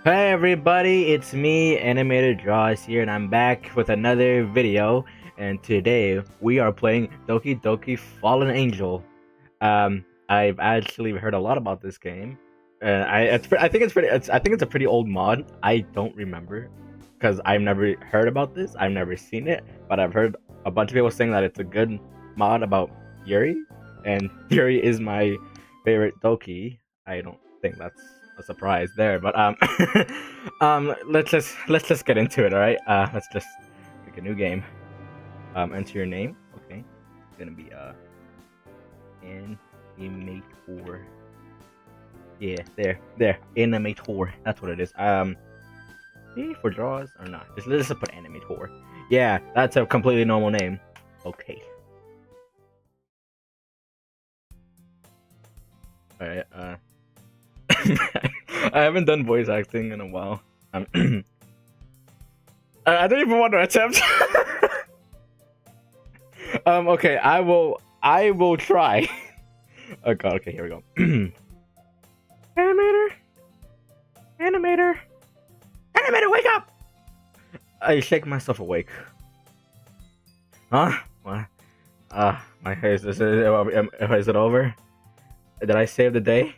Hey everybody, it's me, Animated Draws here, and I'm back with another video. And today we are playing Doki Doki Fallen Angel. I've actually heard a lot about this game. I think it's a pretty old mod. I don't remember because I've never heard about this. I've never seen it, but I've heard a bunch of people saying that it's a good mod about Yuri, and Yuri is my favorite Doki. I don't think that's a surprise there, but let's just get into it. All right, let's just pick a new game. Enter your name. Okay, it's gonna be Animator. Yeah, there, Animator. That's what it is. For draws or not? Let's just put Animator. Yeah, that's a completely normal name. Okay. All right. I haven't done voice acting in a while. I don't even want to attempt. Okay, I will try. Oh god, okay, here we go. Animator, wake up! I shake myself awake. Huh? What? My face. Is it over? Did I save the day?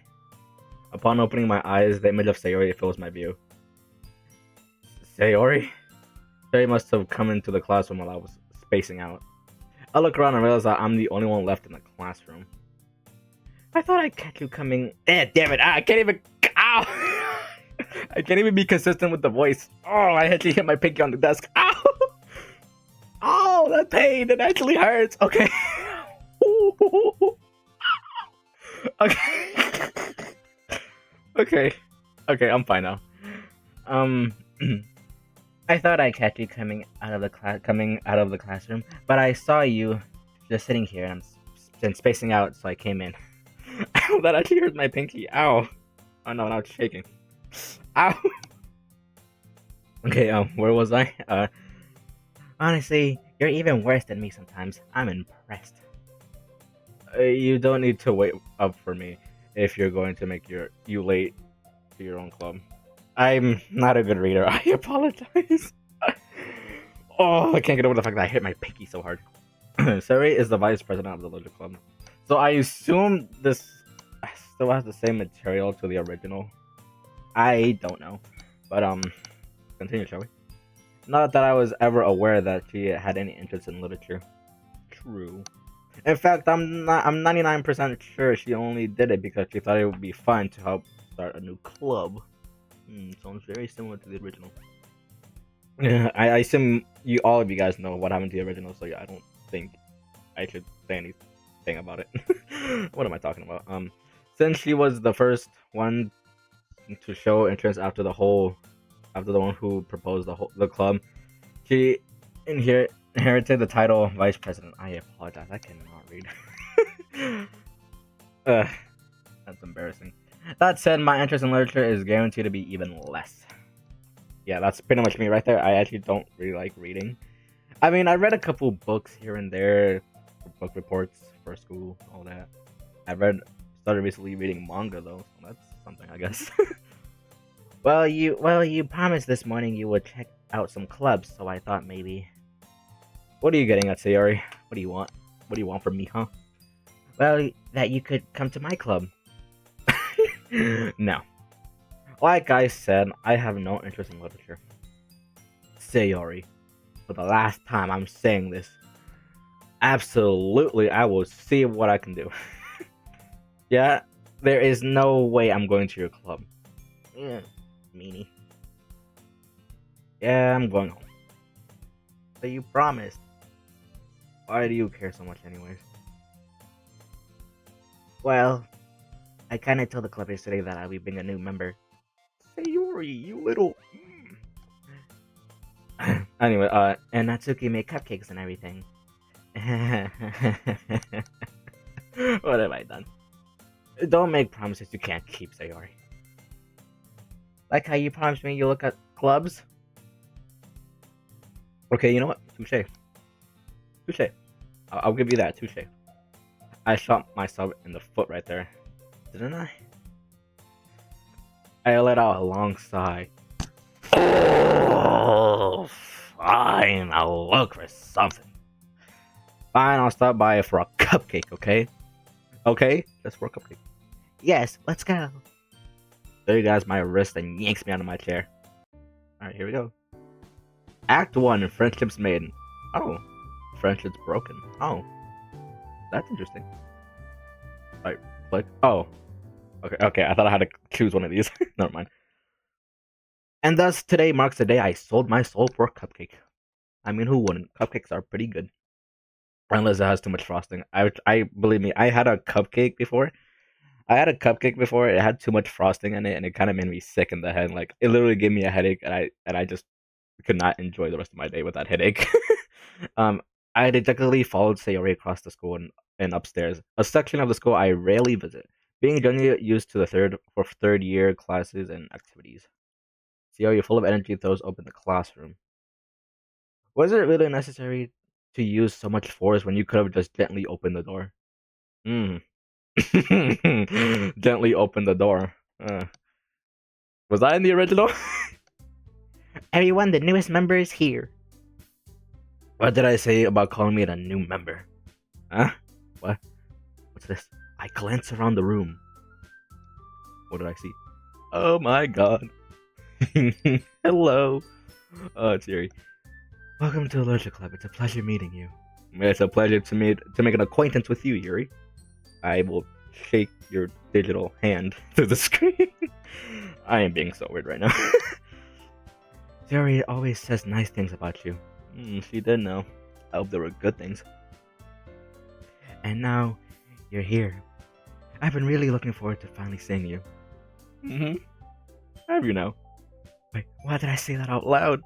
Upon opening my eyes, the image of Sayori fills my view. Sayori? Sayori must have come into the classroom while I was spacing out. I look around and realize that I'm the only one left in the classroom. I thought I'd catch you coming. Damn it! I can't even. Ow! I can't even be consistent with the voice. Oh, I actually hit my pinky on the desk. Ow! Oh, that pain! It actually hurts. Okay. Okay. Okay, I'm fine now. I thought I'd catch you coming out of the classroom, but I saw you just sitting here, and I'm been spacing out, so I came in. Ow, that actually hurt my pinky. Ow. Oh no, now it's shaking. Ow. Okay, where was I? Honestly, you're even worse than me sometimes. I'm impressed. You don't need to wait up for me if you're going to make you late to your own club. I'm not a good reader. I apologize. Oh, I can't get over the fact that I hit my pinky so hard. Sari is the vice president of the Logic Club. So I assume this still has the same material to the original. I don't know. But continue, shall we? Not that I was ever aware that she had any interest in literature. True. In fact, I'm 99% sure she only did it because she thought it would be fun to help start a new club. Sounds very similar to the original. Yeah, I assume all of you guys know what happened to the original, so yeah, I don't think I should say anything about it. What am I talking about? Since she was the first one to show interest after the one who proposed the club, she inherited the title vice president. I apologize, I cannot read. That's embarrassing. That said, my interest in literature is guaranteed to be even less. Yeah, that's pretty much me right there. I actually don't really like reading. I mean, I read a couple books here and there, book reports for school, all that. Started recently reading manga though, so that's something, I guess. Well, you promised this morning you would check out some clubs, so I thought maybe. What are you getting at, Sayori? What do you want? What do you want from me, huh? Well, that you could come to my club. No. Like I said, I have no interest in literature. Sayori, for the last time I'm saying this, absolutely I will see what I can do. Yeah, there is no way I'm going to your club. Yeah, meanie. Yeah, I'm going home. But you promised. Why do you care so much anyways? Well, I kinda told the club yesterday that I'll be being a new member. Sayori, you little... Anyway, and Natsuki made cupcakes and everything. What have I done? Don't make promises you can't keep, Sayori. Like how you promised me you look at clubs? Okay, you know what? Touche. Touche. I'll give you that, touche. I shot myself in the foot right there. Didn't I? I let out a long sigh. Oh, fine. I'll look for something. Fine, I'll stop by for a cupcake, okay? Okay? Just for a cupcake. Yes, let's go. There you guys, my wrist and yanks me out of my chair. Alright, here we go. Act 1, Friendships Made. Oh, friendships broken. Oh, that's interesting. Alright, click. Oh, okay, I thought I had to choose one of these. Never mind. And thus, today marks the day I sold my soul for a cupcake. I mean, who wouldn't? Cupcakes are pretty good. Unless it has too much frosting. I believe me, I had a cupcake before. It had too much frosting in it, and it kind of made me sick in the head. Like, it literally gave me a headache, and I just could not enjoy the rest of my day with that headache. I dejectedly followed Sayori across the school and upstairs, a section of the school I rarely visit, being generally used to the third year classes and activities. Sayori, full of energy, throws open the classroom. Was it really necessary to use so much force when you could have just gently opened the door? Gently opened the door. Was I in the original? Everyone, the newest member is here. What did I say about calling me the new member? Huh? What? What's this? I glance around the room. What did I see? Oh my god. Hello. Oh, it's Yuri. Welcome to Allergic Club. It's a pleasure meeting you. It's a pleasure to make an acquaintance with you, Yuri. I will shake your digital hand through the screen. I am being so weird right now. Yuri always says nice things about you. She did know. I hope they were good things. And now, you're here. I've been really looking forward to finally seeing you. Have you now? Wait, why did I say that out loud?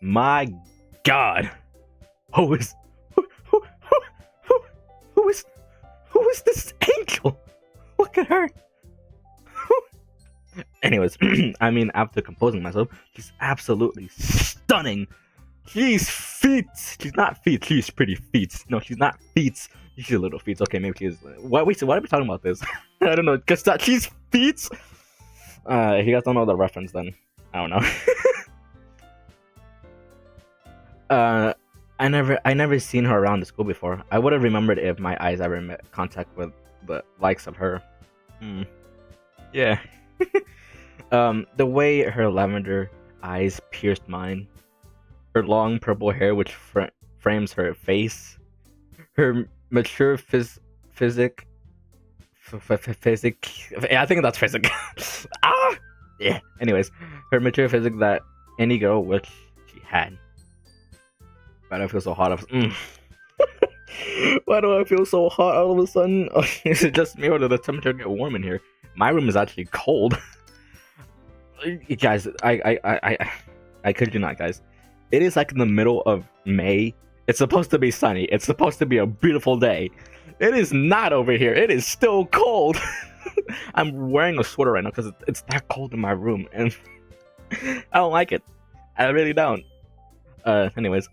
My god. Who is this angel? Look at her. Anyways, I mean, after composing myself, she's absolutely stunning. She's feet. She's not feet. She's pretty feet. No, she's not feet. She's a little feet. Okay, maybe she is. Why are we talking about this? I don't know. Cause she's feet. If you guys don't know the reference, then I don't know. I never seen her around the school before. I would have remembered if my eyes ever met contact with the likes of her. Yeah. The way her lavender eyes pierced mine, her long purple hair which frames her face, her mature physic. I think that's physic. Yeah. Anyways, her mature physic that any girl wished she had. Why do I feel so hot? Why do I feel so hot all of a sudden? Is it just me or did the temperature get warm in here? My room is actually cold. Guys, I kid you not, guys. It is like in the middle of May. It's supposed to be sunny. It's supposed to be a beautiful day. It is not over here. It is still cold. I'm wearing a sweater right now because it's that cold in my room, and I don't like it. I really don't. Anyways,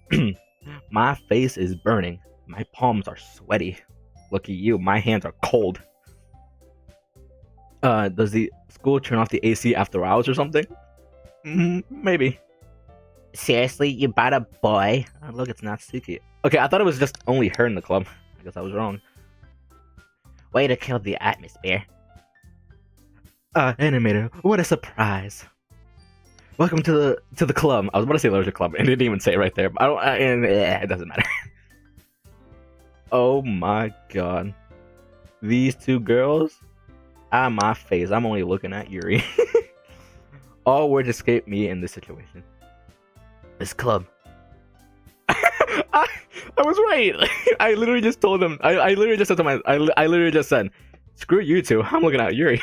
my face is burning. My palms are sweaty. Look at you. My hands are cold. Does the school turn off the AC after hours or something? Maybe. Seriously, you bought a boy? Oh, look, it's Natsuki. Okay, I thought it was just only her in the club. I guess I was wrong. Way to kill the atmosphere. Animator, what a surprise. Welcome to the club. I was about to say Allergic Club, and it didn't even say it right there. But it doesn't matter. Oh my god. These two girls? My face. I'm only looking at Yuri. All words escape me in this situation. This club. I was right. I literally just told them. I literally just said to my. I literally just said, "Screw you two. I'm looking at Yuri."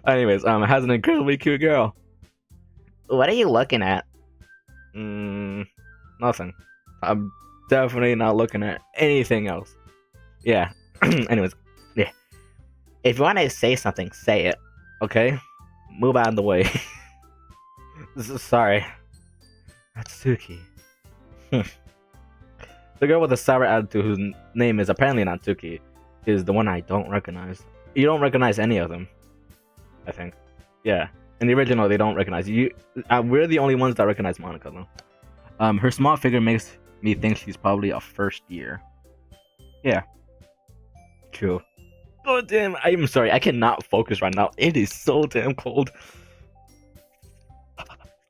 Anyways, has an incredibly cute girl. What are you looking at? Nothing. I'm definitely not looking at anything else. Yeah. Anyways, yeah. If you want to say something, say it. Okay? Move out of the way. Sorry. Natsuki. The girl with the sour attitude whose name is apparently Natsuki is the one I don't recognize. You don't recognize any of them, I think. Yeah. In the original, they don't recognize you. We're the only ones that recognize Monica, though. Her small figure makes me think she's probably a first year. Yeah, true. Oh damn! I'm sorry, I cannot focus right now. It is so damn cold.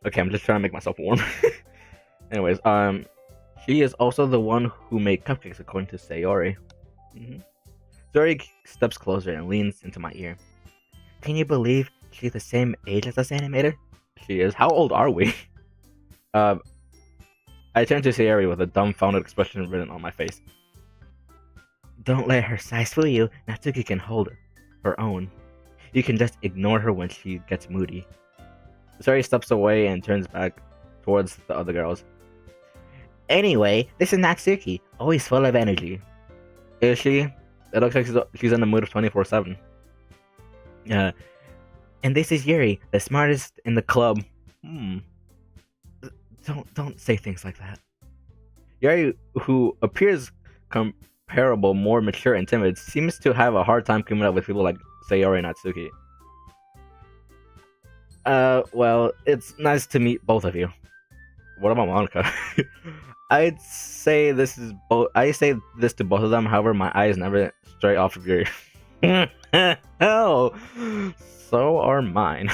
Okay, I'm just trying to make myself warm. Anyways, she is also the one who made cupcakes, according to Sayori. Sayori steps closer and leans into my ear. Can you believe she's the same age as this animator? She is. How old are we? Uh, I turn to Sayori with a dumbfounded expression written on my face. Don't let her size fool you. Natsuki can hold her own. You can just ignore her when she gets moody. Sayori steps away and turns back towards the other girls. Anyway, this is Natsuki, always full of energy. Is she? It looks like she's in the mood of 24/7. And this is Yuri, the smartest in the club. Don't say things like that. Yuri, who appears comparable, more mature and timid, seems to have a hard time coming up with people like Sayori and Natsuki. Well, it's nice to meet both of you. What about Monica? I'd say this is both. I say this to both of them. However, my eyes never stray off of Yuri. Hell, so are mine.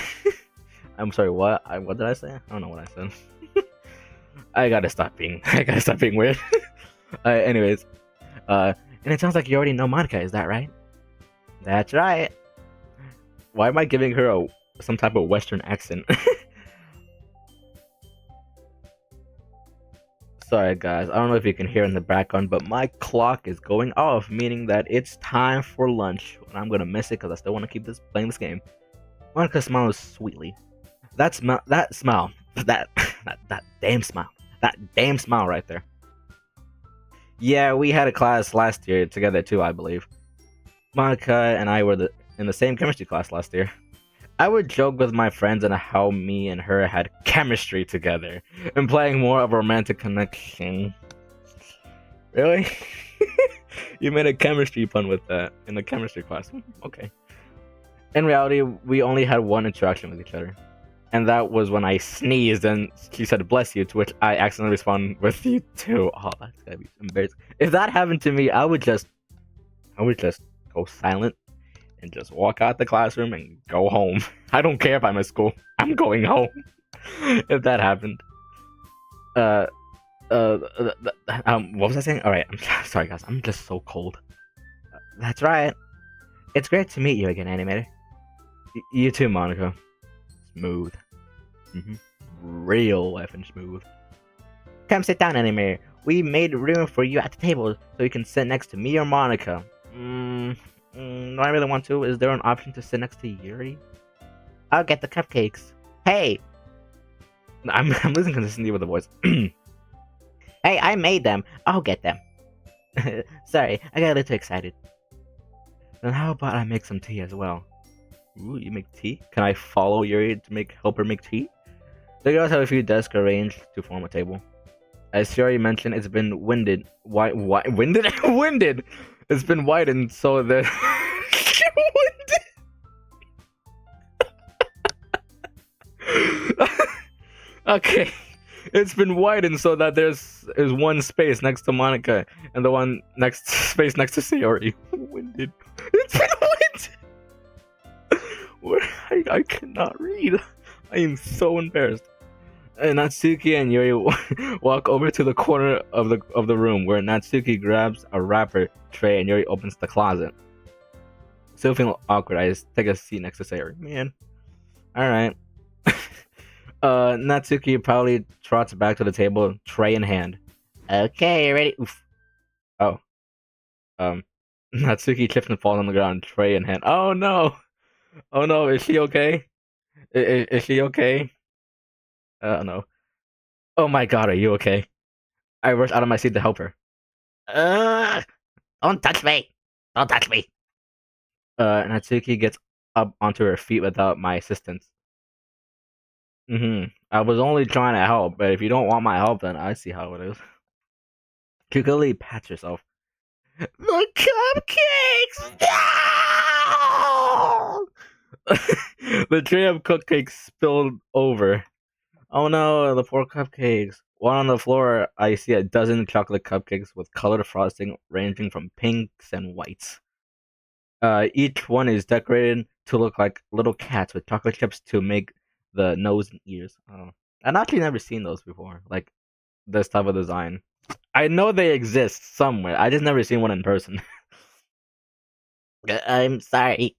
I'm sorry. What did I say? I don't know what I said. I gotta stop being weird. Anyways, and it sounds like you already know Monica. Is that right? That's right. Why am I giving her some type of Western accent? Sorry guys, I don't know if you can hear in the background, but my clock is going off, meaning that it's time for lunch. And I'm gonna miss it because I still want to keep playing this game. Monica smiles sweetly. That smile, that damn smile right there. Yeah, we had a class last year together too, I believe. Monica and I were in the same chemistry class last year. I would joke with my friends on how me and her had chemistry together, implying more of a romantic connection. Really? You made a chemistry pun with that in the chemistry class. Okay. In reality, we only had one interaction with each other. And that was when I sneezed and she said, "Bless you," to which I accidentally responded with "You too." Oh, that's gotta be embarrassing. If that happened to me, I would just go silent and just walk out the classroom and go home. I don't care if I'm at school. I'm going home. If that happened. What was I saying? Alright, I'm sorry guys, I'm just so cold. That's right. It's great to meet you again, animator. You too, Monica. Smooth. Real effing smooth. Come sit down, animator. We made room for you at the table so you can sit next to me or Monica. Do I really want to? Is there an option to sit next to Yuri? I'll get the cupcakes. Hey! I'm losing consistency with the voice. Hey, I made them. I'll get them. Sorry, I got a little excited. Then how about I make some tea as well? Ooh, you make tea? Can I follow Yuri to help her make tea? The girls have a few desks arranged to form a table. As Yuri mentioned, it's been winded. Winded? Winded! It's been widened so that... Okay. It's been widened so that there's one space next to Monica and the one space next to Sayori. Winded. It's been winded! I cannot read. I am so embarrassed. And Natsuki and Yuri walk over to the corner of the room where Natsuki grabs a wrapper tray and Yuri opens the closet. Still feeling awkward, I just take a seat next to Sayori. Man. Alright. Natsuki probably trots back to the table, tray in hand. Okay, ready? Oof. Oh. Natsuki trips and falls on the ground, tray in hand. Oh no! Oh no, is she okay? Is she okay? No. Oh my god, are you okay? I rush out of my seat to help her. Don't touch me! Don't touch me! Natsuki gets up onto her feet without my assistance. I was only trying to help, but if you don't want my help, then I see how it is. Kukuli pats herself. The cupcakes! No! The tray of cupcakes spilled over. Oh no, the poor cupcakes. One on the floor, I see a dozen chocolate cupcakes with colored frosting ranging from pinks and whites. Each one is decorated to look like little cats with chocolate chips to make the nose and ears. Oh, I've actually never seen those before. Like this type of design. I know they exist somewhere. I just never seen one in person. I'm sorry.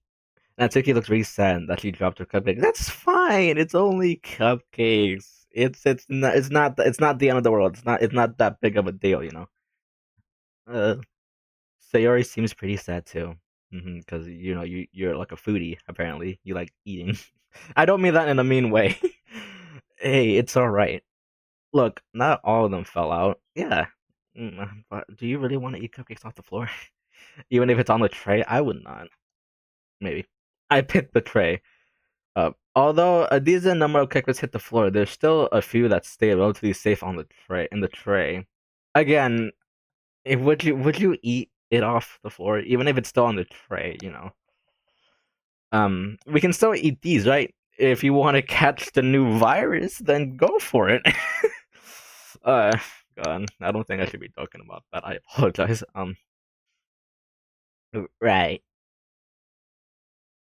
Natsuki looks really sad that she dropped her cupcake. That's fine. It's only cupcakes. It's not the end of the world. It's not that big of a deal, you know. Uh, Sayori seems pretty sad too. Because you know you're like a foodie apparently. You like eating. I don't mean that in a mean way. Hey, it's all right. Look, not all of them fell out. Yeah. But do you really want to eat cupcakes off the floor? Even if it's on the tray, I would not. Maybe. I picked the tray. Although a decent number of cupcakes hit the floor, there's still a few that stay relatively safe on the tray. In the tray, again, would you eat it off the floor, even if it's still on the tray? You know, we can still eat these, right? If you want to catch the new virus, then go for it. uh, God, I don't think I should be talking about that. I apologize. Right.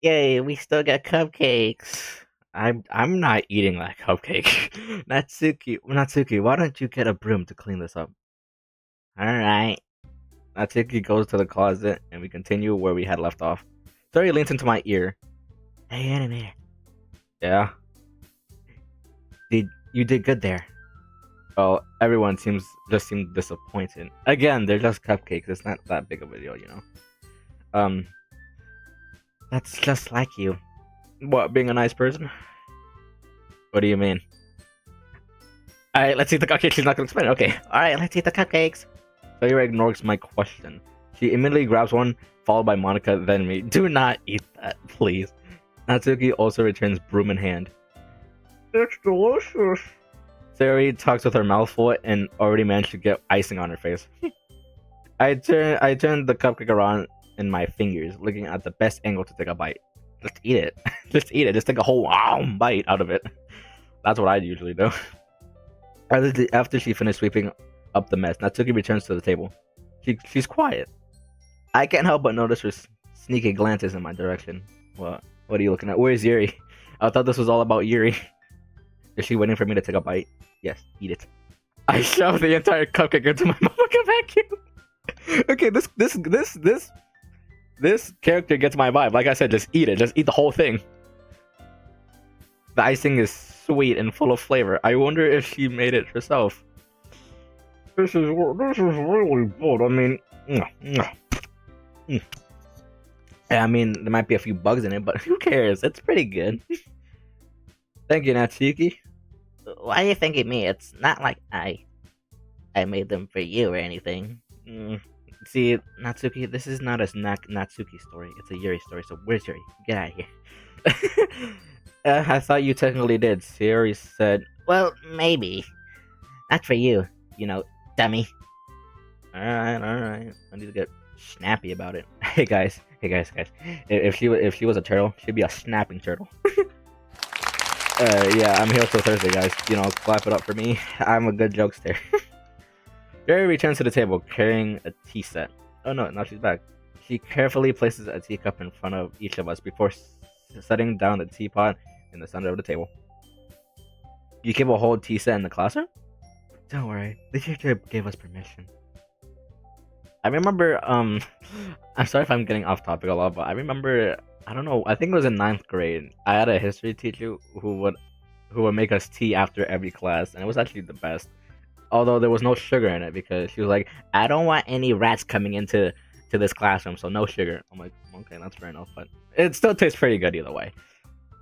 Yay, we still got cupcakes. I'm not eating that cupcake. Natsuki, why don't you get a broom to clean this up? Alright. Natsuki goes to the closet and we continue where we had left off. Tori leans into my ear. Hey anime. Yeah. You did good there. Well, everyone seemed disappointed. Again, they're just cupcakes, it's not that big of a deal, you know. Um that's just like you. What, being a nice person? What do you mean? Alright, let's eat the cupcakes. She's not gonna explain it. Okay. Alright, let's eat the cupcakes. Sayori ignores my question. She immediately grabs one, followed by Monica, then me. Do not eat that, please. Natsuki also returns broom in hand. It's delicious. Sayori talks with her mouth full and already managed to get icing on her face. I turn the cupcake around in my fingers, looking at the best angle to take a bite. Just eat it. Just eat it. Just take a whole bite out of it. That's what I usually do. After she finished sweeping up the mess, Natsuki returns to the table. She's quiet. I can't help but notice her sneaky glances in my direction. What are you looking at? Where's Yuri? I thought this was all about Yuri. Is she waiting for me to take a bite? Yes, eat it. I shove the entire cupcake into my mouth like a vacuum. Okay, this character gets my vibe. Like I said, just eat it. Just eat the whole thing. The icing is sweet and full of flavor. I wonder if she made it herself. This is really good. I mean, I mean, there might be a few bugs in it, but who cares? It's pretty good. Thank you, Natsuki. Why are you thanking me? It's not like I made them for you or anything. See, Natsuki, this is not a Natsuki story. It's a Yuri story. So where's Yuri? Get out of here. I thought you technically did. Sayori said, well, maybe. Not for you, you know, dummy. Alright. I need to get snappy about it. Hey guys. If she was a turtle, she'd be a snapping turtle. Yeah, I'm here till Thursday, guys. You know, clap it up for me. I'm a good jokester. Yuri returns to the table, carrying a tea set. Oh no, now she's back. She carefully places a teacup in front of each of us before setting down the teapot in the center of the table. You keep a whole tea set in the classroom? Don't worry, the teacher gave us permission. I remember, I'm sorry if I'm getting off topic a lot, but I remember, I don't know, I think it was in 9th grade. I had a history teacher who would make us tea after every class, and it was actually the best. Although there was no sugar in it because she was like, I don't want any rats coming into this classroom, so no sugar. I'm like, okay, that's fair enough, but it still tastes pretty good either way.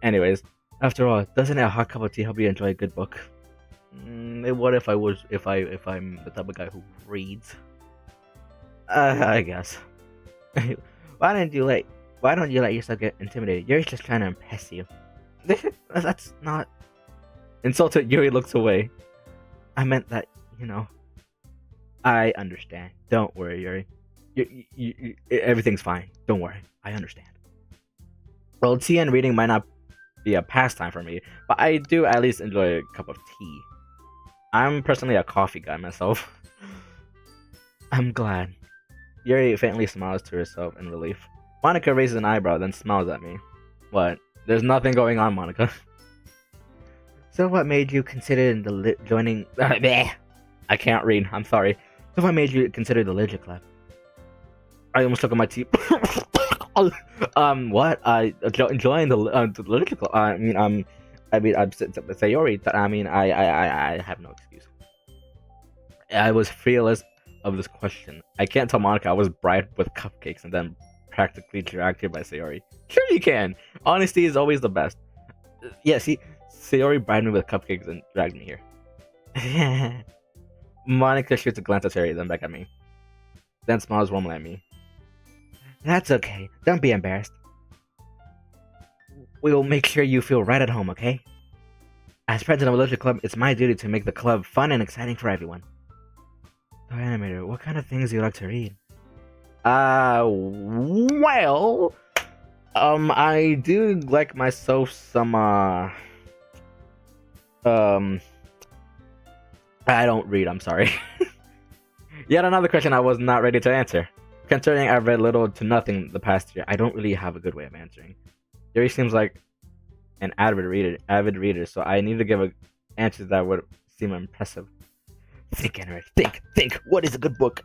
Anyways, after all, doesn't a hot cup of tea help you enjoy a good book? What if I'm the type of guy who reads? I guess. Why don't you let yourself get intimidated? Yuri's just trying to impress you. That's not. Insulted, Yuri looks away. I meant that, you know. I understand. Don't worry, Yuri. Everything's fine. Don't worry. I understand. Well, tea and reading might not be a pastime for me, but I do at least enjoy a cup of tea. I'm personally a coffee guy myself. I'm glad. Yuri faintly smiles to herself in relief. Monica raises an eyebrow, then smiles at me. What? There's nothing going on, Monica. So what made you consider joining... I can't read, I'm sorry. So what made you consider the Literature Club? I almost took on my teeth. What? Enjoying the Literature Club? I'm Sayori. I have no excuse. I was fearless of this question. I can't tell Monica I was bribed with cupcakes and then practically dragged here by Sayori. Sure you can. Honesty is always the best. Yeah, see, Sayori bribed me with cupcakes and dragged me here. Monica shoots a glance at Sayori, then back at me. Then smiles warmly at me. That's okay. Don't be embarrassed. We'll make sure you feel right at home, okay? As president of a literature club, it's my duty to make the club fun and exciting for everyone. So, Animator, what kind of things do you like to read? Well, I do like myself some, I don't read, I'm sorry. Yet another question I was not ready to answer. Considering I've read little to nothing the past year, I don't really have a good way of answering. Yuri seems like an avid reader, so I need to give an answer that would seem impressive. Think, Henry. Think. What is a good book?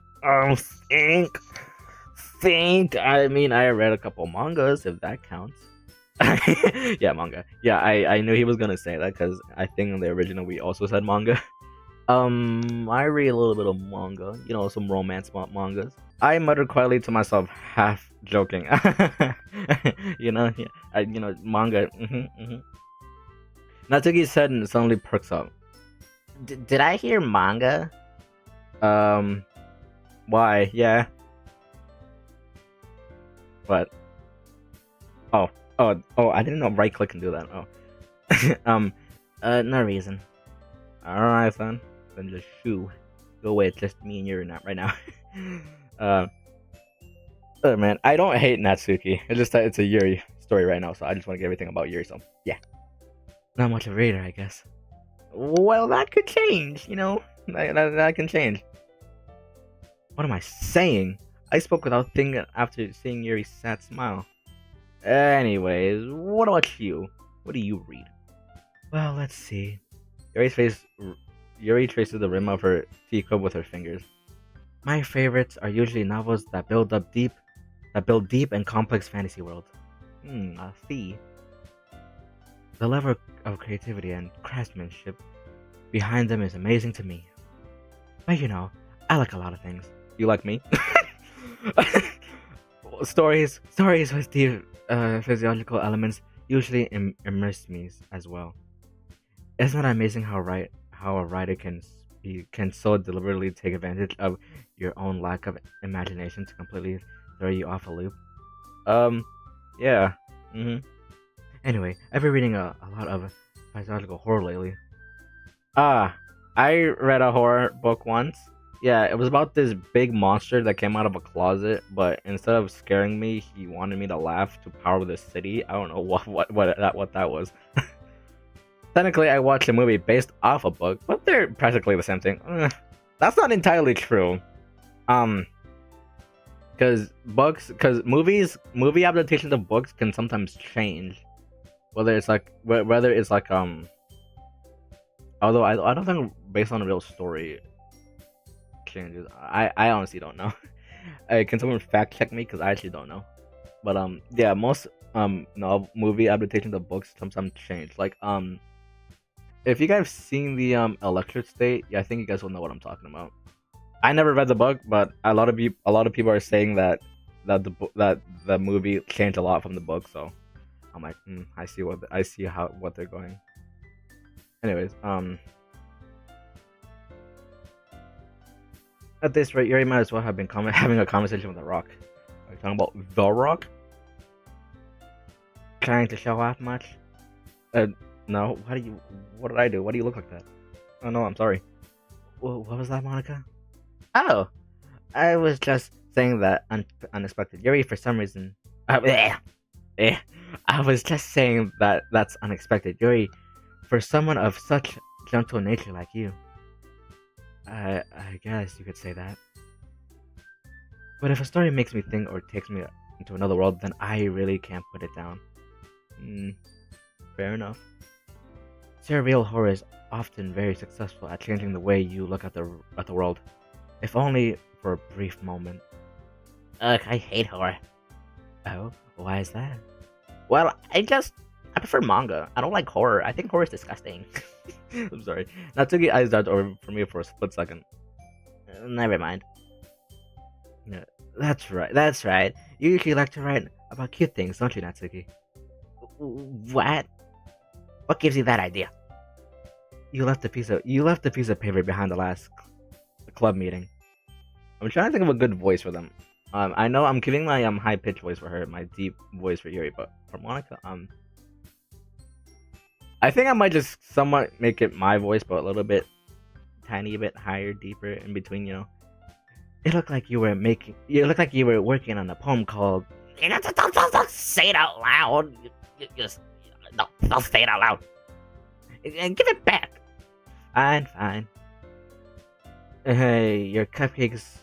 Think. I mean, I read a couple mangas, if that counts. Yeah, manga. Yeah, I knew he was gonna say that because I think in the original we also said manga. I read a little bit of manga, some romance mangas. I muttered quietly to myself, half joking. Manga. Natsuki's head suddenly perks up. Did I hear manga? Why? Yeah. What? Oh, I didn't know right click can do that. Oh. No reason. Alright then. Then just shoo. Go away, it's just me and you right now. Oh man, I don't hate Natsuki. It's just that it's a Yuri story right now, so I just want to get everything about Yuri, so yeah. Not much of a reader, I guess. Well, that could change, That can change. What am I saying? I spoke without thinking after seeing Yuri's sad smile. Anyways, what about you? What do you read? Well, let's see. Yuri traces the rim of her teacup with her fingers. My favorites are usually novels that build deep and complex fantasy worlds. I see. The level of creativity and craftsmanship behind them is amazing to me. But I like a lot of things. You like me? Stories with deep physiological elements usually immerse me as well. Isn't that amazing how a writer can so deliberately take advantage of your own lack of imagination to completely throw you off a loop? Yeah. Anyway, I've been reading a lot of psychological horror lately. I read a horror book once. Yeah, it was about this big monster that came out of a closet, but instead of scaring me, he wanted me to laugh to power the city. I don't know what that was. Technically, I watched a movie based off a book, but they're practically the same thing. That's not entirely true. Because movie adaptations of books can sometimes change. Whether it's like, although I don't think based on a real story changes. I honestly don't know. Can someone fact check me? Because I actually don't know. But yeah, most movie adaptations of books sometimes change. Like if you guys have seen the Electric State, yeah, I think you guys will know what I'm talking about. I never read the book, but a lot of people are saying that the movie changed a lot from the book. So I'm like, I see what they're going. Anyways, at this rate, you might as well have been having a conversation with The Rock. Are you talking about The Rock? Trying to show off much? No. What did I do? Why do you look like that? Oh no, I'm sorry. What was that, Monica? Oh, I was just saying that unexpected. Yuri, for some reason. Bleh, eh, I was just saying that that's unexpected. Yuri, for someone of such gentle nature like you. I guess you could say that. But if a story makes me think or takes me into another world, then I really can't put it down. Hmm, fair enough. Surreal horror is often very successful at changing the way you look at the world, if only for a brief moment. Ugh, I hate horror. Oh, why is that? Well, I prefer manga. I don't like horror. I think horror is disgusting. I'm sorry. Natsuki eyes darted over for me for a split second. Never mind. Yeah, that's right. That's right. You usually like to write about cute things, don't you, Natsuki? What? What gives you that idea? You left a piece of paper behind the last club meeting. I'm trying to think of a good voice for them. I know I'm giving my high pitched voice for her, my deep voice for Yuri, but for Monica, I think I might just somewhat make it my voice, but a little bit, tiny bit higher, deeper in between. It looked like you were making. You looked like you were working on a poem called. Don't say it out loud. Just don't say it out loud. Give it back. Fine, fine. Hey, your cupcakes,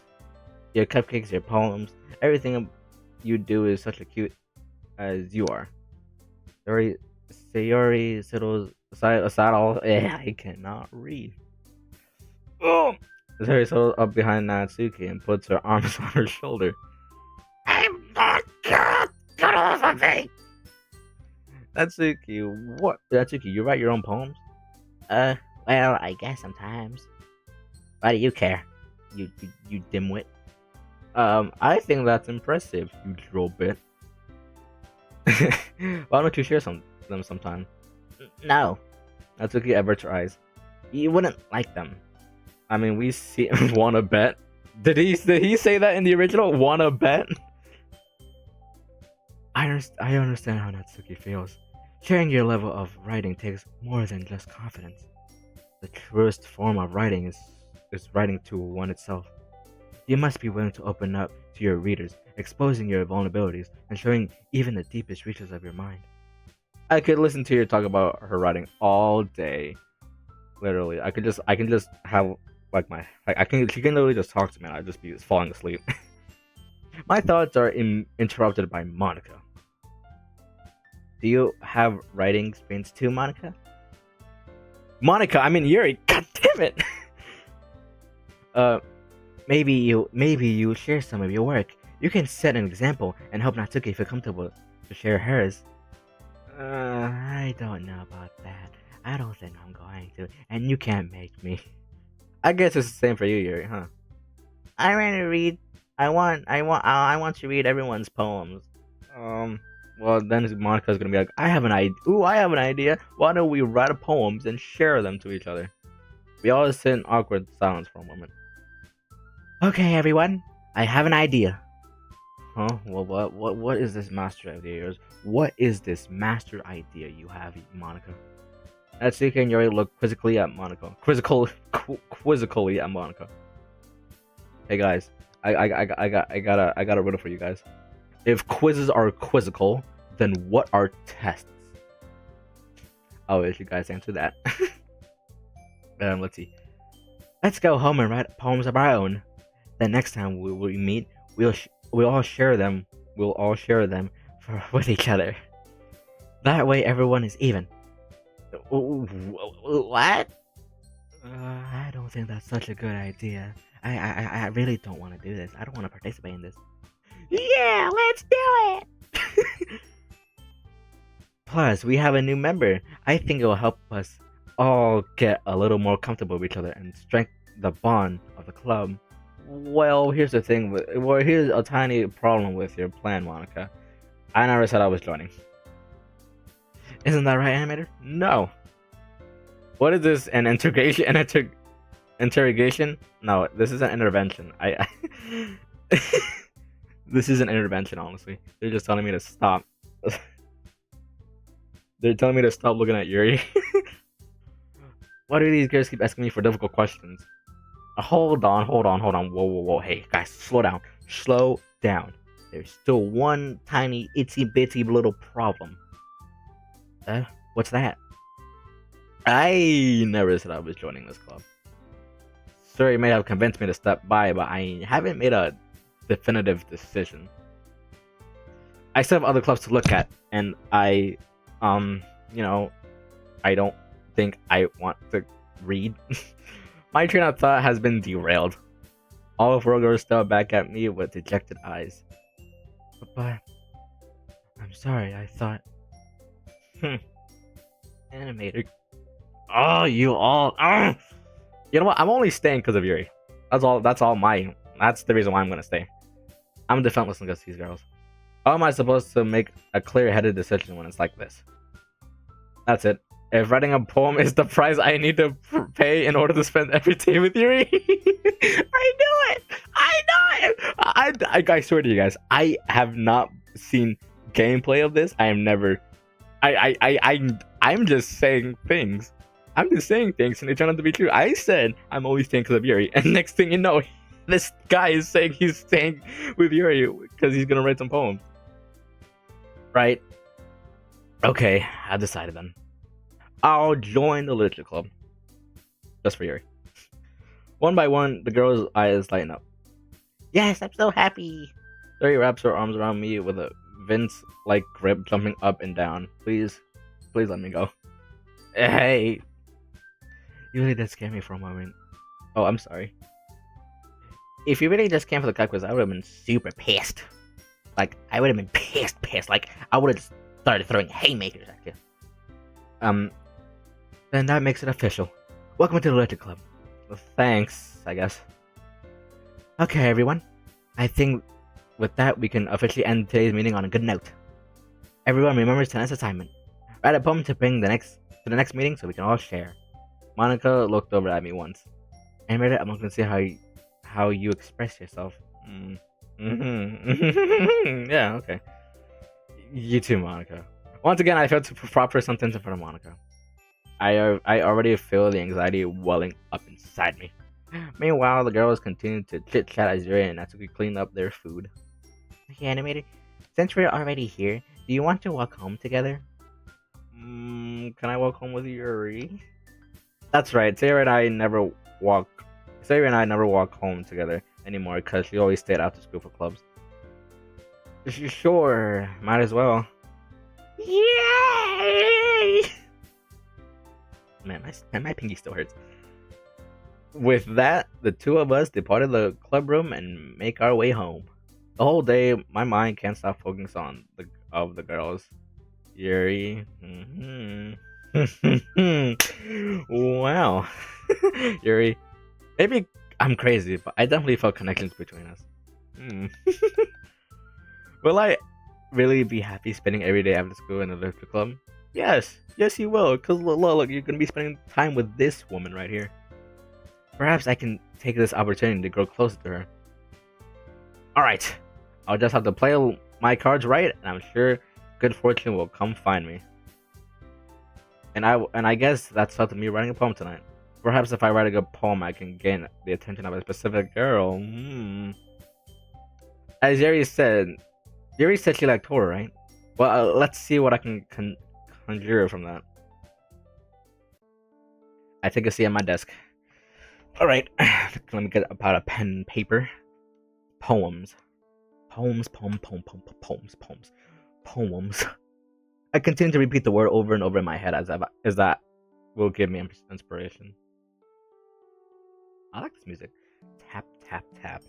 your poems, everything you do is such a cute as you are. Sayori Saddle. I cannot read. Oh! Sayori settles up behind Natsuki and puts her arms on her shoulder. I'm not good! Get off of me! Natsuki, what? Natsuki, you write your own poems? Well, I guess sometimes. Why do you care? You dimwit. I think that's impressive, you drill bit. Why don't you share them sometime? No. Natsuki averts her eyes. You wouldn't like them. I mean, we see wanna bet. Did he say that in the original? Wanna bet? I understand how Natsuki feels. Sharing your level of writing takes more than just confidence. The truest form of writing is writing to one itself. You must be willing to open up to your readers, exposing your vulnerabilities and showing even the deepest reaches of your mind. I could listen to her talk about her writing all day. Literally, I can just have like she can literally just talk to me and I'd just be falling asleep. My thoughts are interrupted by Monica. Do you have writing experience too, Monica? Monica, I mean Yuri. God damn it. Maybe you share some of your work. You can set an example and help Natsuki feel comfortable to share hers. I don't know about that. I don't think I'm going to, and you can't make me. I guess it's the same for you, Yuri, huh? I want to read. I want to read everyone's poems. Well, then Monica's gonna be like, I have an idea. Ooh, I have an idea. Why don't we write poems and share them to each other? We all sit in awkward silence for a moment. Okay, everyone, I have an idea. Huh? Well, what is this master idea of yours? What is this master idea you have, Monica? Natsuki and Yuri look quizzically at Monica. Quizzically at Monica. Hey guys, I got a riddle for you guys. If quizzes are quizzical, then what are tests? I'll let you guys answer that. Let's see. Let's go home and write poems of our own. Then next time we meet, we'll all share them. We'll all share them with each other. That way, everyone is even. What? I don't think that's such a good idea. I really don't want to do this. I don't want to participate in this. Yeah, let's do it! Plus, we have a new member. I think it will help us all get a little more comfortable with each other and strengthen the bond of the club. Well, here's the thing. Here's a tiny problem with your plan, Monica. I never said I was joining. Isn't that right, animator? No. What is this? An interrogation? Interrogation? No, this is an intervention. This is an intervention, honestly. They're just telling me to stop. They're telling me to stop looking at Yuri. Why do these girls keep asking me for difficult questions? Hold on, hold on, hold on. Whoa, whoa, whoa. Hey, guys, slow down. Slow down. There's still one tiny, itsy bitsy little problem. What's that? I never said I was joining this club. Sir, you may have convinced me to step by, but I haven't made a definitive decision. I still have other clubs to look at, and I don't think I want to read. My train of thought has been derailed. All of Roger stared back at me with dejected eyes. But I'm sorry, I thought. Animator. Oh, you all. You know what? I'm only staying because of Yuri. That's all. That's the reason why I'm gonna stay. I'm defenseless against these girls. How am I supposed to make a clear-headed decision when it's like this? That's it. If writing a poem is the price I need to pay in order to spend every day with Yuri, I knew it. I swear to you guys, I have not seen gameplay of this. I am never. I'm just saying things. I'm just saying things, and they turn out to be true. I said I'm only staying because of Yuri, and next thing you know, this guy is saying he's staying with Yuri because he's gonna write some poems. Right? Okay, I decided then. I'll join the literature club. Just for Yuri. One by one, the girl's eyes lighten up. Yes, I'm so happy. Yuri wraps her arms around me with a Vince-like grip, jumping up and down. Please let me go. Hey. You really did scare me for a moment. Oh, I'm sorry. If you really just came for the cut quiz, I would have been super pissed. Like, I would have been pissed. Like, I would have just started throwing haymakers at you. Then that makes it official. Welcome to the Literature Club. Well, thanks, I guess. Okay, everyone. I think with that, we can officially end today's meeting on a good note. Everyone remembers tonight's assignment. Write a poem to bring to the next meeting so we can all share. Monica looked over at me once. Animated, I'm looking to see how you express yourself. Yeah, okay. You too, Monica. Once again, I failed to proper sentence in front of Monica. I already feel the anxiety welling up inside me. Meanwhile, the girls continued to chit-chat as Yuri and Natsuki cleaned up their food. Okay, Animated, since we're already here, do you want to walk home together? Can I walk home with Yuri? That's right, Sayori and I never walk home together anymore because she always stayed after school for clubs. Sure, might as well. Yay! Man, my pinky still hurts. With that, the two of us departed the club room and make our way home. The whole day, my mind can't stop focusing on the girls. Yuri. Wow. Yuri. Maybe I'm crazy, but I definitely felt connections between us. Will I really be happy spending every day after school in the literature club? Yes, you will, because look, you're going to be spending time with this woman right here. Perhaps I can take this opportunity to grow closer to her. Alright, I'll just have to play my cards right, and I'm sure good fortune will come find me. And I guess that's up to me writing a poem tonight. Perhaps if I write a good poem, I can gain the attention of a specific girl. As Yuri said she liked horror, right? Well, let's see what I can conjure from that. I take a seat at my desk. Alright, let me get about a pen and paper. Poems. Poems. I continue to repeat the word over and over in my head as that will give me inspiration. I like this music. Tap, tap, tap.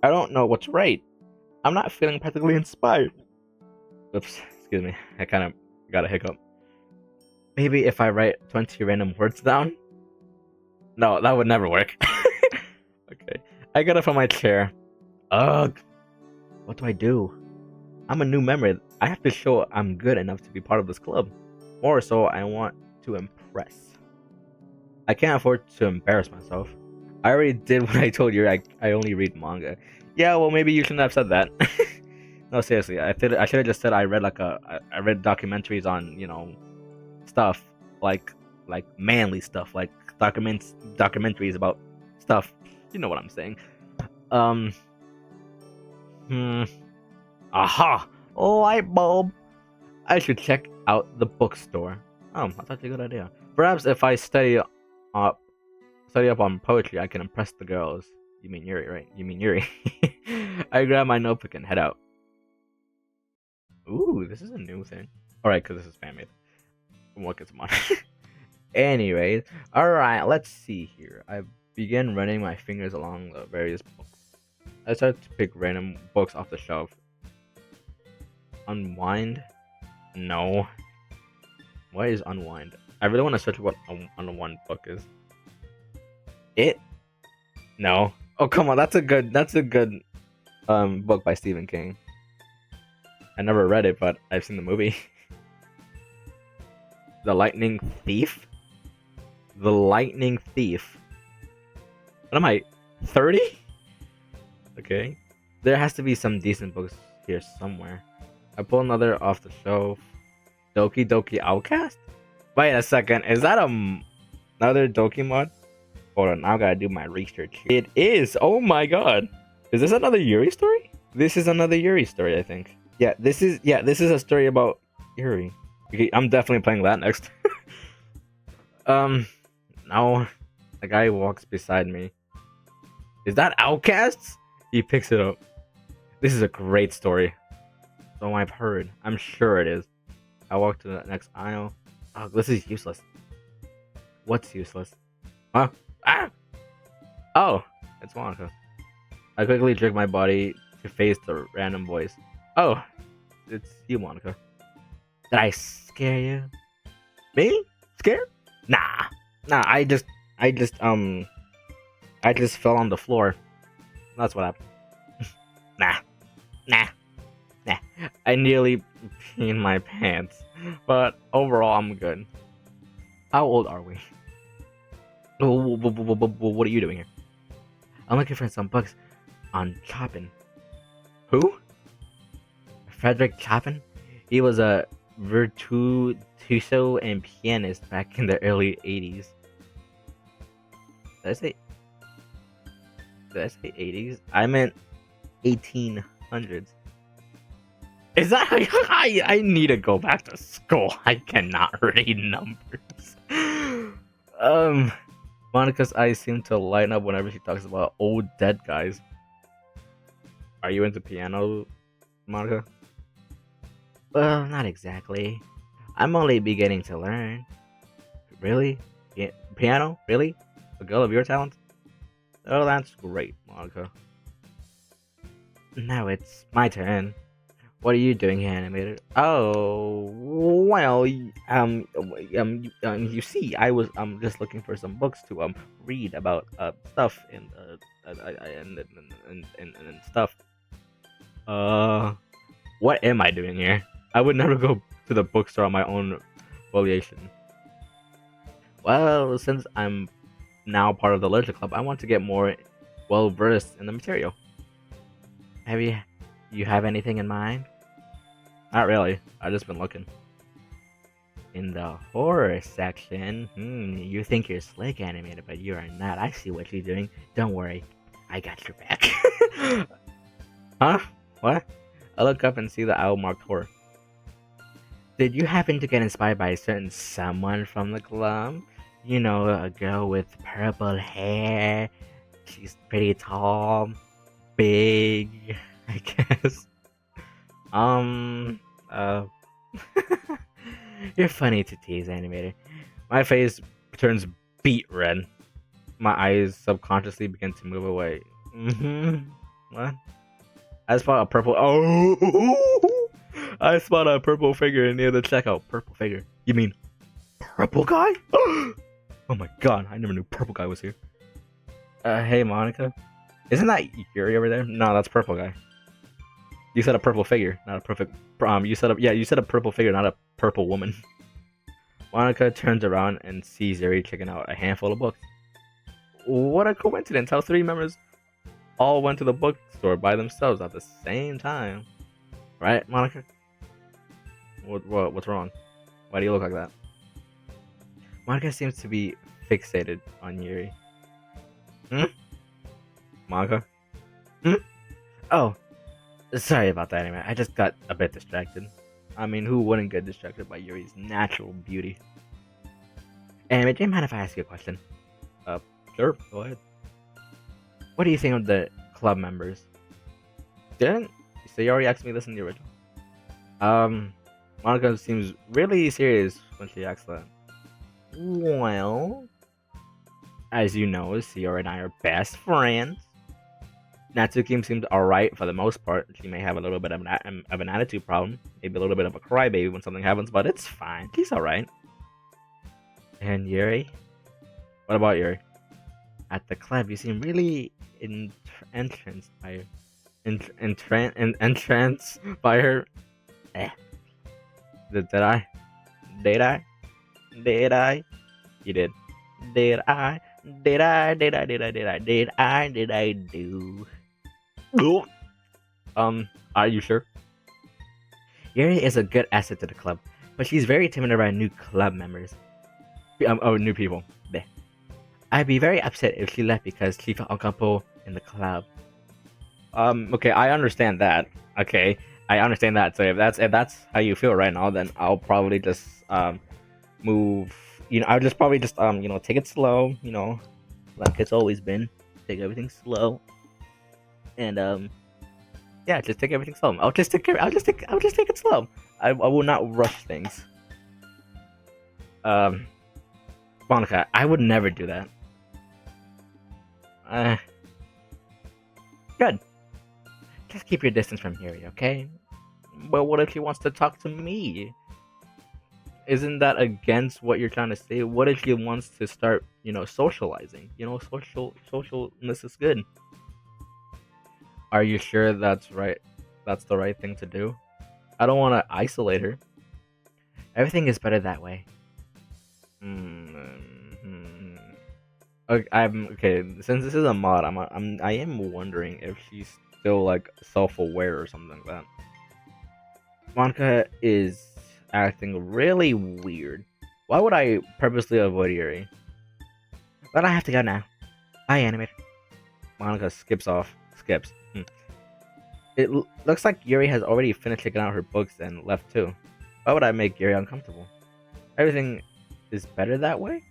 I don't know what's right. I'm not feeling particularly inspired. Oops, excuse me. I kind of got a hiccup. Maybe if I write 20 random words down? No, that would never work. Okay. I got up from my chair. Ugh. What do? I'm a new member. I have to show I'm good enough to be part of this club. More so, I want to impress. I can't afford to embarrass myself. I already did what I told you. I only read manga. Yeah, well, maybe you shouldn't have said that. No, seriously. I should have just said I read I read documentaries on, stuff like manly stuff, like documentaries about stuff. You know what I'm saying. Um. Hmm. Aha! Light bulb. I should check out the bookstore. Oh, that's actually a good idea. Perhaps if I study up on poetry, I can impress the girls. You mean Yuri, right? You mean Yuri. I grab my notebook and head out. Ooh, this is a new thing. Alright, because this is fan made. What gets money? Anyways, alright, let's see here. I begin running my fingers along the various books. I start to pick random books off the shelf. Unwind? No. What is unwind? I really want to search what unwind book is. It? No. Oh come on, that's a good book by Stephen King. I never read it, but I've seen the movie. The Lightning Thief? The Lightning Thief. What am I? 30? Okay. There has to be some decent books here somewhere. I pull another off the shelf. Doki Doki Outcast? Wait a second, is that another Doki mod? Hold on, now I gotta do my research. It is! Oh my god! Is this another Yuri story? This is another Yuri story, I think. Yeah, this is a story about Yuri. Okay, I'm definitely playing that next. Now the guy walks beside me. Is that Outcasts? He picks it up. This is a great story. So I've heard. I'm sure it is. I walk to the next aisle. Oh, this is useless. What's useless? Huh? Ah! Oh, it's Monica. I quickly jerk my body to face the random voice. Oh, it's you, Monica. Did I scare you? Me? Scared? Nah. I just fell on the floor. That's what happened. Nah. I nearly peed my pants, but overall I'm good. How old are we? What are you doing here? I'm looking for some books on Chopin. Who? Frederick Chopin? He was a virtuoso and pianist back in the early 80s. Did I say 80s? I meant 1800s. Is that I need to go back to school. I cannot read numbers. Monica's eyes seem to light up whenever she talks about old dead guys. Are you into piano, Monica? Well, not exactly. I'm only beginning to learn. Really? Piano? Really? A girl of your talent? Oh, that's great, Monica. Now it's my turn. What are you doing here, animator? Oh, well, you see, I was just looking for some books to read about stuff and stuff. What am I doing here? I would never go to the bookstore on my own volition. Well, since I'm now part of the literature club, I want to get more well versed in the material. You have anything in mind? Not really. I've just been looking. In the horror section, you think you're slick, animated, but you are not. I see what you're doing. Don't worry, I got your back. Huh? What? I look up and see the owl marked horror. Did you happen to get inspired by a certain someone from the club? You know, a girl with purple hair. She's pretty tall, big, I guess. You're funny to tease, animator. My face turns beet red. My eyes subconsciously begin to move away. What? I spot a purple. Oh! I spot a purple figure near the checkout. Purple figure? You mean purple guy? Oh my god! I never knew purple guy was here. Hey Monica, isn't that Yuri over there? No, that's purple guy. You said a purple figure, not a perfect. You said a purple figure, not a purple woman. Monica turns around and sees Yuri checking out a handful of books. What a coincidence! How three members all went to the bookstore by themselves at the same time, right, Monica? What's wrong? Why do you look like that? Monica seems to be fixated on Yuri? Hmm? Manga? Hmm? Oh, sorry about that anyway. I just got a bit distracted. I mean, who wouldn't get distracted by Yuri's natural beauty? Anyway, do you mind if I ask you a question? Uh, sure, go ahead. What do you think of the club members? Didn't so you already asked me this in the original? Um, Monica seems really serious when she asks that. Well, as you know, Sierra and I are best friends. Natsuki seems alright for the most part. She may have a little bit of an attitude problem, maybe a little bit of a crybaby when something happens, but it's fine. She's alright. And Yuri? What about Yuri? At the club, you seem really entranced by her. Entranced by her. Eh. Did I? Did I? Did I? You did. Did I? Did I? Did I? Did I? Did I? Did I? Did I do? Are you sure? Yuri is a good asset to the club, but she's very timid around new club members. New people. Bleh. I'd be very upset if she left because she felt uncomfortable in the club. Okay, I understand that. Okay, I understand that. So if that's how you feel right now, then I'll probably just move. I'll just probably just take it slow. Like it's always been. Take everything slow. And yeah, just take everything slow. I'll just take it slow. I will not rush things. Monica, I would never do that. Good. Just keep your distance from Yuri, okay? But what if she wants to talk to me? Isn't that against what you're trying to say? What if she wants to start, socializing? Socialness is good. Are you sure that's right? That's the right thing to do? I don't want to isolate her. Everything is better that way. Okay, okay. Since this is a mod, I am wondering if she's still like self-aware or something like that. Monica is acting really weird. Why would I purposely avoid Yuri? But I have to go now. Bye, animator. Monica skips. It looks like Yuri has already finished checking out her books and left too. Why would I make Yuri uncomfortable? Everything is better that way?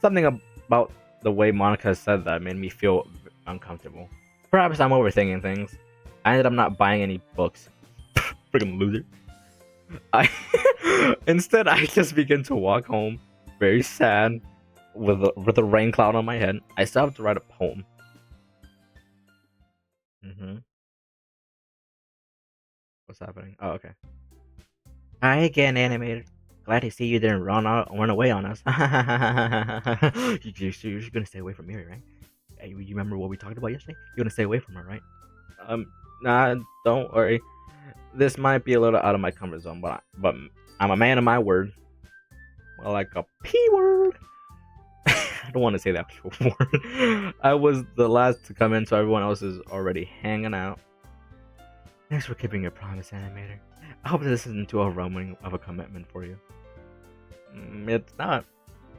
Something about the way Monica said that made me feel uncomfortable. Perhaps I'm overthinking things. I ended up not buying any books. Freaking loser. Instead I just begin to walk home, very sad, with a rain cloud on my head. I still have to write a poem. What's happening? Oh, okay. Hi again, animator. Glad to see you didn't run away on us. You're just gonna stay away from Miri, right? Hey, you remember what we talked about yesterday? You're gonna stay away from her, right? Nah, don't worry. This might be a little out of my comfort zone, but I'm a man of my word. Well, like a P word. I don't want to say that actual word. I was the last to come in, so everyone else is already hanging out. Thanks for keeping your promise, animator. I hope this isn't too overwhelming of a commitment for you. It's not.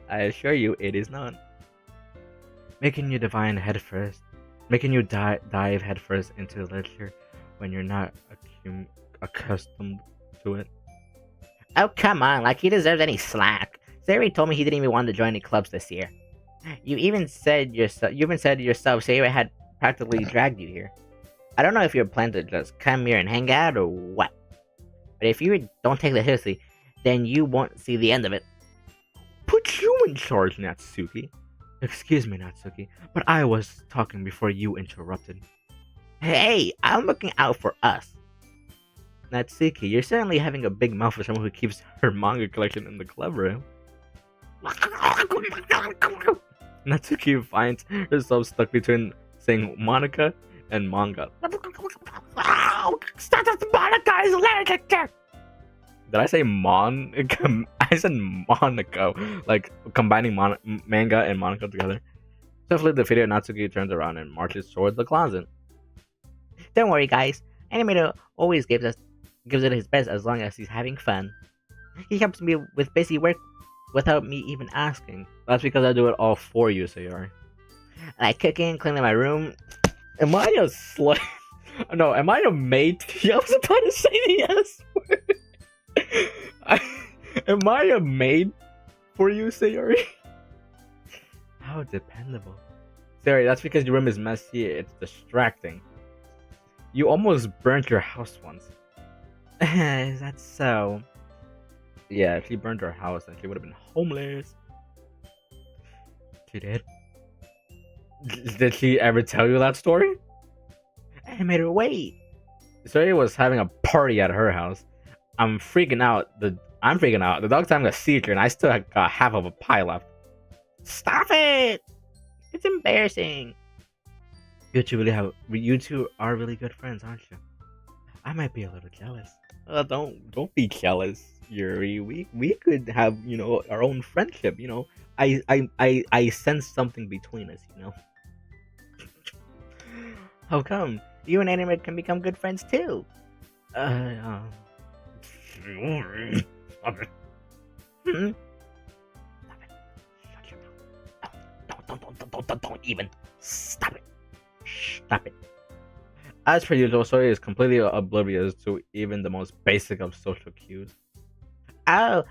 I assure you, it is not. Making you dive headfirst into literature when you're not accustomed to it. Oh, come on, like he deserves any slack. Sayori told me he didn't even want to join any clubs this year. You even said yourself Sayori had practically dragged you here. I don't know if you're planning to just come here and hang out or what. But if you don't take this seriously, then you won't see the end of it. Put you in charge, Natsuki. Excuse me, Natsuki, but I was talking before you interrupted. Hey, I'm looking out for us. Natsuki, you're certainly having a big mouth for someone who keeps her manga collection in the club room. Natsuki finds herself stuck between saying Monica and manga. Stop the Monica is allergic. Did I say I said Monaco, like combining manga and Monaco together. Swiftly, the video Natsuki turns around and marches towards the closet. Don't worry, guys. Animator always gives it his best as long as he's having fun. He helps me with busy work without me even asking. That's because I do it all for you, Sayori. Like cooking, cleaning my room. Am I a slut? No, am I a maid? I was about to say the S word. Am I a maid for you, Sayori? How dependable. Sayori, that's because your room is messy. It's distracting. You almost burnt your house once. Is that so? Yeah, if she burned her house, then she would have been homeless. She did. Did she ever tell you that story? I made her wait. Sayori was having a party at her house. I'm freaking out. I'm freaking out. The dog's having a seizure, and I still got half of a pie left. Stop it! It's embarrassing. You two are really good friends, aren't you? I might be a little jealous. Don't be jealous, Yuri. We could have our own friendship. I sense something between us. How come? You and Anime can become good friends too. Yuri, stop it. Hmm? Stop it. Shut your mouth. Don't even. Stop it. Stop it. As per usual, Sori is completely oblivious to even the most basic of social cues. Oh,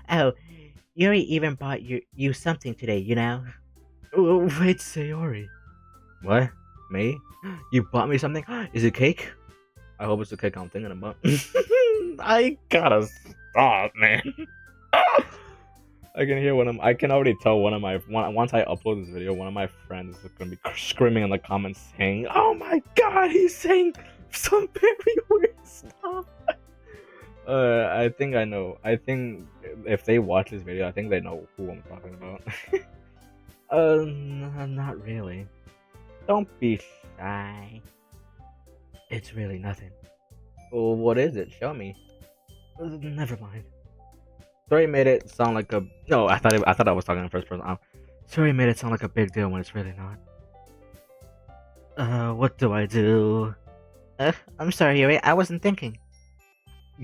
Yuri even bought you something today, you know? Oh, wait, Sayori. What? Me? You bought me something? Is it cake? I hope it's the cake I'm thinking about. I gotta stop, man. I can hear I can already tell once I upload this video, one of my friends is gonna be screaming in the comments saying, "Oh my god, he's saying some very weird stuff." I think I know. I think if they watch this video, I think they know who I'm talking about. Not really. Don't be shy. It's really nothing. Well, what is it? Show me. Never mind. Sorry made it sound like a no. I thought I was talking in first person. Sorry made it sound like a big deal when it's really not. What do I do? I'm sorry, Yuri. I wasn't thinking.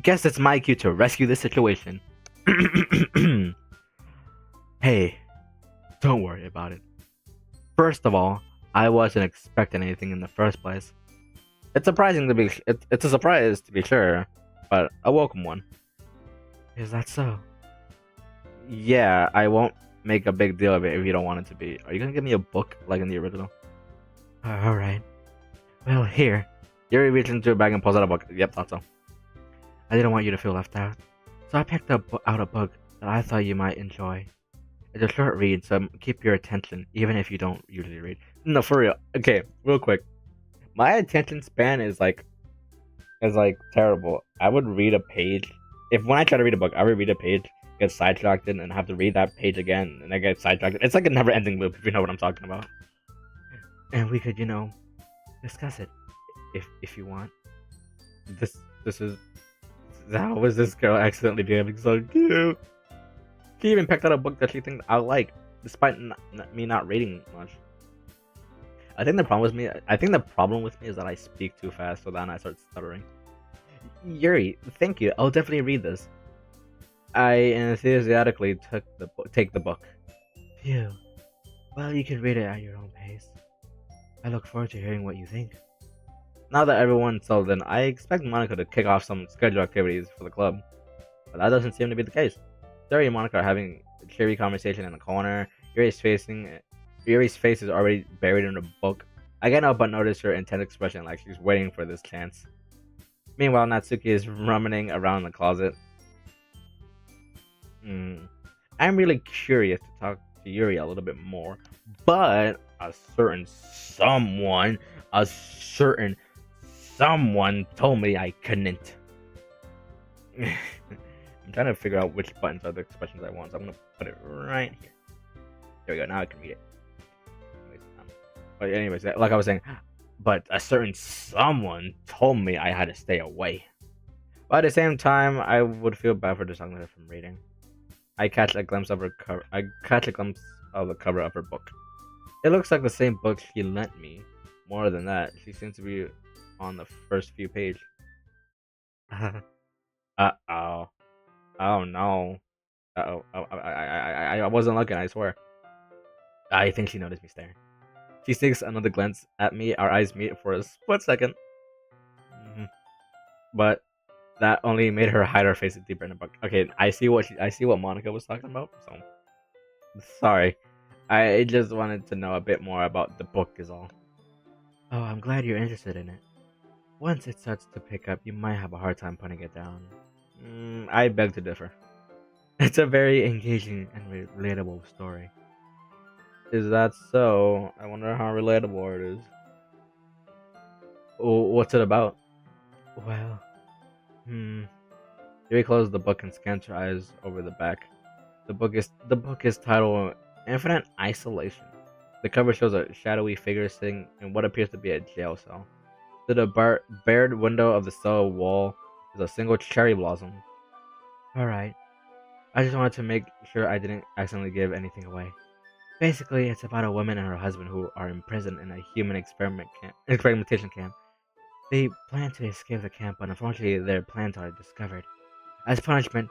Guess it's my cue to rescue this situation. Hey, don't worry about it. First of all, I wasn't expecting anything in the first place. It's it's a surprise to be sure, but a welcome one. Is that so? Yeah, I won't make a big deal of it if you don't want it to be. Are you gonna give me a book like in the original? Alright. Well, here. Yuri reaches into her bag and pulls out a book. Yep, thought so. I didn't want you to feel left out, so I picked out a book that I thought you might enjoy. It's a short read, so keep your attention, even if you don't usually read. No, for real. Okay, real quick. My attention span is terrible. I would read a page. When I try to read a book, I would read a page, get sidetracked, and have to read that page again, and I get sidetracked. It's like a never-ending loop, if you know what I'm talking about. And we could, discuss it, if you want. This is how was this girl accidentally becoming so cute? She even picked out a book that she thinks I like, despite me not reading much. I think the problem with me is that I speak too fast, so then I start stuttering. Yuri, thank you. I'll definitely read this. I enthusiastically take the book. Phew. Well, you can read it at your own pace. I look forward to hearing what you think. Now that everyone's settled in, I expect Monica to kick off some scheduled activities for the club. But that doesn't seem to be the case. Terry and Monica are having a cheery conversation in the corner. Yuri's face is already buried in a book. I can't help but notice her intense expression, like she's waiting for this chance. Meanwhile, Natsuki is rummaging around in the closet. I'm really curious to talk to Yuri a little bit more, but a certain someone told me I couldn't. I'm trying to figure out which buttons are the expressions I want, so I'm gonna put it right here. There we go. Now I can read it. But anyways, like I was saying, but a certain someone told me I had to stay away. But at the same time, I would feel bad for distracting her from reading. I catch a glimpse of the cover of her book. It looks like the same book she lent me. More than that, she seems to be on the first few pages. Uh-oh. Oh no. Uh-oh. I wasn't looking, I swear. I think she noticed me staring. She takes another glance at me. Our eyes meet for a split second. Mhm. But that only made her hide her face deeper in the book. Okay, I see what Monica was talking about. So sorry. I just wanted to know a bit more about the book is all. Oh, I'm glad you're interested in it. Once it starts to pick up, you might have a hard time putting it down. I beg to differ. It's a very engaging and relatable story. Is that so? I wonder how relatable it is. Oh, what's it about? Well, hmm. Yuri closes the book and scans her eyes over the back. The book is titled Infinite Isolation. The cover shows a shadowy figure sitting in what appears to be a jail cell. To the bared window of the cell wall is a single cherry blossom. Alright, I just wanted to make sure I didn't accidentally give anything away. Basically, it's about a woman and her husband who are imprisoned in a human experimentation camp. They plan to escape the camp, but unfortunately their plans are discovered. As punishment,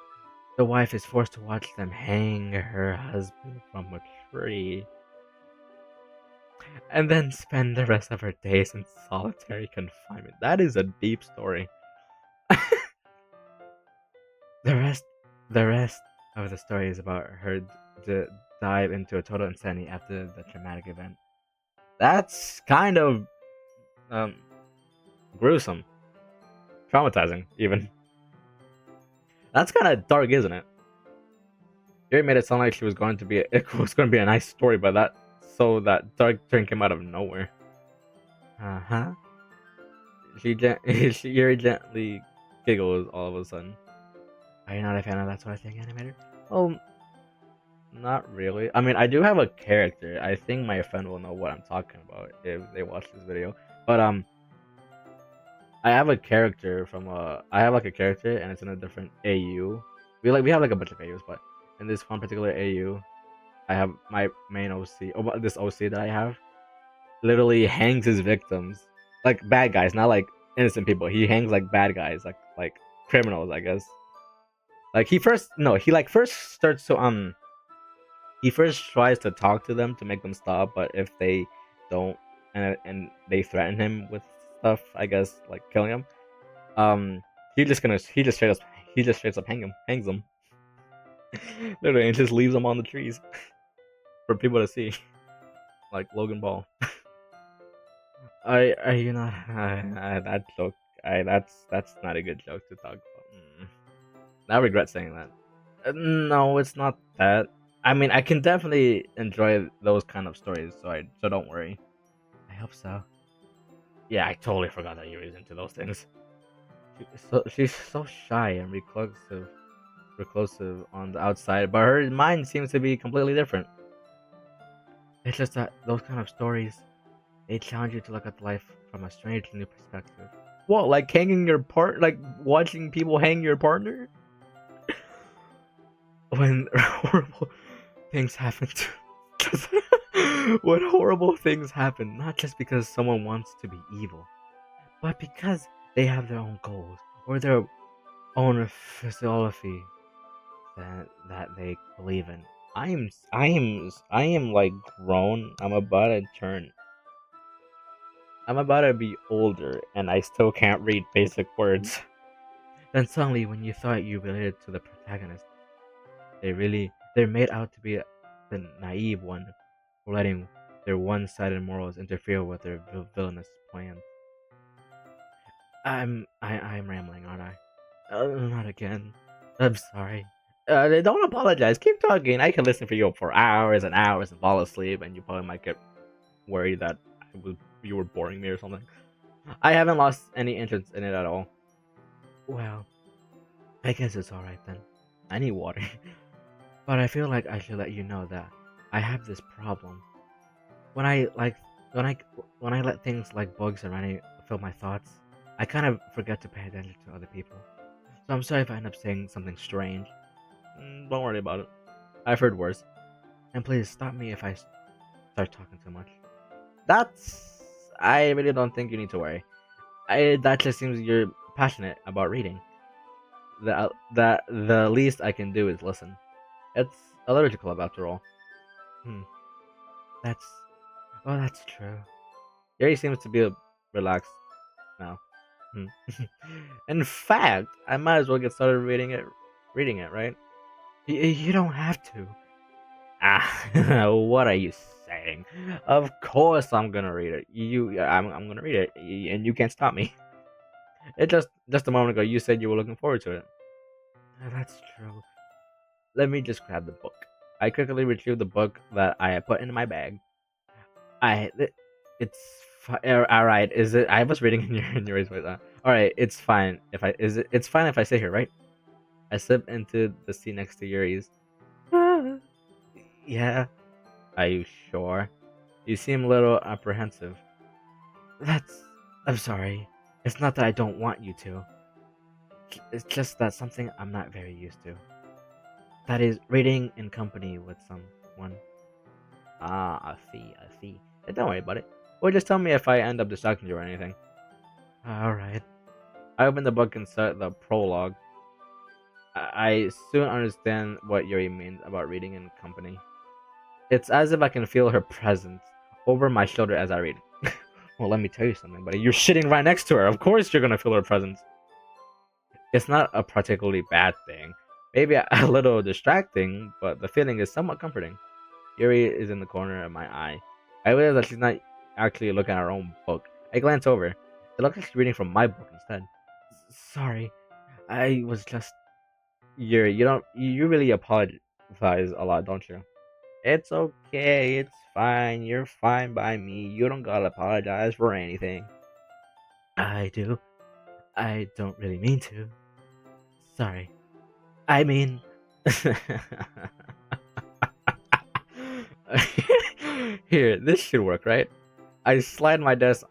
the wife is forced to watch them hang her husband from a tree, and then spend the rest of her days in solitary confinement. That is a deep story. The rest, the rest of the story is about her dive into a total insanity after the traumatic event. That's kind of um, gruesome, traumatizing, even. That's kind of dark, isn't it? Jerry made it sound like she was going to be it was going to be a nice story, but that dark turn came out of nowhere. Uh huh. She very gently giggles all of a sudden. Are you not a fan of that sort of thing, animator? Oh, not really. I mean, I do have a character. I think my friend will know what I'm talking about if they watch this video. But I have a character from I have like a character and it's in a different AU. We have like a bunch of AUs, but in this one particular AU, I have my main OC. Oh, but this OC that I have literally hangs his victims like bad guys, not like innocent people. He hangs like bad guys, like criminals, I guess. Like he first no, he like first starts to he first tries to talk to them to make them stop, but if they don't and they threaten him with stuff, I guess like killing him, he just straight up hangs them, literally, and just leaves them on the trees for people to see, like Logan Paul. I you know that joke, that's not a good joke to talk about. I regret saying that. No, it's not that. I mean, I can definitely enjoy those kind of stories, so don't worry. I hope so. Yeah, I totally forgot that you were into those things. She's so shy and reclusive on the outside, but her mind seems to be completely different. It's just that those kind of stories, they challenge you to look at life from a strange new perspective. What, like hanging your like watching people hang your partner? When horrible things happen when horrible things happen, not just because someone wants to be evil, but because they have their own goals or their own philosophy that they believe in. I am like grown. I'm about to be older and I still can't read basic words. Then suddenly when you thought you related to the protagonist, they're made out to be the naive one, for letting their one-sided morals interfere with their villainous plans. I'm rambling, aren't I? Not again. I'm sorry. Don't apologize. Keep talking. I can listen for you for hours and hours and fall asleep, and you probably might get worried that you were boring me or something. I haven't lost any interest in it at all. Well, I guess it's alright then. I need water. But I feel like I should let you know that I have this problem. When I like when I when I let things like bugs around me fill my thoughts, I kind of forget to pay attention to other people. So I'm sorry if I end up saying something strange. Don't worry about it. I've heard worse. And please stop me if I start talking too much. That's I really don't think you need to worry. That just seems you're passionate about reading. The least I can do is listen. It's a literature club after all. Hmm. That's oh, that's true. Yuri seems to be relaxed now. Hmm. In fact, I might as well get started reading it. Reading it, right? You don't have to. Ah, what are you saying? Of course I'm gonna read it. I'm gonna read it, and you can't stop me. It just a moment ago you said you were looking forward to it. That's true. Let me just grab the book. I quickly retrieved the book that I had put in my bag. I it's all right. Is it? I was reading in your voice. All right, it's fine if I is it. It's fine if I sit here, right? I slip into the seat next to Yuri's. Ah, yeah. Are you sure? You seem a little apprehensive. That's. I'm sorry. It's not that I don't want you to. It's just that something I'm not very used to. That is reading in company with someone. Ah, I see. I see. Don't worry about it. Or just tell me if I end up distracting you or anything. Alright. I opened the book and start the prologue. I soon understand what Yuri means about reading in company. It's as if I can feel her presence over my shoulder as I read. Well, let me tell you something, buddy. You're sitting right next to her. Of course you're gonna feel her presence. It's not a particularly bad thing. Maybe a little distracting, but the feeling is somewhat comforting. Yuri is in the corner of my eye. I realize that she's not actually looking at her own book. I glance over. It looks like she's reading from my book instead. Sorry, I was just Yuri. You really apologize a lot, don't you? It's okay. It's fine. You're fine by me. You don't gotta apologize for anything. I do. I don't really mean to. Sorry. I mean. Here, this should work, right? I slide my desk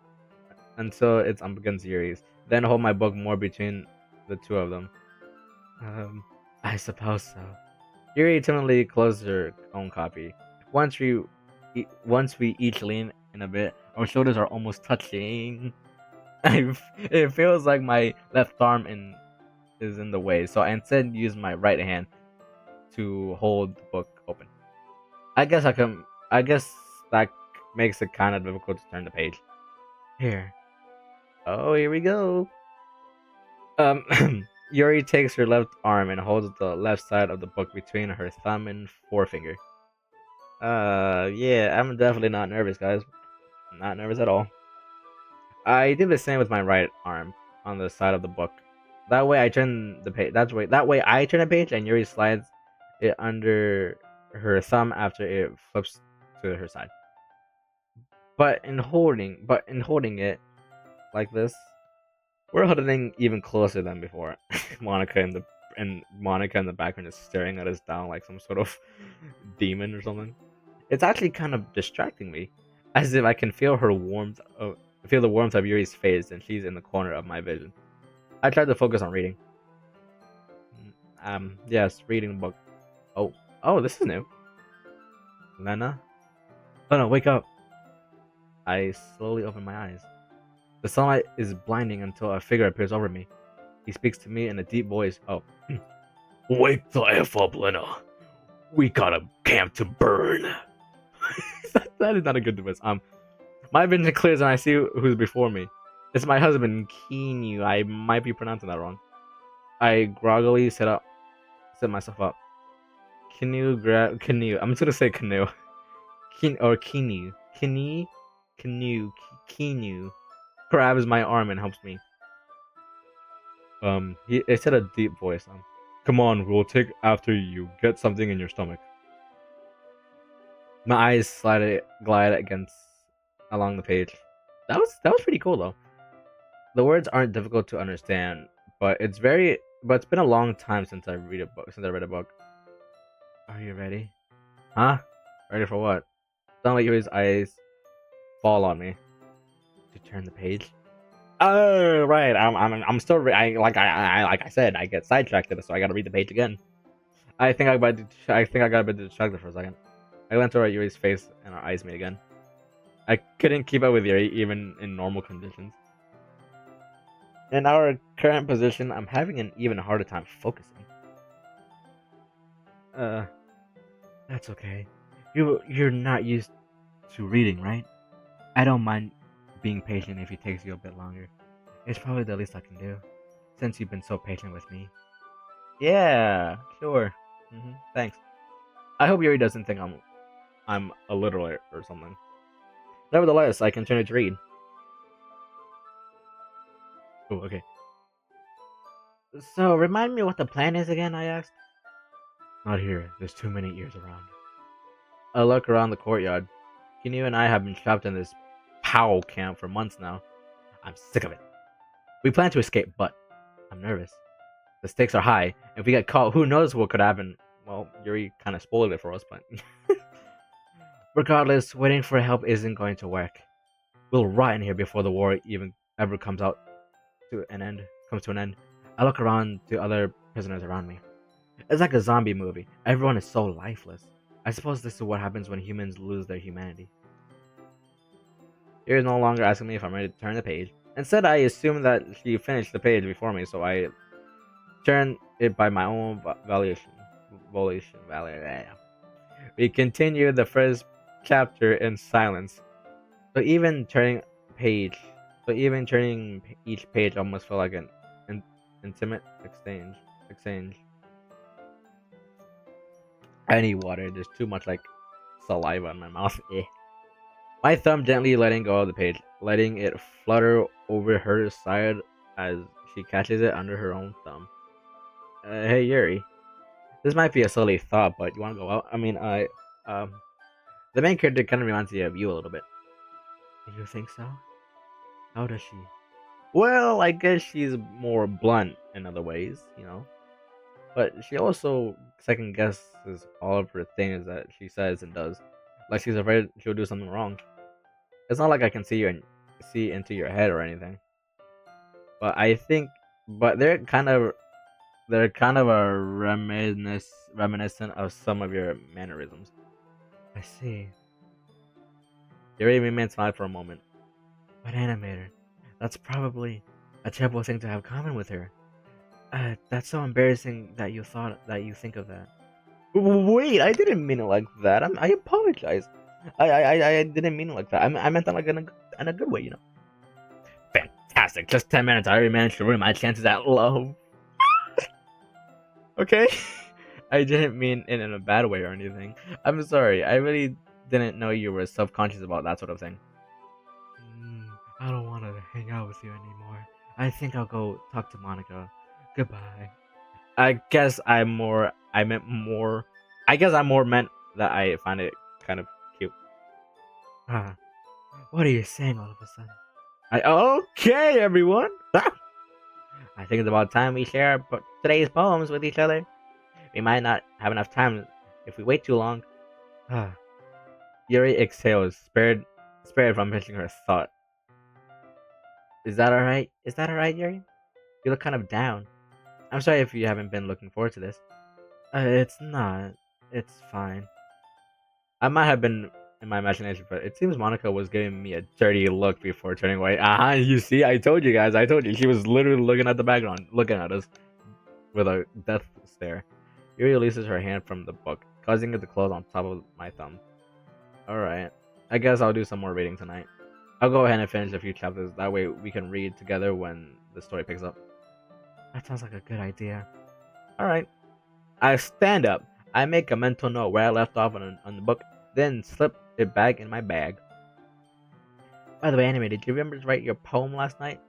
until it's up against Yuri's, then hold my book more between the two of them. I suppose so. Yuri timidly closed her own copy. Once we, once we each lean in a bit, our shoulders are almost touching. It feels like my left arm is in the way, so I instead use my right hand to hold the book open. I guess I can. I guess that makes it kind of difficult to turn the page. Here. Oh, here we go. Yuri takes her left arm and holds the left side of the book between her thumb and forefinger. Yeah, I'm definitely not nervous, guys. Not nervous at all. I did the same with my right arm on the side of the book. That way I turn the page. That way I turn the page and Yuri slides it under her thumb after it flips to her side. But in holding it like this, we're huddling even closer than before. Monica in the background is staring at us down like some sort of demon or something. It's actually kind of distracting me, as if I can feel the warmth of Yuri's face, and she's in the corner of my vision. I tried to focus on reading. Yes, reading the book. Oh, this is new. Lena? Oh no, wake up! I slowly open my eyes. The sunlight is blinding until a figure appears over me. He speaks to me in a deep voice. Oh. Wake the F up, Lena. We got a camp to burn. That is not a good voice. My vision clears and I see who's before me. It's my husband, Keenu. I might be pronouncing that wrong. I groggily sit myself up. Canoe. I'm just gonna say canoe. Keenu. Keenu grabs my arm and helps me. It said a deep voice. Come on, we'll take after you. Get something in your stomach. My eyes glide against along the page. That was pretty cool though. The words aren't difficult to understand, but it's been a long time since I read a book. Are you ready? Huh? Ready for what? Don't let your eyes fall on me. To turn the page. Oh right, I'm still like I said, I get sidetracked, so I gotta read the page again. I think I got a bit distracted for a second. I glanced over at Yuri's face and our eyes meet again. I couldn't keep up with Yuri even in normal conditions. In our current position, I'm having an even harder time focusing. That's okay. You're not used to reading, right? I don't mind being patient if it takes you a bit longer. It's probably the least I can do, since you've been so patient with me. Yeah, sure. Thanks. I hope Yuri doesn't think I'm illiterate or something. Nevertheless, I continue to read. Oh, okay. So, remind me what the plan is again, I asked. Not here. There's too many ears around. I look around the courtyard. Kinyu and I have been trapped in this POW camp for months now. I'm sick of it. We plan to escape, but I'm nervous. The stakes are high. If we get caught, who knows what could happen? Well, Yuri kind of spoiled it for us, but regardless, waiting for help isn't going to work. We'll rot in here before the war even ever comes to an end. I look around to other prisoners around me. It's like a zombie movie. Everyone is so lifeless. I suppose this is what happens when humans lose their humanity. Yuri is no longer asking me if I'm ready to turn the page. Instead, I assume that she finished the page before me, so I turn it by my own valuation. We continue the first chapter in silence. So even turning page, each page almost felt like an intimate exchange. I need water. There's too much like saliva in my mouth. My thumb gently letting go of the page, letting it flutter over her side as she catches it under her own thumb. Hey Yuri, this might be a silly thought, but you want to go out? I mean, the main character kind of reminds me of you a little bit. You think so? How does she? Well, I guess she's more blunt in other ways. But she also second guesses all of her things that she says and does. Like she's afraid she'll do something wrong. It's not like I can see you and see into your head or anything. But I think, but they're kind of a reminiscent of some of your mannerisms. I see. You really made me smile for a moment. But animator, that's probably a terrible thing to have common with her. That's so embarrassing that you think of that. Wait, I didn't mean it like that. I apologize. I didn't mean it like that. I meant that like in a good way. Fantastic. Just 10 minutes. I already managed to ruin my chances at love. Okay. I didn't mean it in a bad way or anything. I'm sorry. I really didn't know you were self-conscious about that sort of thing. I don't want to hang out with you anymore. I think I'll go talk to Monica. Goodbye. I guess I meant more. I guess I more meant that I find it kind of cute. Ah, what are you saying all of a sudden? Okay, everyone. I think it's about time we share today's poems with each other. We might not have enough time if we wait too long. Yuri exhales, spared from finishing her thought. Is that alright? Is that alright, Yuri? You look kind of down. I'm sorry if you haven't been looking forward to this. It's not. It's fine. I might have been in my imagination, but it seems Monica was giving me a dirty look before turning away. You see, I told you guys. I told you. She was literally looking at the background, looking at us with a death stare. Yuri releases her hand from the book, causing it to close on top of my thumb. Alright. I guess I'll do some more reading tonight. I'll go ahead and finish a few chapters. That way we can read together when the story picks up. That sounds like a good idea. Alright. I stand up. I make a mental note where I left off on the book, then slip it back in my bag. By the way, Anime, did you remember to write your poem last night?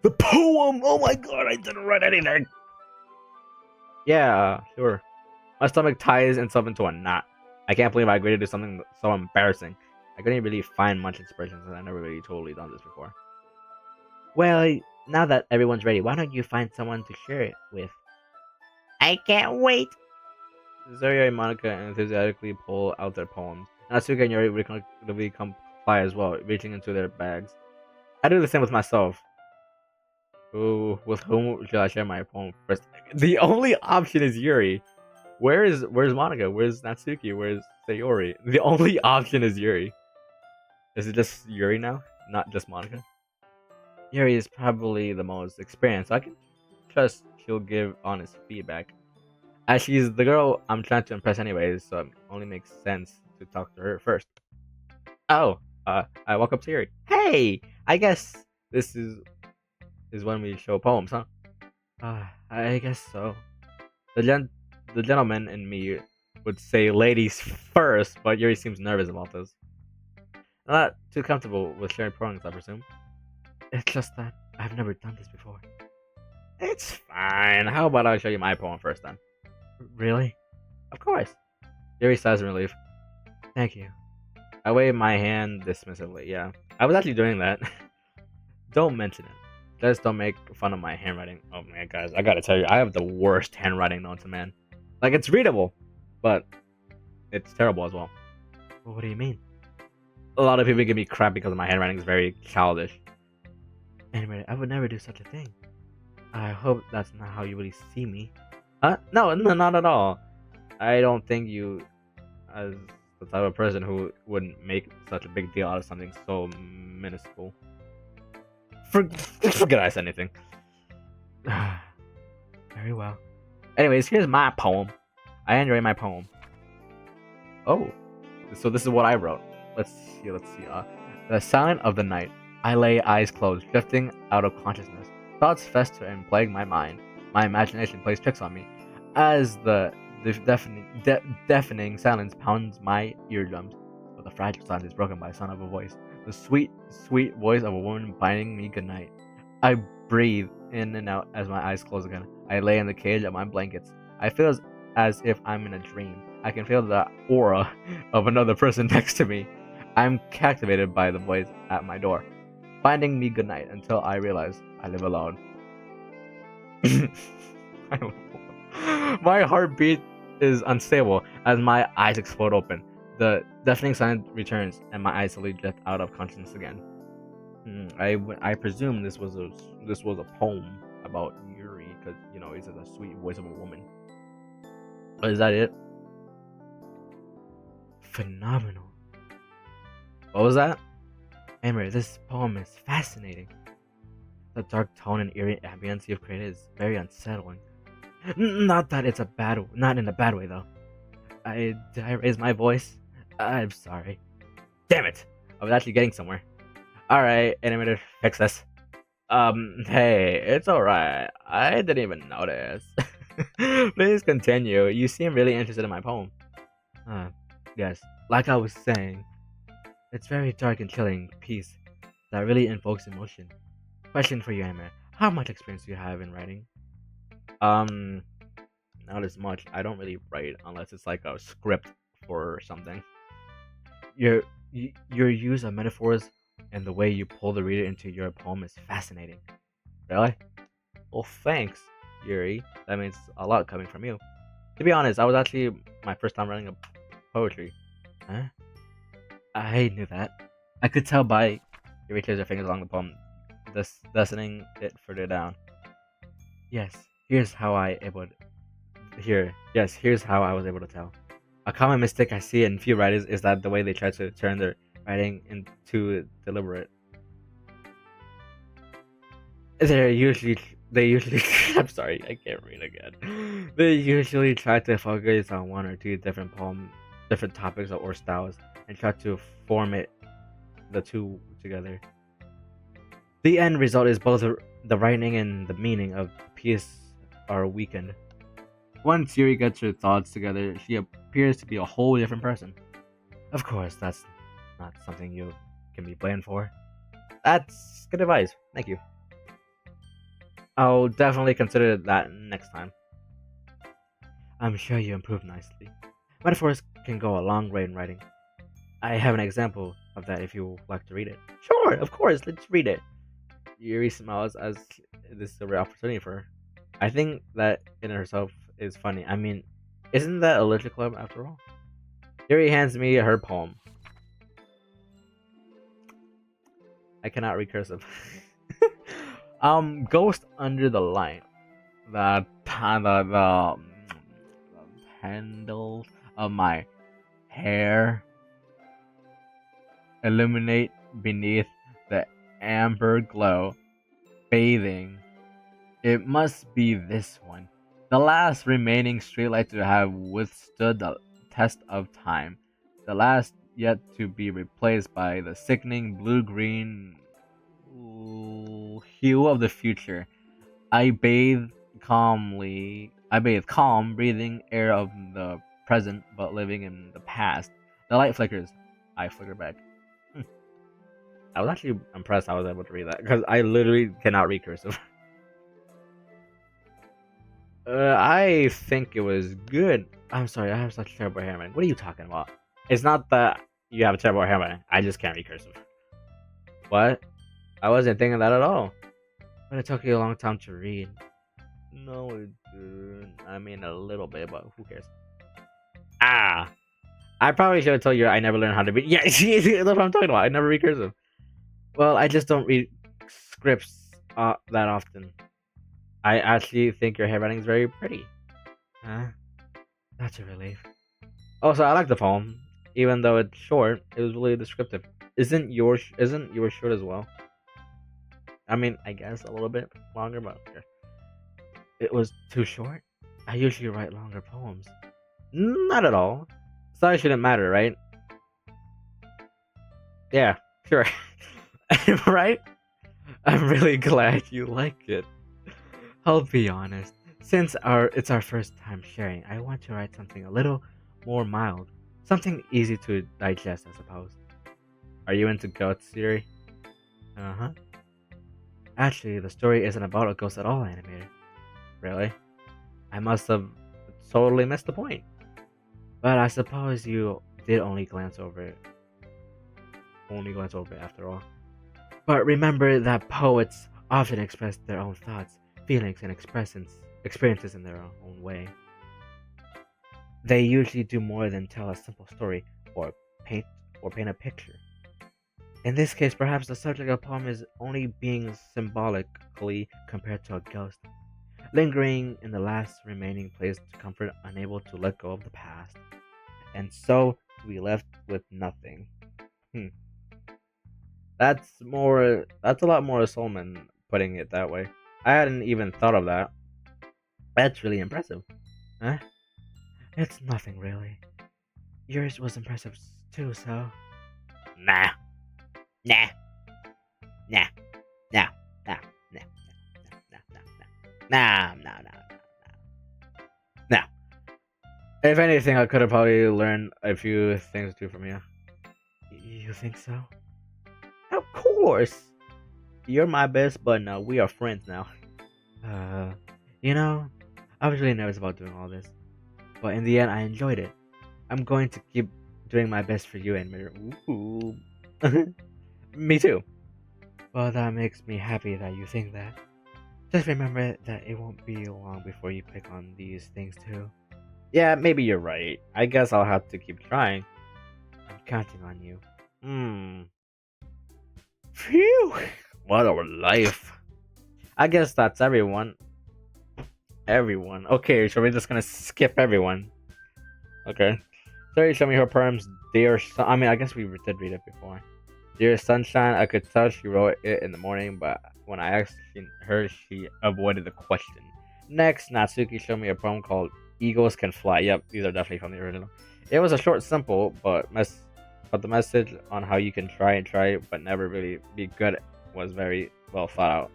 The poem! Oh my god, I didn't write anything! Yeah, sure. My stomach ties itself into a knot. I can't believe I agreed to do something so embarrassing. I couldn't really find much inspiration since I never really totally done this before. Well, now that everyone's ready, why don't you find someone to share it with? I can't wait! Zarya and Monica enthusiastically pull out their poems. Natsuka and Yuri reluctantly comply as well, reaching into their bags. I do the same with myself. Ooh, with whom should I share my poem first? The only option is Yuri. Where's Monica? Where's Natsuki? Where's Sayori? The only option is Yuri. Is it just Yuri now? Not just Monica? Yuri is probably the most experienced, so I can trust she'll give honest feedback. As she's the girl I'm trying to impress anyways, so it only makes sense to talk to her first. Oh, I walk up to Yuri. Hey, I guess this is when we show poems, huh? I guess so. The gen the gentleman in me would say ladies first, but Yuri seems nervous about this. Not too comfortable with sharing poems, I presume. It's just that I've never done this before. It's fine. How about I show you my poem first then? Really? Of course. Yuri sighs in relief. Thank you. I wave my hand dismissively. Yeah, I was actually doing that. Don't mention it. Just don't make fun of my handwriting. Oh man, guys, I gotta tell you, I have the worst handwriting known to man. Like it's readable, but it's terrible as well. Well, what do you mean? A lot of people give me crap because my handwriting is very childish. Anyway, I would never do such a thing. I hope that's not how you really see me. No, no, not at all. I don't think you as the type of person who wouldn't make such a big deal out of something so minuscule. Forget I said anything. Very well. Anyways, here's my poem. I enjoy my poem. Oh, so this is what I wrote. Let's see. The silence of the night. I lay eyes closed, drifting out of consciousness. Thoughts fester and plague my mind. My imagination plays tricks on me. As the deafening silence pounds my eardrums, but the fragile silence is broken by the sound of a voice. The sweet, sweet voice of a woman bidding me goodnight. I breathe in and out as my eyes close again. I lay in the cage of my blankets. I feel as if I'm in a dream. I can feel the aura of another person next to me. I'm captivated by the voice at my door, bidding me goodnight until I realize I live alone. I don't know. My heartbeat is unstable as my eyes explode open. The deafening sound returns, and my eyes slowly drift out of consciousness again. I presume this was a poem about Yuri because it's a sweet voice of a woman. But is that it? Phenomenal. What was that? Amber, this poem is fascinating. The dark tone and eerie ambience you've created is very unsettling. Not that it's not in a bad way though. Did I raise my voice? I'm sorry. Damn it! I was actually getting somewhere. Alright, animator, fix this. Hey, it's alright. I didn't even notice. Please continue. You seem really interested in my poem. Yes, like I was saying, it's very dark and chilling piece that really invokes emotion. Question for you, Anime. How much experience do you have in writing? Um, Not as much. I don't really write unless it's like a script for something. Your your use of metaphors and the way you pull the reader into your poem is fascinating. Really? Well, thanks, Yuri. That means a lot coming from you. To be honest, I was actually my first time writing a poetry. Huh? I knew that. I could tell by Yuri traces her fingers along the poem, thus lessening it further down. Yes, here's how I able here's how I was able to tell. A common mistake I see in few writers is that the way they try to turn their writing into deliberate. They usually I'm sorry, I can't read again. They usually try to focus on one or two different topics or styles, and try to form the two together. The end result is both the writing and the meaning of the piece are weakened. Once Yuri gets her thoughts together, she appears to be a whole different person. Of course, that's not something you can be blamed for. That's good advice. Thank you. I'll definitely consider that next time. I'm sure you improved nicely. Metaphors can go a long way in writing. I have an example of that if you would like to read it. Sure, of course, let's read it. Yuri smiles as this is a rare opportunity for her. I think that in herself is funny. I mean, isn't that a literature club after all? Yuri hands me her poem. I cannot read cursive. Ghost under the light. The handles of my hair illuminate beneath the amber glow, bathing. It must be this one. The last remaining streetlight to have withstood the test of time. The last yet to be replaced by the sickening blue-green hue of the future. I bathe calm, breathing air of the present, but living in the past. The light flickers. I flicker back. Hmm. I was actually impressed I was able to read that, because I literally cannot read cursive. I think it was good. I'm sorry, I have such terrible handwriting. What are you talking about? It's not that you have a terrible handwriting. I just can't read cursive. What? I wasn't thinking that at all. But it took you a long time to read. No, it didn't. I mean, a little bit, but who cares? Ah! I probably should have told you I never learned how to read. Yeah, that's what I'm talking about. I never read cursive. Well, I just don't read scripts that often. I actually think your handwriting is very pretty. Huh? That's a relief. Also, I like the poem. Even though it's short, it was really descriptive. Isn't yours short as well? I mean, I guess a little bit longer, but okay. It was too short? I usually write longer poems. Not at all. Size shouldn't matter, right? Yeah, sure. Right? I'm really glad you like it. I'll be honest. Since it's our first time sharing, I want to write something a little more mild. Something easy to digest, I suppose. Are you into ghost theory? Uh-huh. Actually, the story isn't about a ghost at all, animated. Really? I must have totally missed the point. But I suppose you did only glance over it. Only glance over it after all. But remember that poets often express their own thoughts, feelings, and experiences in their own way. They usually do more than tell a simple story or paint paint a picture. In this case, perhaps the subject of the poem is only being symbolically compared to a ghost, lingering in the last remaining place to comfort, unable to let go of the past, and so to be left with nothing. Hmm. That's a lot more Solomon putting it that way. I hadn't even thought of that. That's really impressive. Huh? It's nothing really. Yours was impressive too, so. Nah. Nah. Nah. Nah. Nah. Nah. Nah. Nah. Nah. Nah. Nah. Nah. Nah. If anything, I could have probably learned a few things too from you. You think so? Of course. You're my best bud now. We are friends now. Uh, you know, I was really nervous about doing all this, but in the end, I enjoyed it. I'm going to keep doing my best for you and Mirror. Ooh. Me too. Well, that makes me happy that you think that. Just remember that it won't be long before you pick on these things too. Yeah, maybe you're right. I guess I'll have to keep trying. I'm counting on you. Hmm. Phew. What a life. I guess that's everyone. Everyone. Okay, so we're just gonna skip everyone. Okay. Sorry, show me her poems. I mean, I guess we did read it before. Dear Sunshine, I could tell she wrote it in the morning, but when I asked her, she avoided the question. Next, Natsuki showed me a poem called Eagles Can Fly. Yep, these are definitely from the original. It was a short, simple, but the message on how you can try and try, but never really be good was very well thought out.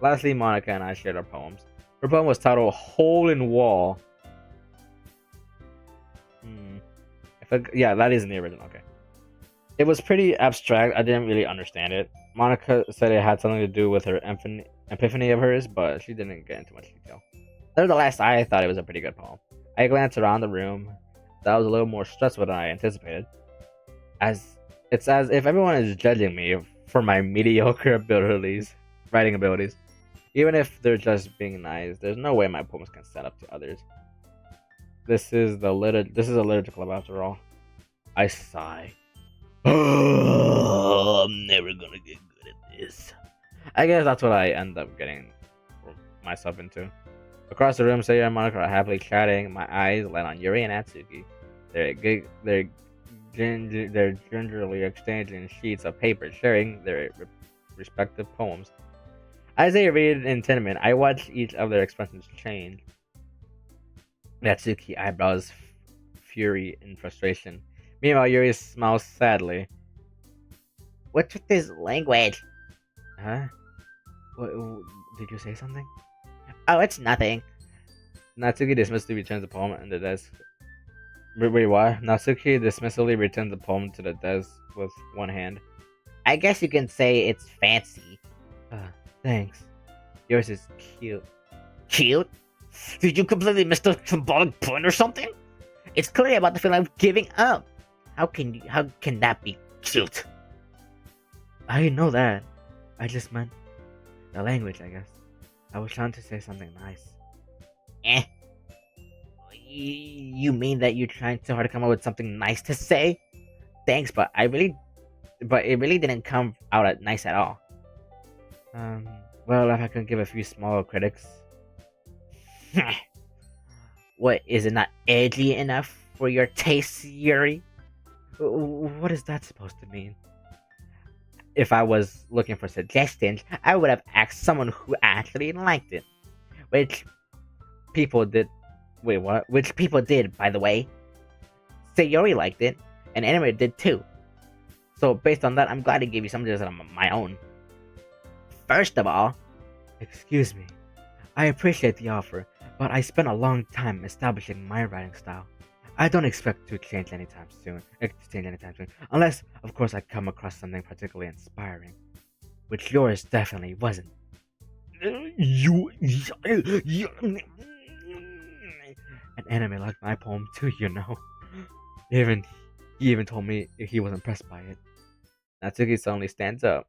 Lastly, Monica and I shared our poems. Her poem was titled Hole in Wall. Yeah, that is in the original. Okay. It was pretty abstract. I didn't really understand it. Monica said it had something to do with her epiphany of hers, but she didn't get into much detail. Nevertheless, I thought it was a pretty good poem. I glanced around the room. That was a little more stressful than I anticipated. It's as if everyone is judging me for my mediocre writing abilities. Even if they're just being nice, there's no way my poems can stand up to others. This is a literature club after all. I sigh. I'm never gonna get good at this. I guess that's what I end up getting myself into. Across the room, Saya and Monica are happily chatting. My eyes land on Yuri and Atsuki. They're gingerly exchanging sheets of paper, sharing their respective poems. As they read in tenement, I watch each of their expressions change. Natsuki eyebrows fury and frustration. Meanwhile, Yuri smiles sadly. What's with this language? Huh? What, did you say something? Oh, it's nothing. Natsuki dismissively returns the poem and the desk. Wait, what? Natsuki dismissively returns the poem to the desk with one hand. I guess you can say it's fancy. Thanks. Yours is cute. Cute? Did you completely miss the symbolic point or something? It's clearly about the feeling of giving up. How can that be cute? I know that. I just meant the language, I guess. I was trying to say something nice. Eh. You mean that you're trying so hard to come up with something nice to say? Thanks, but it really didn't come out nice at all. Well, if I could give a few small critics. What, is it not edgy enough for your taste, Yuri? What is that supposed to mean? If I was looking for suggestions, I would have asked someone who actually liked it. Which people did. Wait, what? Which people did, by the way. Sayori liked it, and Anime did too. So based on that, I'm glad to give you something of my own. First of all, excuse me. I appreciate the offer, but I spent a long time establishing my writing style. I don't expect to change anytime soon. Unless, of course, I come across something particularly inspiring. Which yours definitely wasn't. An anime liked my poem too, you know. He even told me he was impressed by it. Natsuki suddenly stands up.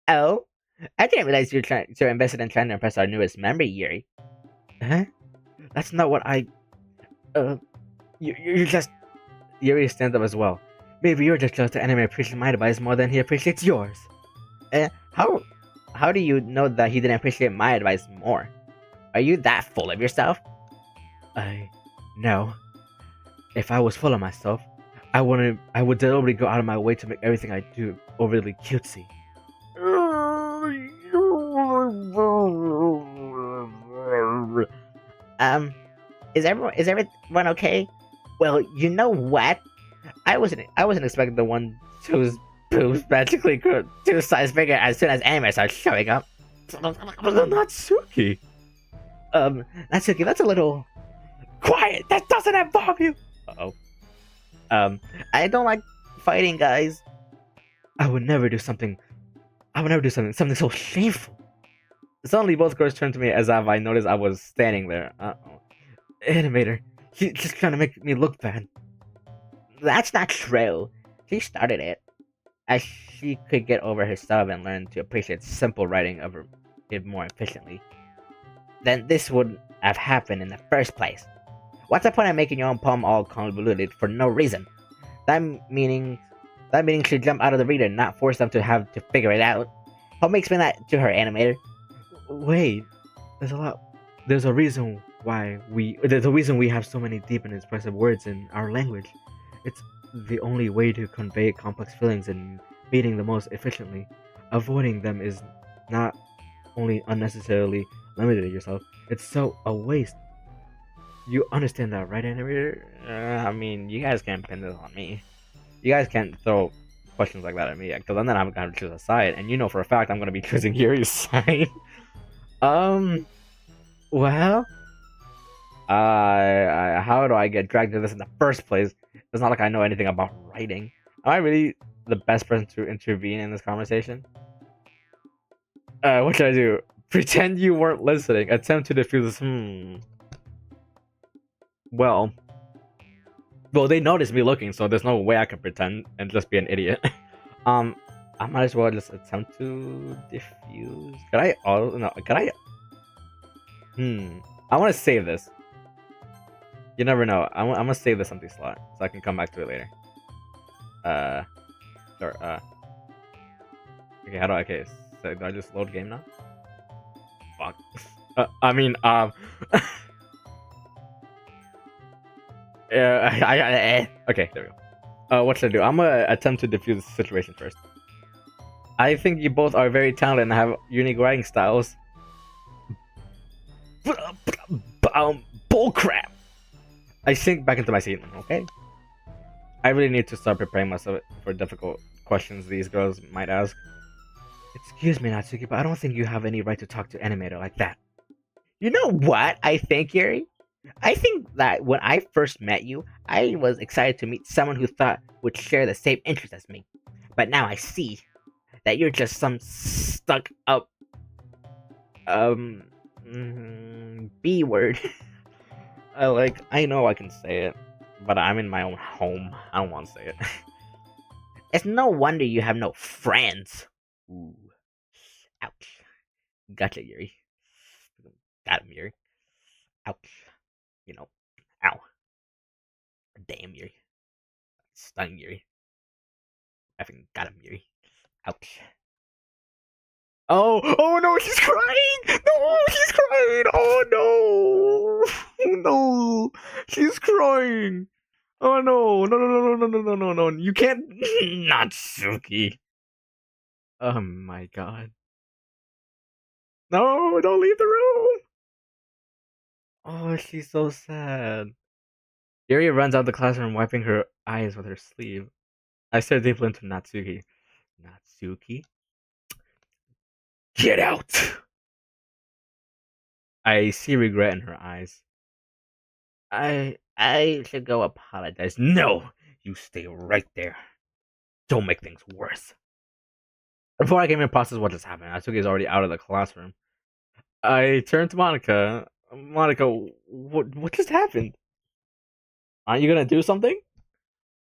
Oh? I didn't realize you're invested in trying to impress our newest member, Yuri. Huh? That's not what I... You're just... Yuri stands up as well. Maybe you're just jealous that anime appreciates my advice more than he appreciates yours. How do you know that he didn't appreciate my advice more? Are you that full of yourself? No. If I was full of myself, I would deliberately go out of my way to make everything I do overly cutesy. Is everyone okay? Well, you know what? I wasn't expecting the one whose boobs magically grew 2 sizes bigger as soon as anime starts showing up. Natsuki. Natsuki, that's a little quiet. That doesn't involve you. Uh-oh. I don't like fighting, guys. I would never do something so shameful. Suddenly, both girls turned to me as if I noticed I was standing there. Uh-oh. Animator, she's just trying to make me look bad. That's not true. She started it. As she could get over herself and learn to appreciate simple writing of it more efficiently, then this wouldn't have happened in the first place. What's the point of making your own poem all convoluted for no reason? That meaning should jump out of the reader, not force them to have to figure it out. Help me explain that to her, animator. Wait, there's a reason we have so many deep and expressive words in our language. It's the only way to convey complex feelings and meeting them most efficiently. Avoiding them is not only unnecessarily limited yourself, it's so a waste. You understand that, right, animator? I mean, you guys can't pin this on me. You guys can't throw questions like that at me, because then I'm gonna choose a side, and you know for a fact I'm gonna be choosing Yuri's side. Well, how do I get dragged into this in the first place? It's not like I know anything about writing. Am I really the best person to intervene in this conversation? What should I do? Pretend you weren't listening. Attempt to defuse this. Well, they noticed me looking, so there's no way I can pretend and just be an idiot. I might as well just attempt to diffuse. I want to save this. You never know. I'm gonna save this empty slot so I can come back to it later. Sure. Okay, so do I just load game now? Fuck. Okay, there we go. What should I do? I'm gonna attempt to defuse the situation first. I think you both are very talented and have unique writing styles. Bullcrap! I sink back into my seat. Okay. I really need to start preparing myself for difficult questions these girls might ask. Excuse me, Natsuki, but I don't think you have any right to talk to animator like that. You know what I think, Yuri? I think that when I first met you, I was excited to meet someone who thought would share the same interests as me. But now I see that you're just some stuck up um B word. I know I can say it, but I'm in my own home. I don't want to say it. It's no wonder you have no friends. Ooh. Ouch. Gotcha, Yuri. Got him, Yuri. Ouch. You know. Ow. Damn, Yuri. Stung, Yuri. Effing got him, Yuri. Ouch. Oh no, she's crying! No, she's crying! Oh no! Oh no! She's crying! Oh no! No, no, no, no, no, no, no, no, no. You can't. Natsuki. Oh my god. No, don't leave the room! Oh, she's so sad. Yuri runs out of the classroom, wiping her eyes with her sleeve. I stare deeply into Natsuki. Natsuki? Get out! I see regret in her eyes. I should go apologize. No! You stay right there. Don't make things worse. Before I can even process what just happened, Natsuki is already out of the classroom. I turn to Monica. Monica, what just happened? Aren't you gonna do something?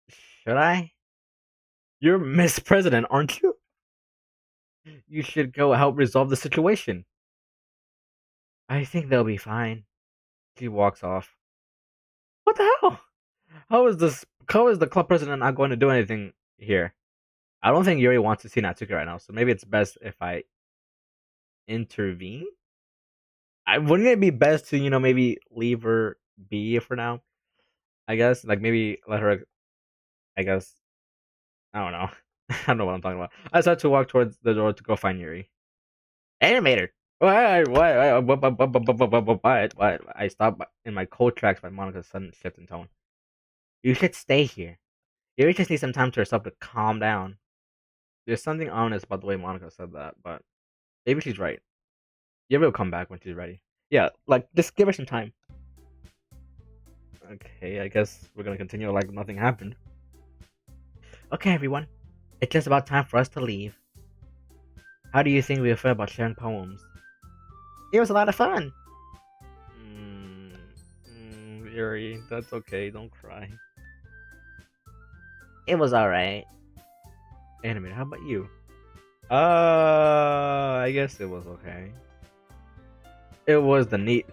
Should I? You're Miss President, aren't you? You should go help resolve the situation. I think they'll be fine. She walks off. What the hell? How is this? How is the club president not going to do anything here? I don't think Yuri wants to see Natsuki right now, so maybe it's best if I intervene. Wouldn't it be best to maybe leave her be for now? I guess maybe let her. I guess I don't know. I don't know what I'm talking about. I start to walk towards the door to go find Yuri. Animator. What? I stop in my cold tracks by Monica's sudden shift in tone. You should stay here. Yuri just needs some time to herself to calm down. There's something honest about the way Monica said that, but maybe she's right. Yuri will come back when she's ready. Yeah, just give her some time. Okay, I guess we're gonna continue like nothing happened. Okay, everyone. It's just about time for us to leave. How do you think we feel about sharing poems? It was a lot of fun. Yuri, that's okay. Don't cry. It was alright. Animator, how about you? I guess it was okay. It was a neat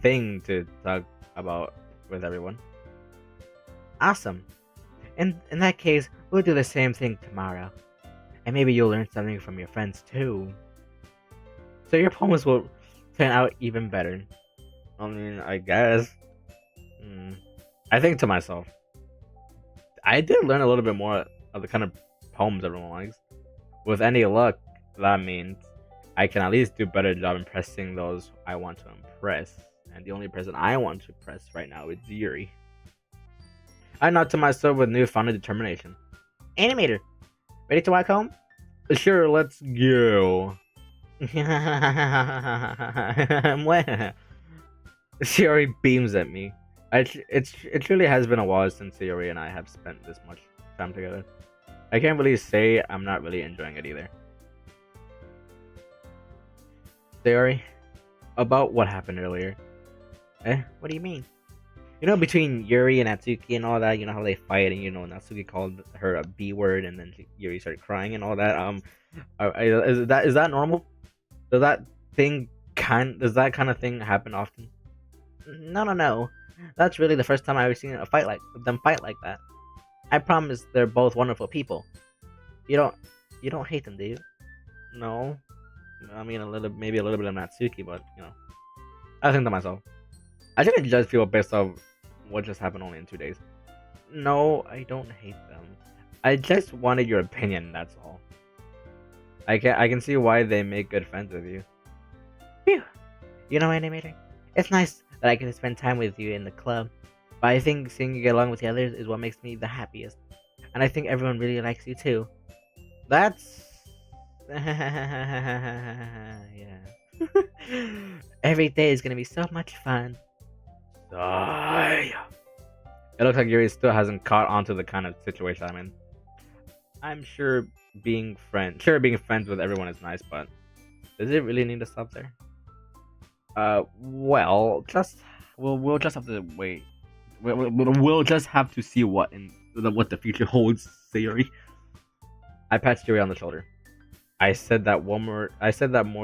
thing to talk about with everyone. Awesome. In that case, we'll do the same thing tomorrow. And maybe you'll learn something from your friends too. So your poems will turn out even better. I mean, I guess. I think to myself, I did learn a little bit more of the kind of poems everyone likes. With any luck, that means I can at least do a better job impressing those I want to impress. And the only person I want to impress right now is Yuri. I nod to myself with newfound determination. Animator, ready to walk home? Sure, let's go. Yuri beams at me. It truly has been a while since Yuri and I have spent this much time together. I can't really say I'm not really enjoying it either. Yuri, about what happened earlier. What do you mean? Between Yuri and Natsuki and all that, how they fight, and Natsuki called her a B word, and then Yuri started crying and all that. Is that normal? Does that kind of thing happen often? No. That's really the first time I've ever seen them fight like that. I promise they're both wonderful people. You don't hate them, do you? No. I mean, maybe a little bit of Natsuki, but I think to myself, I shouldn't judge people based off what just happened only in 2 days. No, I don't hate them. I just wanted your opinion. That's all. I can see why they make good friends with you. Phew. Animator, it's nice that I can spend time with you in the club. But I think seeing you get along with the others is what makes me the happiest. And I think everyone really likes you too. That's yeah. Every day is gonna be so much fun. Sigh. It looks like Yuri still hasn't caught on to the kind of situation I'm in. I'm sure being friends with everyone is nice, but does it really need to stop there? Well, we'll just have to wait. We'll just have to see what the future holds, Sayori. I patted Yuri on the shoulder. I said that more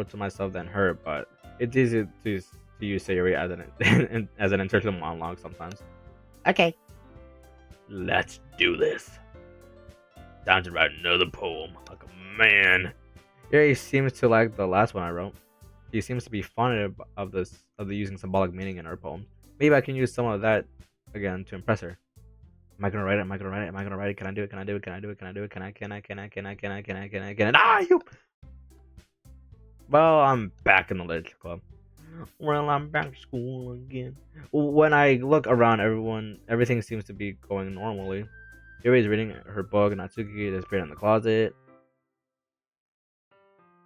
to myself than her, but it's easy to use Sayori as an as an internal monologue sometimes. Okay. Let's do this. Time to write another poem, like a man. Yuri seems to like the last one I wrote. She seems to be fond of the using symbolic meaning in her poems. Maybe I can use some of that again to impress her. Am I gonna write it? Am I gonna write it? Am I gonna write it? Can I do it? Can I do it? Can I do it? Can I do it? Can I? Can I? Can I? Can I? Can I? Can I? Can I? Can I? Ah, you. Well, I'm back in the literature club. Well, I'm back to school again. When I look around, everything seems to be going normally. Yuri is reading her book, and Natsuki disappeared in the closet.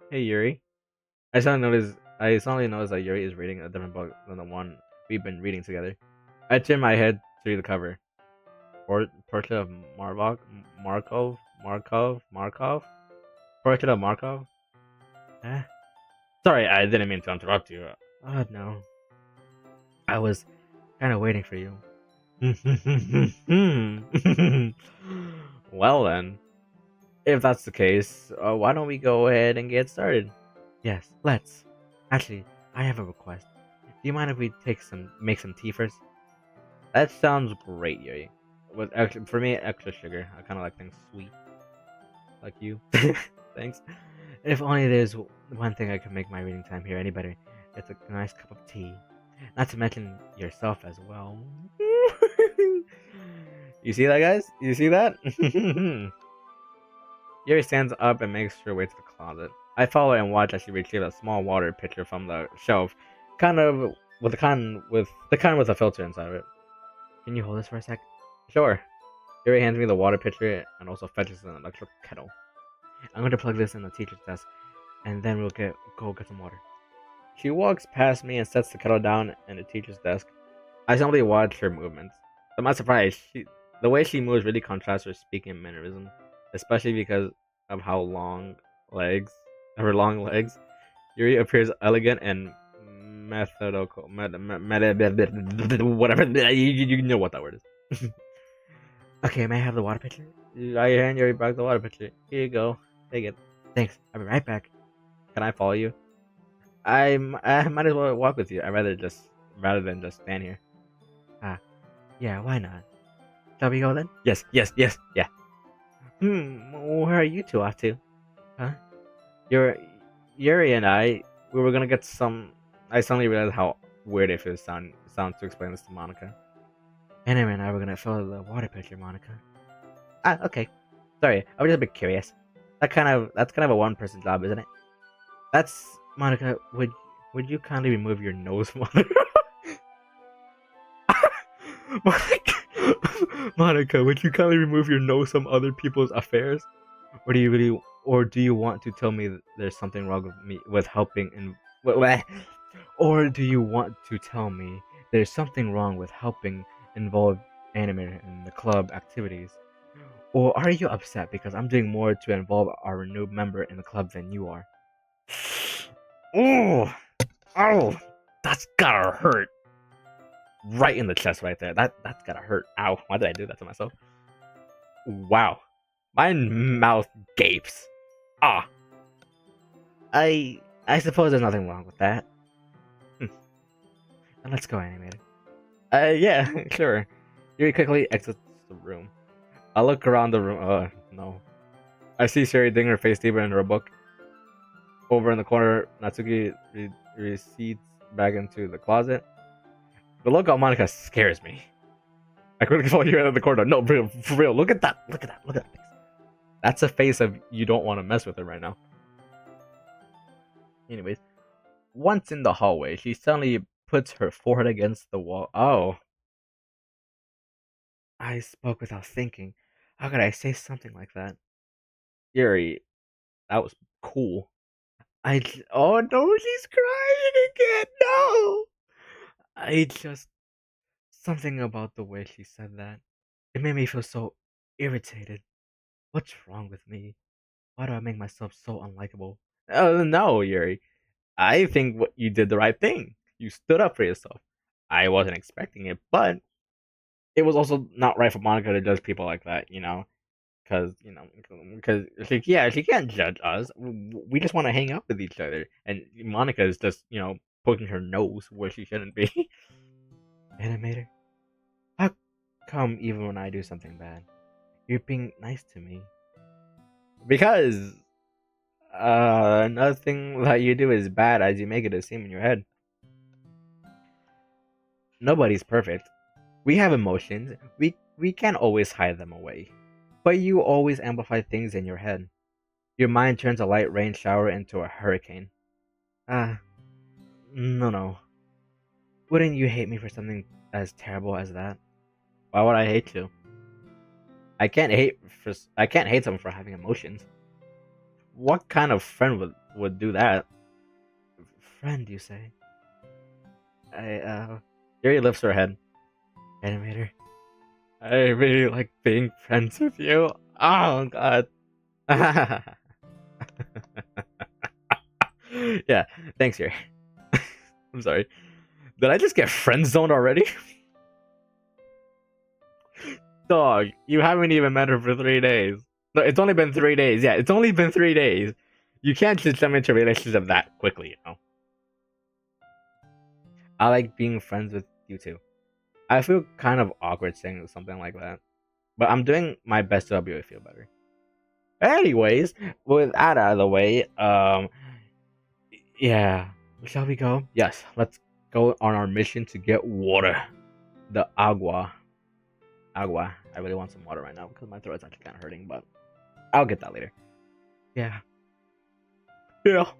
Hey, Yuri. I suddenly noticed that Yuri is reading a different book than the one we've been reading together. I turn my head to read the cover. Portrait of Markov? Portrait of Markov? Eh? Sorry, I didn't mean to interrupt you. Oh, no. I was kind of waiting for you. Well then, if that's the case, why don't we go ahead and get started? Yes, let's. Actually, I have a request. Do you mind if we make some tea first? That sounds great, Yuri. For me, extra sugar. I kind of like things sweet, like you. Thanks. If only there's one thing I could make my reading time here any better, it's a nice cup of tea. Not to mention yourself as well. You see that, guys? You see that? Yuri stands up and makes her way to the closet. I follow and watch as she retrieves a small water pitcher from the shelf, with the kind with a filter inside of it. Can you hold this for a sec? Sure. Yuri hands me the water pitcher and also fetches an electric kettle. I'm going to plug this in the teacher's desk, and then we'll go get some water. She walks past me and sets the kettle down in the teacher's desk. I simply watch her movements. To my surprise, the way she moves really contrasts her speaking mannerism, especially because of her long legs. Yuri appears elegant and methodical. Whatever. You know what that word is. Okay, may I have the water pitcher? I hand Yuri back the water pitcher. Here you go. Take it. Thanks. I'll be right back. Can I follow you? I might as well walk with you. Rather than just stand here. Ah, yeah. Why not? Shall we go then? Yes. Yeah. Where are you two off to? Huh? Yuri and we were gonna get some. I suddenly realized how weird it sounds to explain this to Monica. Anna and I were gonna fill the water pitcher, Monica. Ah, okay. Sorry, I was just a bit curious. That's kind of a one-person job, isn't it? That's Monica. Would you kindly remove your nose, Monica? Monica, would you kindly remove your nose from other people's affairs? Or do you want to tell me that there's something wrong with me with helping in or do you want to tell me there's something wrong with helping involve anime in the club activities? Or are you upset because I'm doing more to involve our new member in the club than you are? Oh, that's gotta hurt. Right in the chest right there. That's gotta hurt. Ow, why did I do that to myself? Wow. My mouth gapes. Ah. I suppose there's nothing wrong with that. Let's go, animated. Yeah, sure. Yuri quickly exits the room. I look around the room. No. I see Sherry digging her face deeper into her book. Over in the corner, Natsuki recedes back into the closet. The look on Monica scares me. I quickly follow you out of the corner. No, for real. Look at that. Look at that face. That's a face of you don't want to mess with her right now. Anyways, once in the hallway, she suddenly puts her forehead against the wall. Oh, I spoke without thinking. How could I say something like that? Yuri, that was cool. Oh no, she's crying again. No, I just something about the way she said that. It made me feel so irritated. What's wrong with me? Why do I make myself so unlikable? Oh no, Yuri. I think what you did the right thing. You stood up for yourself. I wasn't expecting it, but it was also not right for Monica to judge people like that, because she can't judge us. We just want to hang out with each other, and Monica is just poking her nose where she shouldn't be. Animator, how come even when I do something bad, you're being nice to me? Because nothing that you do is bad as you make it seem in your head. Nobody's perfect. We have emotions. We can't always hide them away. But you always amplify things in your head. Your mind turns a light rain shower into a hurricane. Ah, no, no. Wouldn't you hate me for something as terrible as that? Why would I hate you? I can't hate someone for having emotions. What kind of friend would do that? Friend, you say? Yuri lifts her head. Animator, I really like being friends with you. Oh god. Yeah, thanks, Yuri. I'm sorry. Did I just get friend zoned already? Dog, you haven't even met her for 3 days. No, it's only been 3 days. Yeah, it's only been 3 days. You can't just jump into a relationship that quickly. I like being friends with you too. I feel kind of awkward saying something like that, but I'm doing my best to help you feel better. Anyways, with that out of the way, yeah, shall we go? Yes, let's go on our mission to get water. The agua. I really want some water right now because my throat's actually kind of hurting, but I'll get that later. Yeah. Yeah.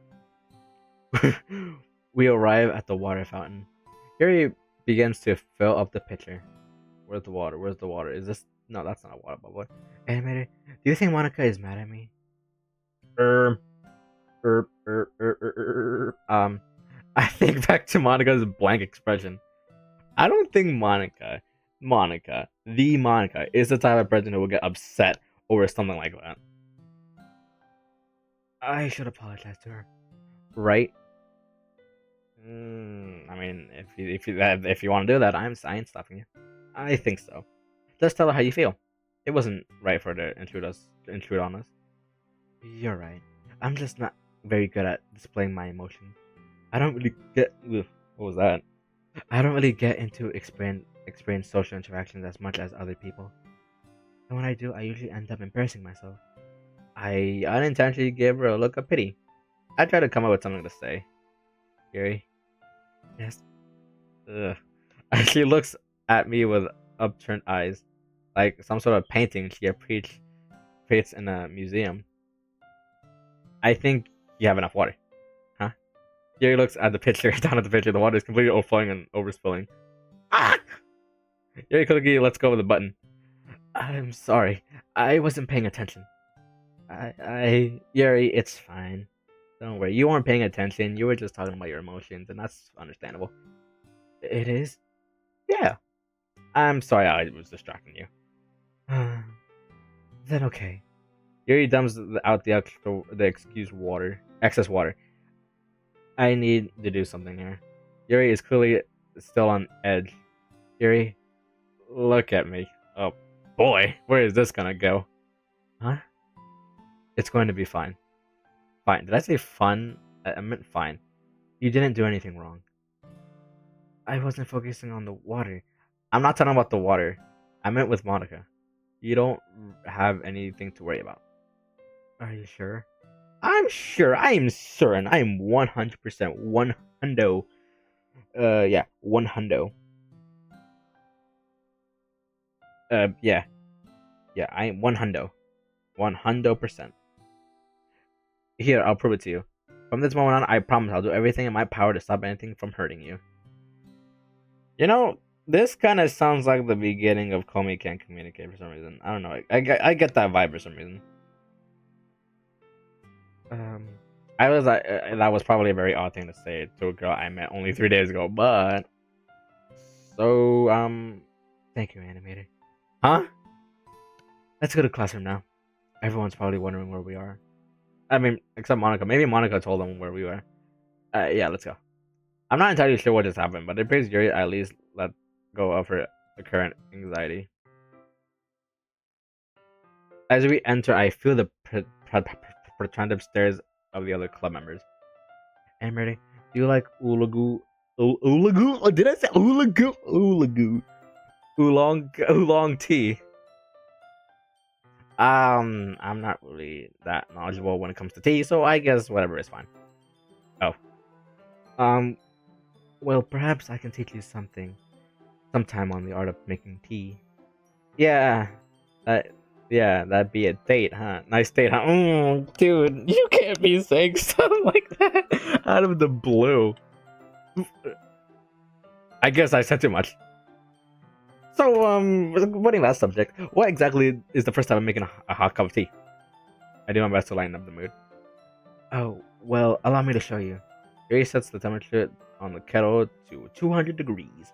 We arrive at the water fountain. Harry begins to fill up the pitcher. Where's the water? Where's the water? Is this? No, that's not a water bubble. Animator, do you think Monica is mad at me? Er, I think back to Monica's blank expression. I don't think Monica, is the type of person who will get upset over something like that. I should apologize to her, right? I mean, if you want to do that, I ain't stopping you. I think so. Just tell her how you feel. It wasn't right for her to intrude on us. You're right. I'm just not very good at displaying my emotions. I don't really get. Ugh, what was that? I don't really get into experience social interactions as much as other people. And when I do, I usually end up embarrassing myself. I unintentionally gave her a look of pity. I try to come up with something to say. Gary? Yes. Ugh. She looks at me with upturned eyes, like some sort of painting she appreciates in a museum. I think you have enough water, huh? Gary looks at the picture, down at the picture. The water is completely overflowing and overspilling. Ah! Gary quickly lets go of the button. I'm sorry. I wasn't paying attention. Yuri, it's fine. Don't worry. You weren't paying attention. You were just talking about your emotions, and that's understandable. It is? Yeah. I'm sorry I was distracting you. Then okay. Yuri dumps out the excess water. I need to do something here. Yuri is clearly still on edge. Yuri, look at me. Oh boy, where is this gonna go? Huh? It's going to be fine. Fine. Did I say fun? I meant fine. You didn't do anything wrong. I wasn't focusing on the water. I'm not talking about the water. I meant with Monica. You don't have anything to worry about. Are you sure? I'm sure. I am certain. I am 100%. One hundo. Yeah. One hundo. Yeah. Yeah. I am 100. 100%. Here, I'll prove it to you. From this moment on, I promise I'll do everything in my power to stop anything from hurting you. You know, this kind of sounds like the beginning of Comey Can't Communicate for some reason. I don't know. I get that vibe for some reason. Um, I was like, that was probably a very odd thing to say to a girl I met only 3 days ago, but so thank you, animator. Huh? Let's go to classroom now. Everyone's probably wondering where we are. I mean, except Monica. Maybe Monica told them where we were. Yeah, let's go. I'm not entirely sure what just happened, but it appears Yuri at least let go of her current anxiety. As we enter, I feel the pretended stares of the other club members. I'm ready. Do you like oolagoo? Oolagoo? Oh, did I say oolagoo? Oolagoo. Oolong tea. I'm not really that knowledgeable when it comes to tea, so I guess whatever is fine. Oh. Um, well, perhaps I can teach you something sometime on the art of making tea. Yeah, that, yeah, that'd be a date, huh? Nice date, huh? Dude, you can't be saying stuff like that out of the blue. I guess I said too much. So, avoiding that subject, what exactly is the first time I'm making a hot cup of tea? I do my best to lighten up the mood. Oh, well, allow me to show you. Here he sets the temperature on the kettle to 200 degrees.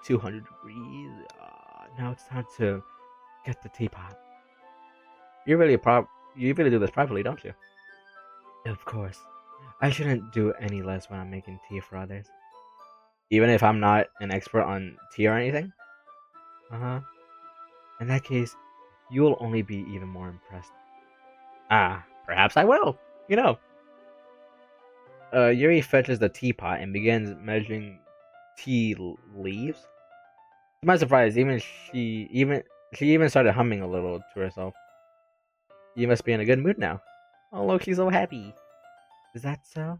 200 degrees. Now it's time to get the teapot. You really do this privately, don't you? Of course. I shouldn't do any less when I'm making tea for others. Even if I'm not an expert on tea or anything? Uh-huh. In that case, you'll only be even more impressed. Perhaps I will. You know. Yuri fetches the teapot and begins measuring leaves. To my surprise, she even started humming a little to herself. You must be in a good mood now. Oh look, she's so happy. Is that so?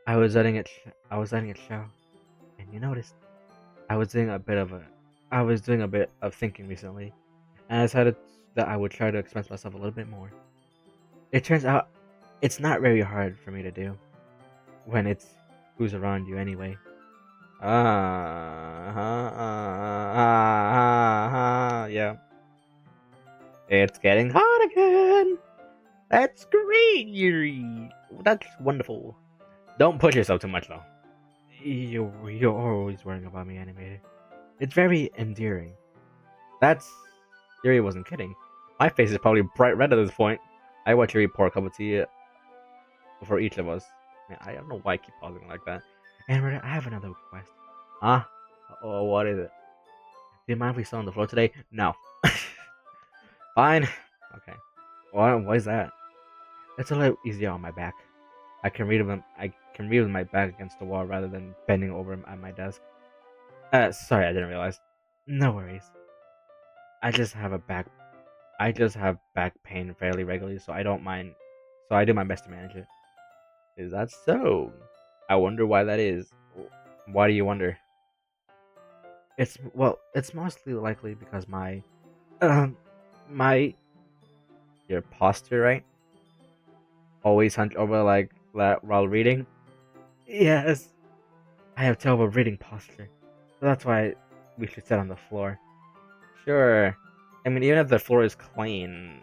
I was letting it show, and you noticed. I was doing a bit of a I was doing a bit of thinking recently, and I decided that I would try to express myself a little bit more. It turns out it's not very hard for me to do when it's who's around you anyway. Yeah. It's getting hot again. That's great, Yuri. That's wonderful. Don't push yourself too much, though. You're always worrying about me, animated. It's very endearing. That's Yuri wasn't kidding. My face is probably bright red at this point. I watch Yuri pour a cup of tea for each of us. Man, I don't know why I keep pausing like that. And I have another request. Huh? Oh, what is it? Do you mind if we sit on the floor today? No. Fine. Okay. Why is that? It's a little easier on my back. I can read with my back against the wall rather than bending over at my desk. Sorry, I didn't realize. No worries. I just have a back. I just have back pain fairly regularly, so I don't mind. So I do my best to manage it. Is that so? I wonder why that is. Why do you wonder? It's mostly likely because um, my your posture, right? Always hunch over like that while reading. Yes, I have terrible reading posture, so that's why we should sit on the floor. Sure. I mean, even if the floor is clean,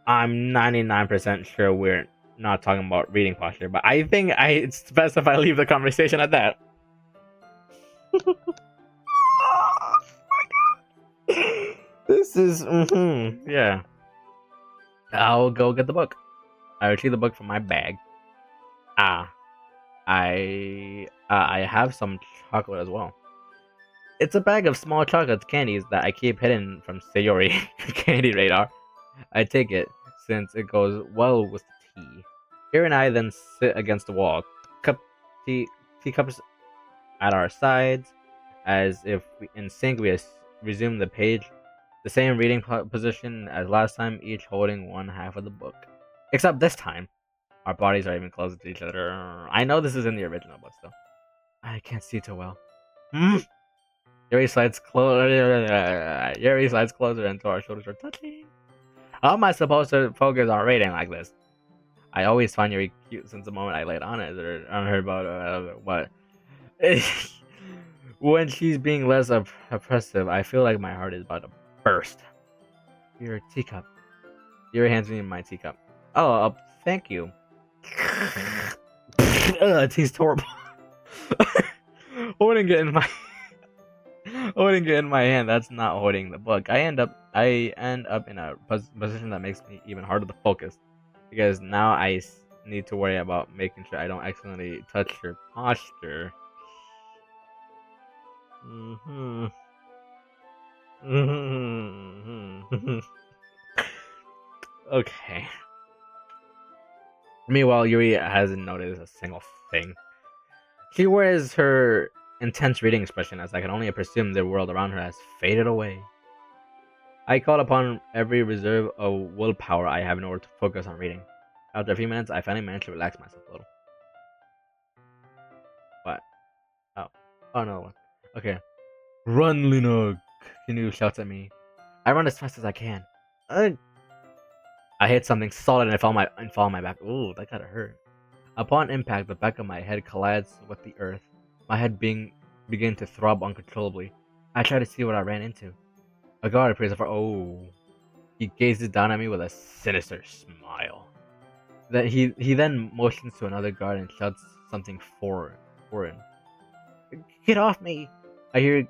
I'm 99% sure we're not talking about reading posture, but I think it's best if I leave the conversation at that. This is, yeah. I'll go get the book. I retrieve the book from my bag. Ah, I have some chocolate as well. It's a bag of small chocolate candies that I keep hidden from Sayori Candy Radar. I take it since it goes well with the tea. Here and I then sit against the wall, cup teacups at our sides, as if in sync we resume the page, the same reading position as last time, each holding one half of the book. Except this time, our bodies are even closer to each other. I know this is in the original, but still. I can't see too well. Yuri slides closer. Yuri slides closer until our shoulders are touching. How am I supposed to focus on reading like this? I always find Yuri cute since the moment I laid on it or on her about what. When she's being less oppressive, I feel like my heart is about to burst. Your teacup. Yuri hands me my teacup. Oh, thank you. Ugh, it tastes horrible. Holding it in my holding it in my hand. That's not holding the book. I end up in a position that makes me even harder to focus because now need to worry about making sure I don't accidentally touch her posture. Hmm. Hmm. Okay. Meanwhile, Yuri hasn't noticed a single thing. She wears her intense reading expression as I can only presume the world around her has faded away. I call upon every reserve of willpower I have in order to focus on reading. After a few minutes, I finally managed to relax myself a little. What? Oh. Oh, no one. Okay. Run, Lina! Kinu shouts at me. I run as fast as I can. Uh, I hit something solid and fall on my back. Ooh, that gotta hurt. Upon impact, the back of my head collides with the earth. My head begin to throb uncontrollably. I try to see what I ran into. A guard appears before. Oh, he gazes down at me with a sinister smile. Then he then motions to another guard and shouts something foreign. Get off me! I hear.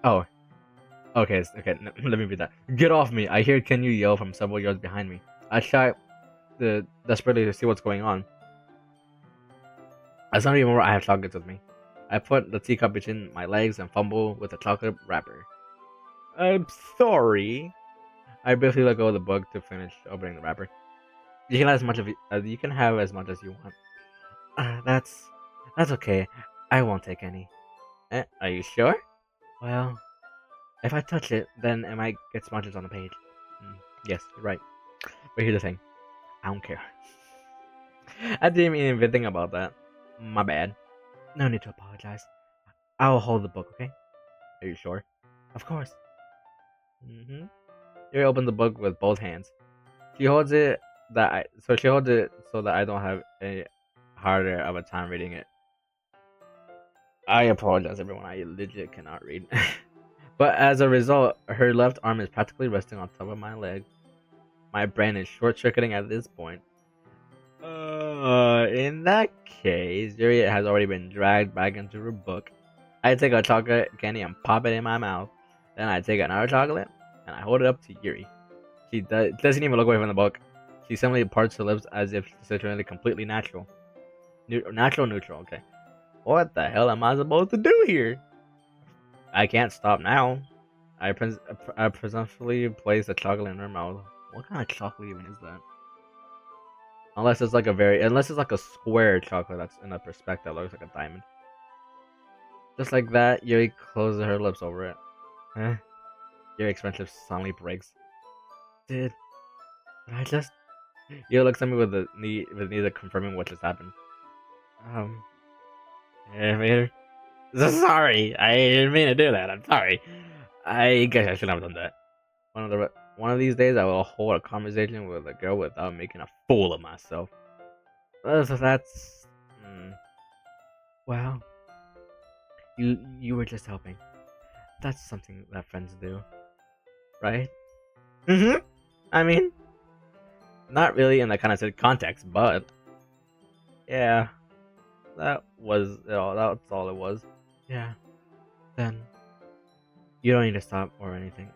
Oh, okay, okay. Let me read that. Get off me! I hear Kenyu yell from several yards behind me. I shout desperately to see what's going on. I suddenly remember I have chocolates with me. I put the teacup between my legs and fumble with the chocolate wrapper. I'm sorry. I briefly let go of the book to finish opening the wrapper. You can have as much you can have as much as you want. That's okay. I won't take any. Are you sure? Well, if I touch it, then it might get smudges on the page. Yes, you're right. But here's the thing. I don't care. I didn't even think about that. My bad. No need to apologize. I'll hold the book, okay? Are you sure? Of course. Mm-hmm. Yuri opens the book with both hands. She holds it so that I don't have a harder of a time reading it. I apologize, everyone. I legit cannot read. But as a result, her left arm is practically resting on top of my leg. My brain is short-circuiting at this point. In that case, Yuri has already been dragged back into her book. I take a chocolate candy and pop it in my mouth. Then I take another chocolate and I hold it up to Yuri. She doesn't even look away from the book. She simply parts her lips as if she's situated completely natural. Neutral, okay. What the hell am I supposed to do here? I can't stop now. I presumptuously place the chocolate in her mouth. What kind of chocolate even is that? Unless it's like a square chocolate that's in a perspective that looks like a diamond. Just like that, Yuri closes her lips over it. Huh? Yuri expression suddenly breaks. Did I just? Yuri looks at me with neither confirming what just happened. I mean, sorry. I didn't mean to do that. I'm sorry. I guess I shouldn't have done that. One of these days, I will hold a conversation with a girl without making a fool of myself. So that's. Well, you were just helping. That's something that friends do, right? Mm-hmm. I mean, not really in that kind of context, but yeah, that's all it was. Yeah. Then you don't need to stop or anything.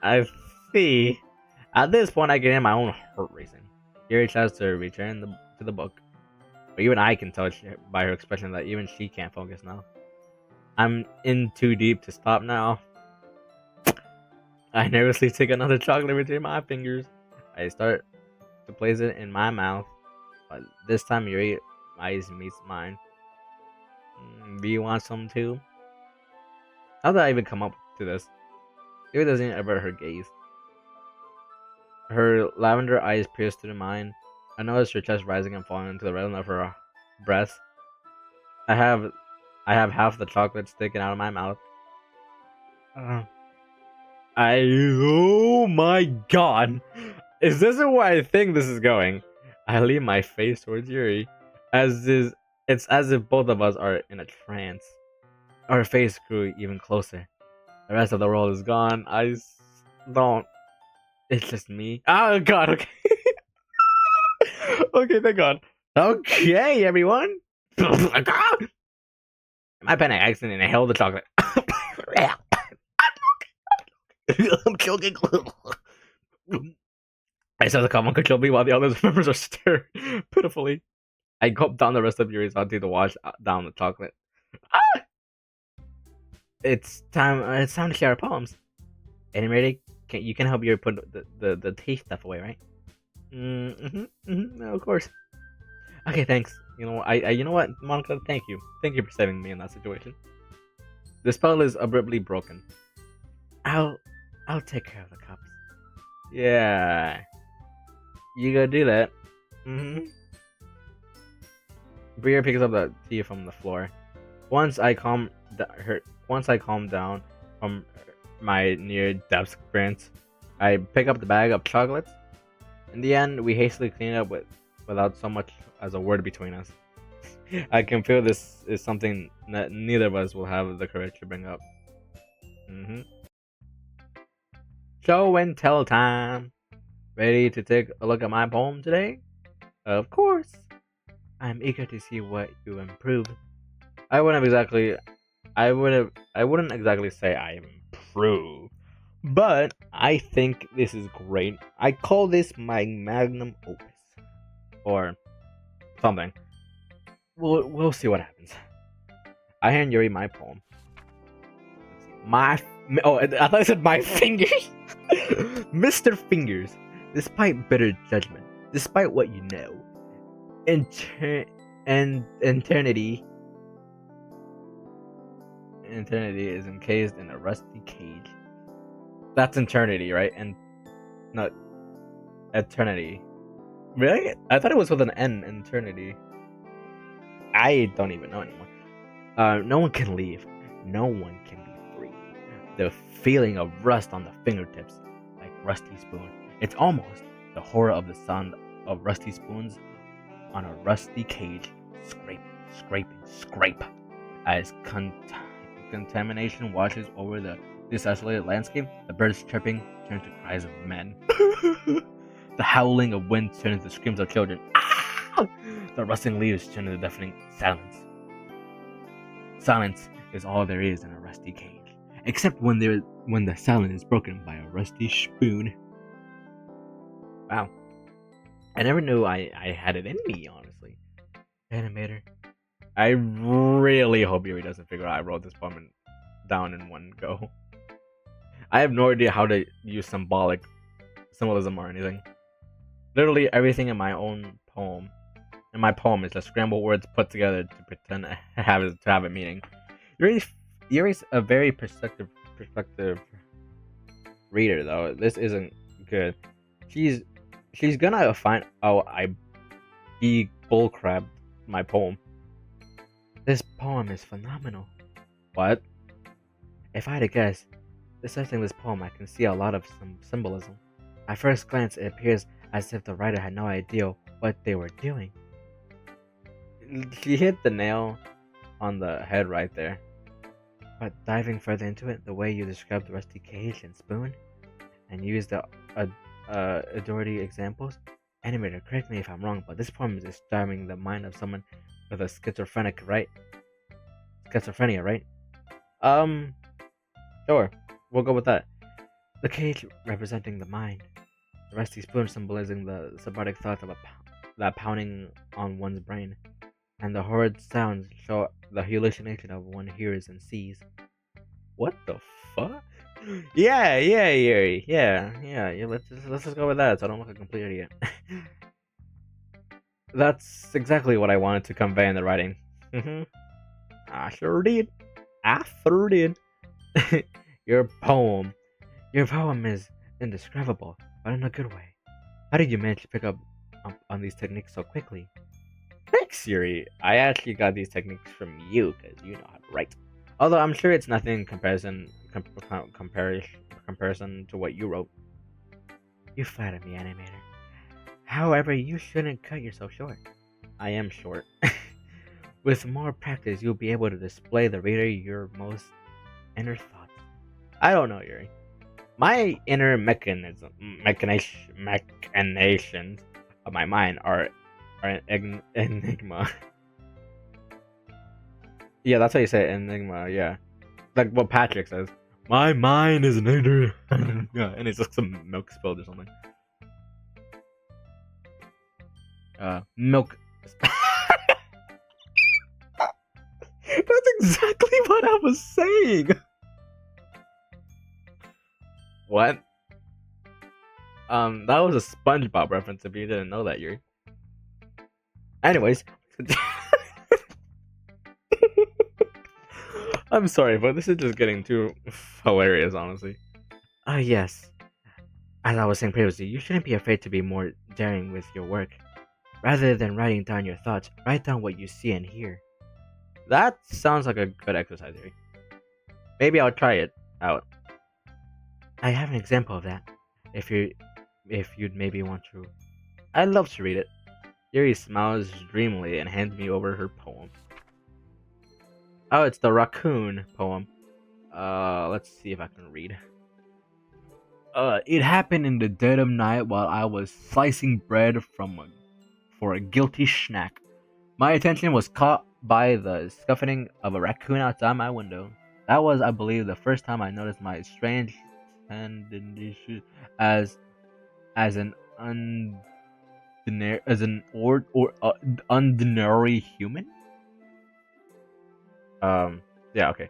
I see. At this point, I get in my own heart racing. Yuri tries to return to the book, but even I can tell by her expression that even she can't focus now. I'm in too deep to stop now. I nervously take another chocolate between my fingers. I start to place it in my mouth, but this time Yuri's eyes meets mine. Do you want some too? How did I even come up to this? Yuri doesn't avert her gaze. Her lavender eyes pierce through mine. I notice her chest rising and falling into the rhythm of her breath. I have half the chocolate sticking out of my mouth. Oh my god! Is this where I think this is going? I lean my face towards Yuri, it's as if both of us are in a trance. Our face grew even closer. The rest of the world is gone. Don't. It's just me. Oh god. Okay. Okay. Thank God. Okay, everyone. My pen accident inhaled the chocolate. I'm choking. I saw the common control me while the other members are staring pitifully. I gulped down the rest of Yuri's hot tea to wash down the chocolate. Ah! It's time. It's time to share our poems. Animated, you can help Yuri put the tea stuff away, right? No, of course. Okay, thanks. You know what, Monica? Thank you for saving me in that situation. The spell is abruptly broken. I'll take care of the cups. Yeah, you gotta do that. Bria picks up the tea from the floor. Once I calm down from my near death experience, I pick up the bag of chocolates. In the end, we hastily clean it up without so much as a word between us. I can feel this is something that neither of us will have the courage to bring up. Show and tell time. Ready to take a look at my poem today? Of course. I'm eager to see what you improve. I wouldn't exactly say I improve, but I think this is great. I call this my magnum opus, or something. We'll see what happens. I hand Yuri my poem. I thought I said my fingers. Mr. Fingers, despite bitter judgment, despite what you know, eternity is encased in a rusty cage. That's eternity, right? And not eternity. Really? I thought it was with an N, eternity. I don't even know anymore. No one can leave. No one can be free. The feeling of rust on the fingertips, like rusty spoon. It's almost the horror of the sound of rusty spoons on a rusty cage. Scrape, scrape. As contamination washes over the desolated landscape, the birds chirping turn to cries of men. The howling of wind turns to screams of children. Ah! The rustling leaves turn to deafening silence. Silence is all there is in a rusty cage, except when the silence is broken by a rusty spoon. Wow. I never knew I had it in me, honestly. Animator. I really hope Yuri doesn't figure out I wrote this poem down in one go. I have no idea how to use symbolism or anything. Literally everything in my poem is just scrambled words put together to pretend to have a meaning. Yuri's a very perspective reader, though. This isn't good. She's gonna find I bullcrapped my poem. This poem is phenomenal. What? If I had to guess, dissecting this poem, I can see a lot of some symbolism. At first glance, it appears as if the writer had no idea what they were doing. She hit the nail on the head right there. But diving further into it, the way you described the rusty cage and spoon, and used the authority examples, animator, correct me if I'm wrong, but this poem is describing the mind of someone with a schizophrenia, right? Sure, we'll go with that. The cage representing the mind, the rusty spoon symbolizing the subrotic thoughts of that pounding on one's brain, and the horrid sounds show the hallucination of one hears and sees. What the fuck? Yeah, Yuri. Yeah. Let's just go with that, so I don't look a complete idiot. That's exactly what I wanted to convey in the writing. I sure did. Your poem is indescribable, but in a good way. How did you manage to pick up on these techniques so quickly? Thanks, Yuri. I actually got these techniques from you because you know how to write. Although I'm sure it's nothing in comparison to what you wrote. You flatter me, animator. However, you shouldn't cut yourself short. I am short. With more practice, you'll be able to display the reader your most inner thoughts. I don't know, Yuri. My inner machinations of my mind are an enigma. Yeah, that's how you say it, enigma. Yeah, like what Patrick says. My mind is an enigma. Yeah, and it's like some milk spilled or something. Milk. That's exactly what I was saying. What? That was a SpongeBob reference. If you didn't know that, Yuri. Anyways, I'm sorry, but this is just getting too hilarious, honestly. Yes. As I was saying previously, you shouldn't be afraid to be more daring with your work. Rather than writing down your thoughts, write down what you see and hear. That sounds like a good exercise, Yuri. Maybe I'll try it out. I have an example of that. If you'd maybe want to. I'd love to read it. Yuri smiles dreamily and hands me over her poem. Oh, it's the raccoon poem. Let's see if I can read. It happened in the dead of night while I was slicing bread for a guilty snack. My attention was caught by the scuffling of a raccoon outside my window. That was, I believe, the first time I noticed my strange tendency as an ordinary human. Yeah, okay.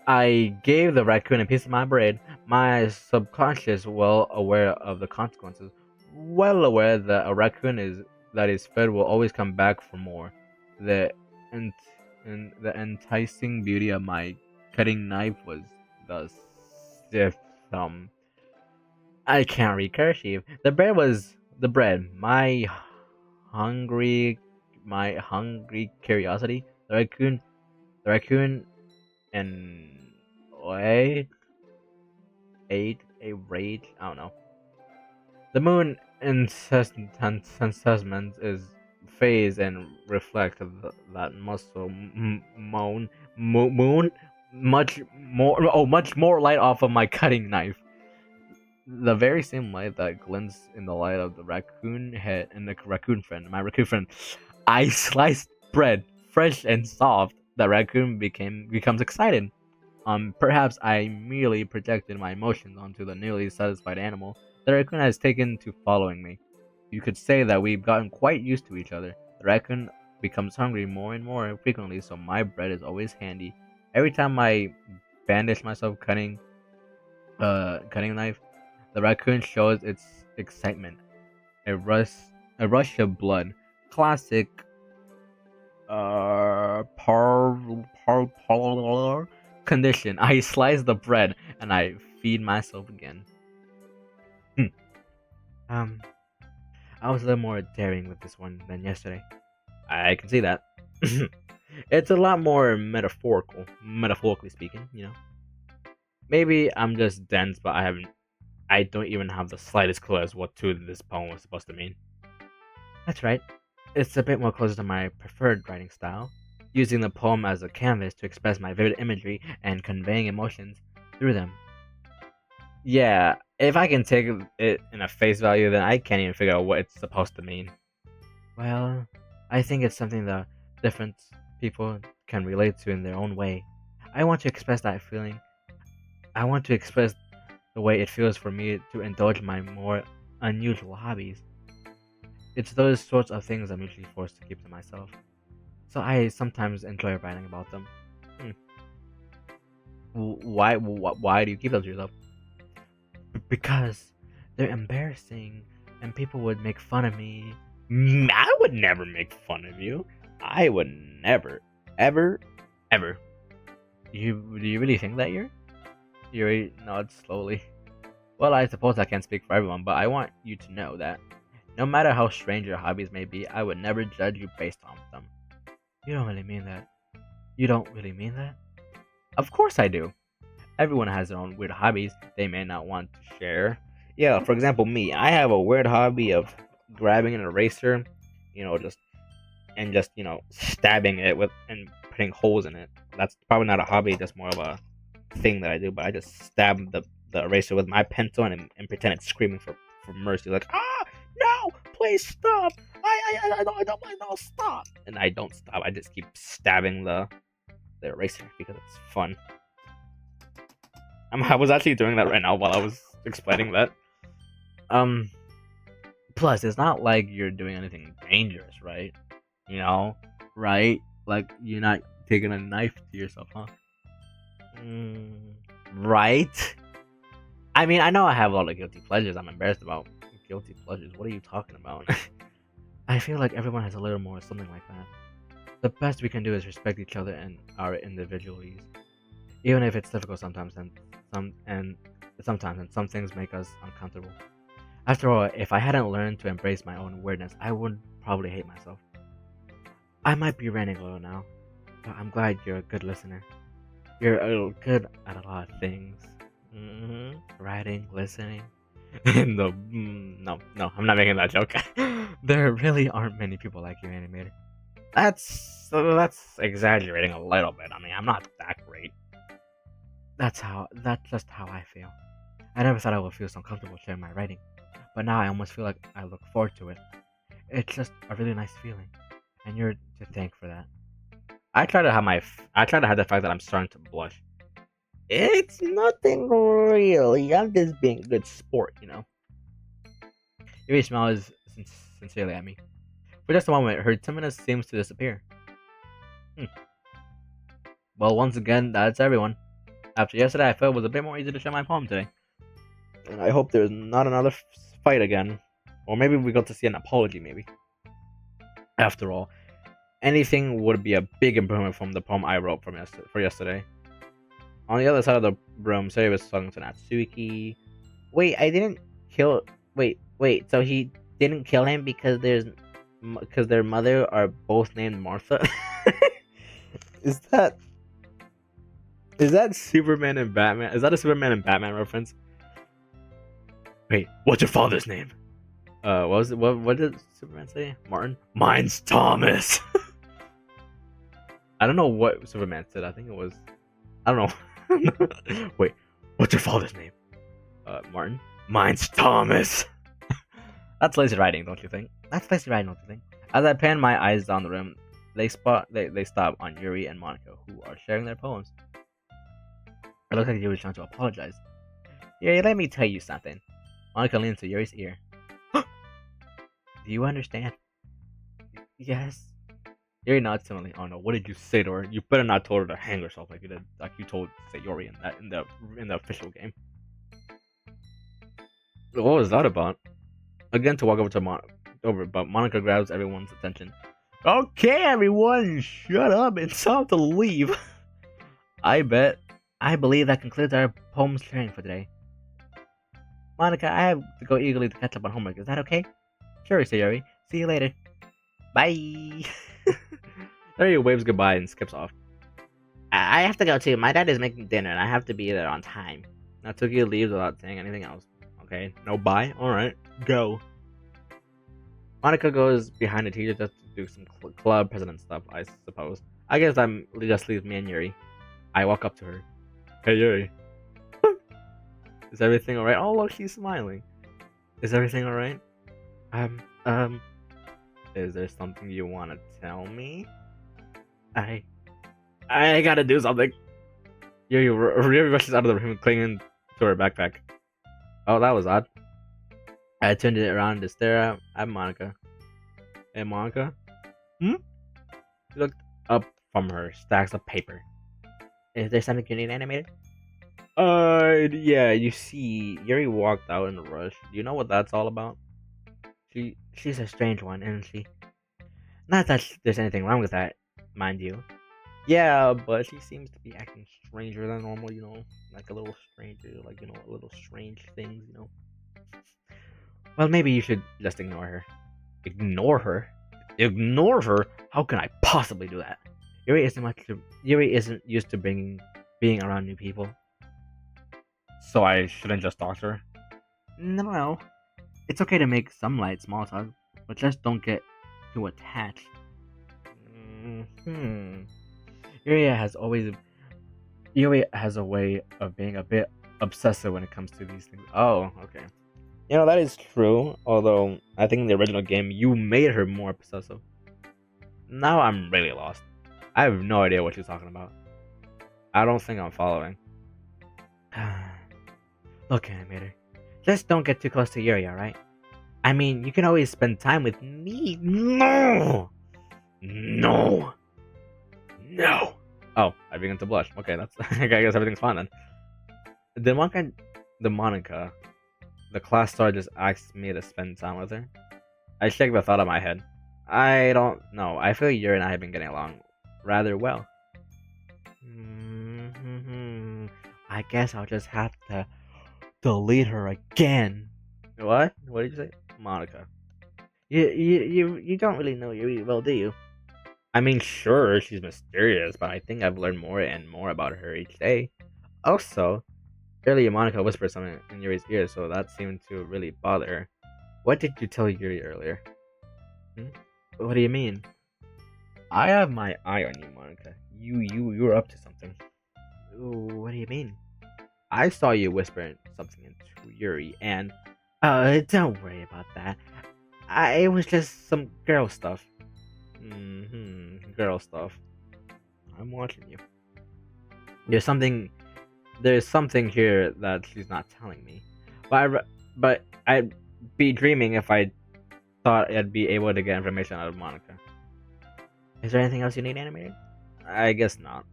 I gave the raccoon a piece of my bread, my subconscious well aware of the consequences, well aware that a raccoon that is fed will always come back for more. The ent- and the enticing beauty of my cutting knife was the stiff thumb. I can't read cursive. The bread was the bread. Hungry, my hungry curiosity. The raccoon, and wait, ate a rage. I don't know. The moon incessant is phase and reflect that muscle moon much more light off of my cutting knife. The very same light that glints in the light of the raccoon head and the raccoon friend, my raccoon friend. I sliced bread, fresh and soft. The raccoon becomes excited. Perhaps I merely projected my emotions onto the nearly satisfied animal. The raccoon has taken to following me. You could say that we've gotten quite used to each other. The raccoon becomes hungry more and more frequently, so my bread is always handy. Every time I bandage myself cutting knife, the raccoon shows its excitement. A rush, a rush of blood. Classic. Par, condition. I slice the bread and I feed myself again. Um, I was a little more daring with this one than yesterday. I can see that. It's a lot more metaphorically speaking, you know. Maybe I'm just dense, but I don't even have the slightest clue as what to this poem was supposed to mean. That's right. It's a bit more closer to my preferred writing style, using the poem as a canvas to express my vivid imagery and conveying emotions through them. Yeah, if I can take it in a face value, then I can't even figure out what it's supposed to mean. Well, I think it's something that different people can relate to in their own way. I want to express that feeling. I want to express the way it feels for me to indulge my more unusual hobbies. It's those sorts of things I'm usually forced to keep to myself. So I sometimes enjoy writing about them. Hmm. Why do you keep them to yourself? Because they're embarrassing and people would make fun of me. I would never make fun of you. I would never, ever, ever. Do you really think that you're? Yuri nods slowly. Well, I suppose I can't speak for everyone, but I want you to know that no matter how strange your hobbies may be, I would never judge you based on them. You don't really mean that. You don't really mean that? Of course I do. Everyone has their own weird hobbies they may not want to share. Yeah, for example, me, I have a weird hobby of grabbing an eraser, you know, just stabbing it with and putting holes in it. That's probably not a hobby, just more of a thing that I do. But I just stab the eraser with my pencil and pretend it's screaming for mercy, like no, please stop. I don't stop. And I don't stop. I just keep stabbing the eraser because it's fun. I was actually doing that right now while I was explaining that. Um. Plus, it's not like you're doing anything dangerous, right? You know, right? Like you're not taking a knife to yourself, huh? Mm, right. I mean, I know I have a lot of guilty pleasures. I'm embarrassed about guilty pleasures. What are you talking about? I feel like everyone has a little more something like that. The best we can do is respect each other and our individualities, even if it's difficult sometimes. And some things make us uncomfortable. After all, if I hadn't learned to embrace my own weirdness, I would probably hate myself. I might be ranting a little now, but I'm glad you're a good listener. You're good at a lot of things. Writing, listening. No, no, I'm not making that joke. There really aren't many people like you, animator. That's exaggerating a little bit. I mean, I'm not that great. That's just how I feel. I never thought I would feel so comfortable sharing my writing, but now I almost feel like I look forward to it. It's just a really nice feeling, and you're to thank for that. I try to hide the fact that I'm starting to blush. It's nothing really. I'm just being a good sport, you know. Yuri smiles sincerely at me. For just a moment, her timidness seems to disappear. Hmm. Well, once again, that's everyone. After yesterday, I felt it was a bit more easy to share my poem today. And I hope there's not another fight again. Or maybe we got to see an apology, maybe. After all, anything would be a big improvement from the poem I wrote for yesterday. On the other side of the room, Sari was talking to Natsuki. Wait, I didn't kill. Wait. So he didn't kill him because their mother are both named Martha. is that is that Superman and Batman? Is that a Superman and Batman reference? Wait, what's your father's name? What was it? What did Superman say? Martin. Mine's Thomas. I don't know what Superman said. I think it was. I don't know. Wait, what's your father's name? Martin. Mine's Thomas. That's lazy writing, don't you think? That's lazy writing, don't you think? As I pan my eyes down the room, they stop on Yuri and Monica, who are sharing their poems. It looks like Yuri's trying to apologize. Yuri, let me tell you something. Monica leans to Yuri's ear. Do you understand? Yes. Yuri nods timidly. Oh no, what did you say to her? You better not told her to hang herself like you told Sayori in the official game. What was that about? Again to walk over but Monica grabs everyone's attention. Okay, everyone, shut up. It's time to leave. I believe that concludes our poems sharing for today. Monica, I have to go eagerly to catch up on homework. Is that okay? Sure, Sayori. See you later. Bye. Sayori waves goodbye and skips off. I have to go too. My dad is making dinner and I have to be there on time. Natsuki leaves without saying anything else. Okay, no bye? Alright, go. Monica goes behind the teacher just to do some club president stuff, I suppose. I guess that just leaves me and Yuri. I walk up to her. Hey Yuri. Is everything alright? Oh look, she's smiling. Is everything alright? Is there something you want to tell me? I gotta do something. Yuri rushes out of the room, clinging to her backpack. Oh, that was odd. I turned it around to stare at Monica. Hey, Monica? She looked up from her stacks of paper. Is there something you need animated? Yeah, you see, Yuri walked out in a rush. Do you know what that's all about? She's a strange one, isn't she? Not that there's anything wrong with that, mind you. Yeah, but she seems to be acting stranger than normal, you know? Like a little stranger, like, you know, a little strange things, you know? Well, maybe you should just ignore her. Ignore her? Ignore her? How can I possibly do that? Yuri isn't used to being around new people. So I shouldn't just talk to her? No. It's okay to make some light small talk, but just don't get too attached. Hmm. Yuria has always Yui has a way of being a bit obsessive when it comes to these things. Oh, okay. You know, that is true, although I think in the original game you made her more obsessive. Now I'm really lost. I have no idea what she's talking about. I don't think I'm following. Look, animator. Just don't get too close to Yuri, alright? I mean, you can always spend time with me. No! No! No! Oh, I begin to blush. Okay, that's. I guess everything's fine then. The Monica, the class star just asked me to spend time with her. I shake the thought out of my head. I don't know. I feel you and I have been getting along rather well. I guess I'll just have to delete her again. What? What did you say? Monica. You don't really know Yuri well, do you? I mean, sure, she's mysterious, but I think I've learned more and more about her each day. Also, earlier Monica whispered something in Yuri's ear, so that seemed to really bother her. What did you tell Yuri earlier? What do you mean? I have my eye on you, Monica. You're up to something. Ooh, what do you mean? I saw you whispering something into Yuri, and Don't worry about that. It was just some girl stuff. girl stuff. I'm watching you. There's something here that she's not telling me. But I'd be dreaming if I thought I'd be able to get information out of Monica. Is there anything else you need, animated? I guess not.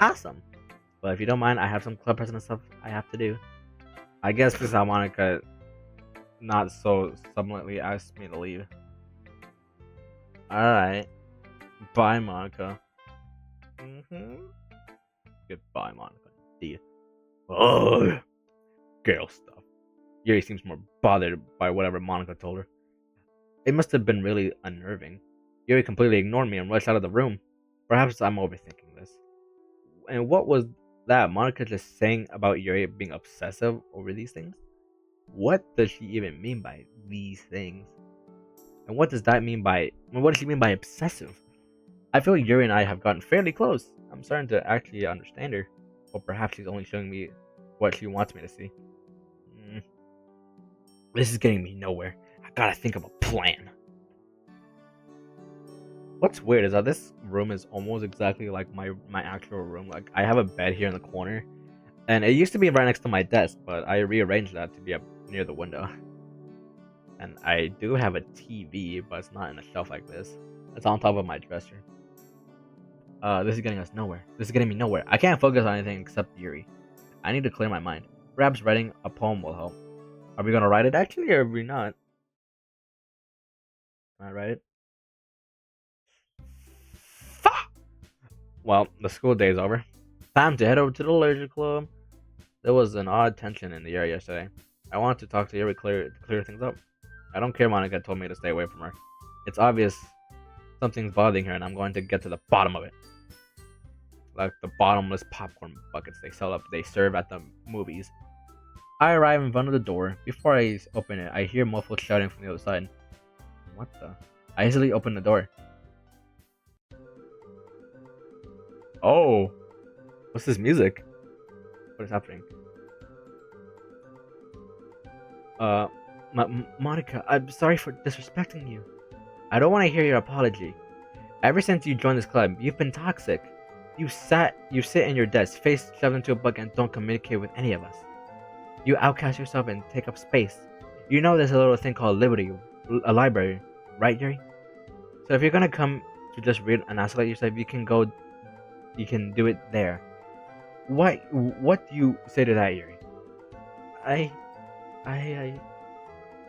Awesome. But if you don't mind, I have some club president stuff I have to do. I guess this is how Monica not so subtly asked me to leave. Alright. Bye, Monica. Goodbye, Monica. See ya. Oh, girl stuff. Yuri seems more bothered by whatever Monica told her. It must have been really unnerving. Yuri completely ignored me and rushed out of the room. Perhaps I'm overthinking this. And what was that Monica just saying about Yuri being obsessive over these things? What does she even mean by these things? And what does that mean by... What does she mean by obsessive? I feel Yuri and I have gotten fairly close. I'm starting to actually understand her. Or perhaps she's only showing me what she wants me to see. This is getting me nowhere. I gotta think of a plan. What's weird is that this room is almost exactly like my actual room. Like, I have a bed here in the corner. And it used to be right next to my desk, but I rearranged that to be up near the window. And I do have a TV, but it's not in a shelf like this. It's on top of my dresser. This is getting us nowhere. This is getting me nowhere. I can't focus on anything except Yuri. I need to clear my mind. Perhaps writing a poem will help. Are we gonna write it actually, or are we not? Can I write it? Fuck! Well, the school day is over. Time to head over to the leisure club. There was an odd tension in the air yesterday. I wanted to talk to Yuri to clear things up. I don't care Monica told me to stay away from her. It's obvious something's bothering her and I'm going to get to the bottom of it. Like the bottomless popcorn buckets they serve at the movies. I arrive in front of the door. Before I open it, I hear muffled shouting from the other side. What the? I easily open the door. Oh, what's this music? What is happening? Monica, I'm sorry for disrespecting you. I don't want to hear your apology. Ever since you joined this club, you've been toxic. You sit in your desk, face shoved into a bucket, and don't communicate with any of us. You outcast yourself and take up space. You know there's a little thing called Liberty, a library, right, Yuri? So if you're gonna come to just read and isolate yourself, you can do it there. What do you say to that, Yuri?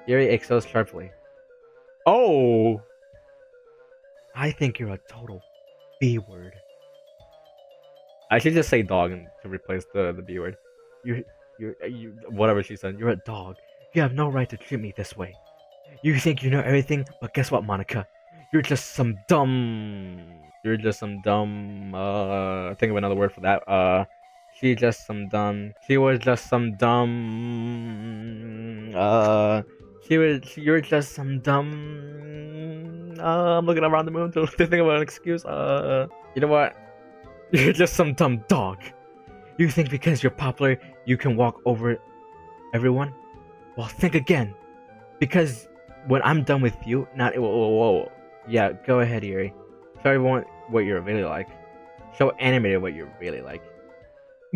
Yuri exhales sharply. Oh! I think you're a total B-word. I should just say dog to replace the B word. You, whatever she said, you're a dog. You have no right to treat me this way. You think you know everything, but guess what, Monica? You're just some dumb... think of another word for that. She just some dumb. She was just some dumb. You're just some dumb. I'm looking around the room to think about an excuse. You know what? You're just some dumb dog. You think because you're popular, you can walk over everyone? Well, think again. Because when I'm done with you, not whoa. Yeah, go ahead, Yuri. Show everyone what you're really like. Show animated what you're really like.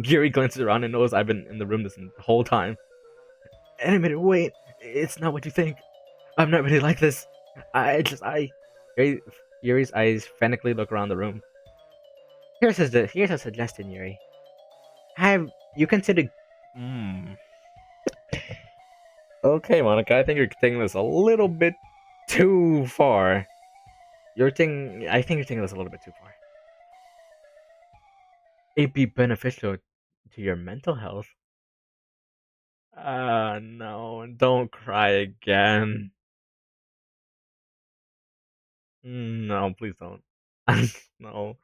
Yuri glances around and knows I've been in the room this whole time. Animated, wait, it's not what you think. I'm not really like this. I. Yuri's eyes frantically look around the room. Here's a suggestion, Yuri. Have you considered? Hmm. Okay, Monica, I think you're taking this a little bit too far. I think you're taking this a little bit too far. It'd be beneficial to your mental health. No, don't cry again. No, please don't. No.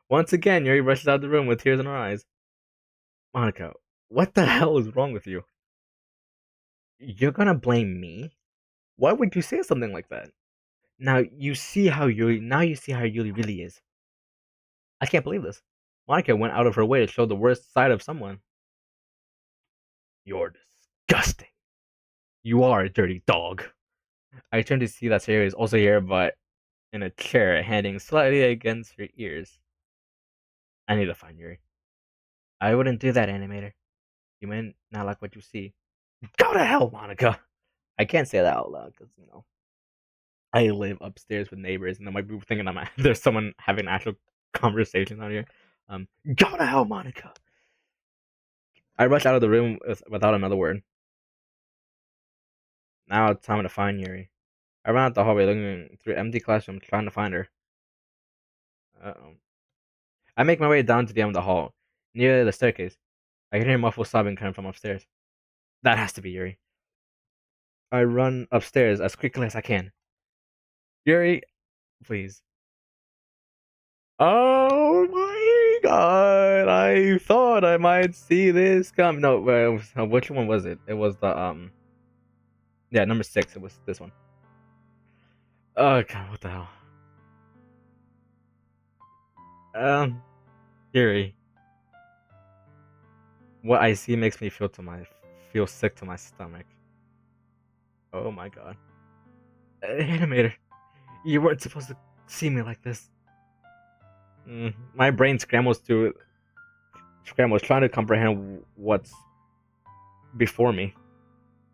Once again, Yuri rushes out of the room with tears in her eyes. Monica, what the hell is wrong with you? You're gonna blame me? Why would you say something like that? Now you see how Yuri really is. I can't believe this. Monica went out of her way to show the worst side of someone. You're disgusting. You are a dirty dog. I turn to see that Sayori is also here, but in a chair, handing slightly against her ears. I need to find Yuri. I wouldn't do that, animator. You might not like what you see. Go to hell, Monica! I can't say that out loud because, I live upstairs with neighbors and they might be thinking there's someone having an actual conversation out here. Go to hell, Monica! I rush out of the room without another word. Now it's time to find Yuri. I ran out the hallway looking through empty classrooms trying to find her. Uh-oh. I make my way down to the end of the hall, near the staircase. I can hear muffled sobbing coming from upstairs. That has to be Yuri. I run upstairs as quickly as I can. Yuri, please. Oh my god! I thought I might see this come. No, which one was it? It was the yeah, number 6. It was this one. Oh god, what the hell? Yuri, what I see makes me feel sick to my stomach. Oh my god. Animator, you weren't supposed to see me like this. My brain scrambles trying to comprehend what's before me.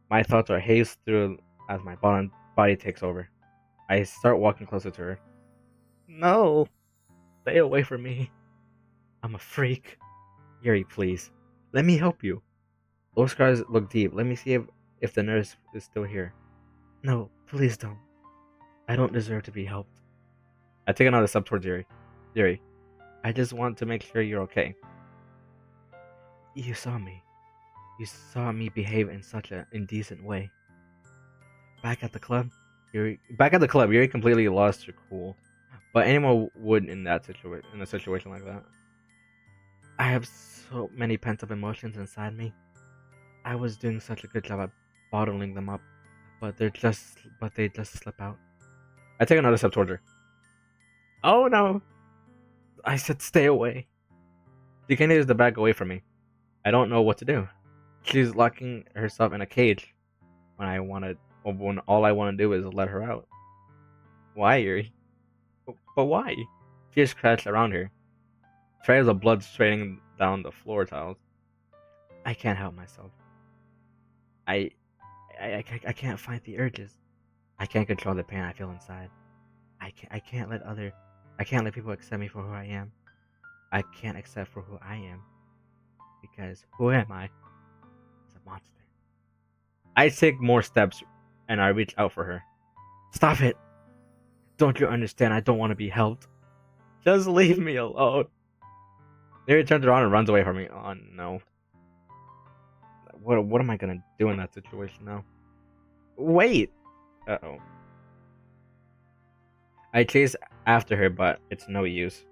My thoughts are hazed through as my body takes over. I start walking closer to her. No, stay away from me. I'm a freak. Yuri, please. Let me help you. Those scars look deep. Let me see if the nurse is still here. No, please don't. I don't deserve to be helped. I take another step towards Yuri. Yuri, I just want to make sure you're okay. You saw me. You saw me behave in such an indecent way. Back at the club, Yuri completely lost her cool. But anyone would in a situation like that. I have so many pent-up emotions inside me. I was doing such a good job at bottling them up, but they just slip out. I take another step towards her. Oh no! I said stay away. She continues to back away from me. I don't know what to do. She's locking herself in a cage when all I want to do is let her out. Why, Yuri? But why? Tears crash around her. Trails of blood straining down the floor tiles. I can't help myself. I I can't fight the urges. I can't control the pain I feel inside. I can't let people accept me for who I am. I can't accept for who I am. Because who am I? As a monster. I take more steps and I reach out for her. Stop it! Don't you understand? I don't want to be helped. Just leave me alone. Mary turns around and runs away from me. Oh no. What am I gonna do in that situation now? Wait! Uh-oh. I chase after her, but it's no use.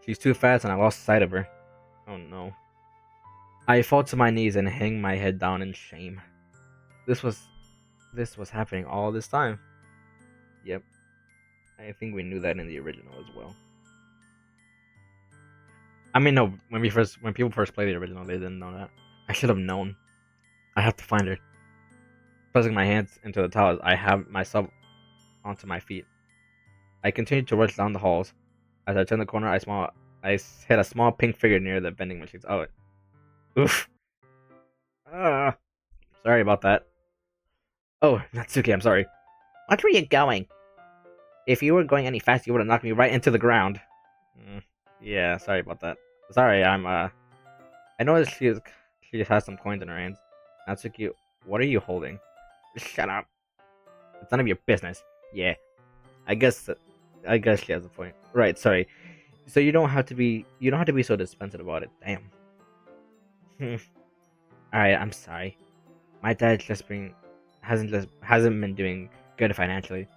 She's too fast and I lost sight of her. Oh no. I fall to my knees and hang my head down in shame. This was this was happening all this time. Yep, I think we knew that in the original as well. I mean, no, when people first played the original, they didn't know that. I should have known. I have to find her. Pressing my hands into the towels, I have myself onto my feet. I continue to rush down the halls. As I turn the corner, I hit a small pink figure near the vending machines. Oh, oof. Ah, sorry about that. Oh, Natsuki, I'm sorry. Watch where you're going. If you were going any faster, you would have knocked me right into the ground. Yeah, sorry about that. Sorry, I noticed she has some coins in her hands. Natsuki, what are you holding? Shut up. It's none of your business. Yeah, I guess I guess she has a point. Right, sorry. So you don't have to be so dispensive about it. Damn. Alright, I'm sorry. My dad hasn't been doing good financially.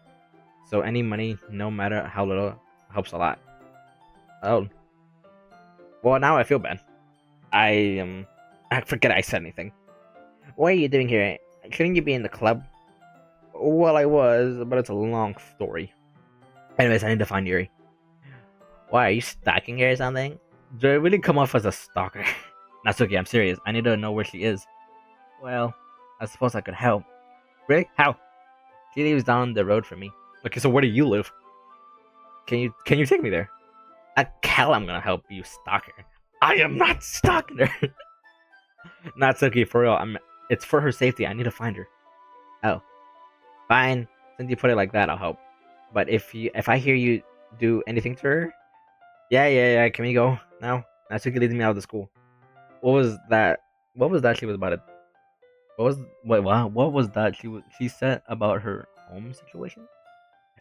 So any money, no matter how little, helps a lot. Oh. Well, now I feel bad. I forget I said anything. What are you doing here? Shouldn't you be in the club? Well, I was, but it's a long story. Anyways, I need to find Yuri. Why, are you stalking her or something? Did I really come off as a stalker? Natsuki, I'm serious. I need to know where she is. Well, I suppose I could help. Really? How? She lives down the road from me. Okay, so where do you live? Can you take me there? Hell, I'm gonna help you, stalker. I am not stalking her. Natsuki, for real. It's for her safety. I need to find her. Oh, fine. Since you put it like that, I'll help. But if I hear you do anything to her, Yeah. Can we go now? Natsuki leading me out of the school. What was that? What was that she was about to? What was that she said about her home situation?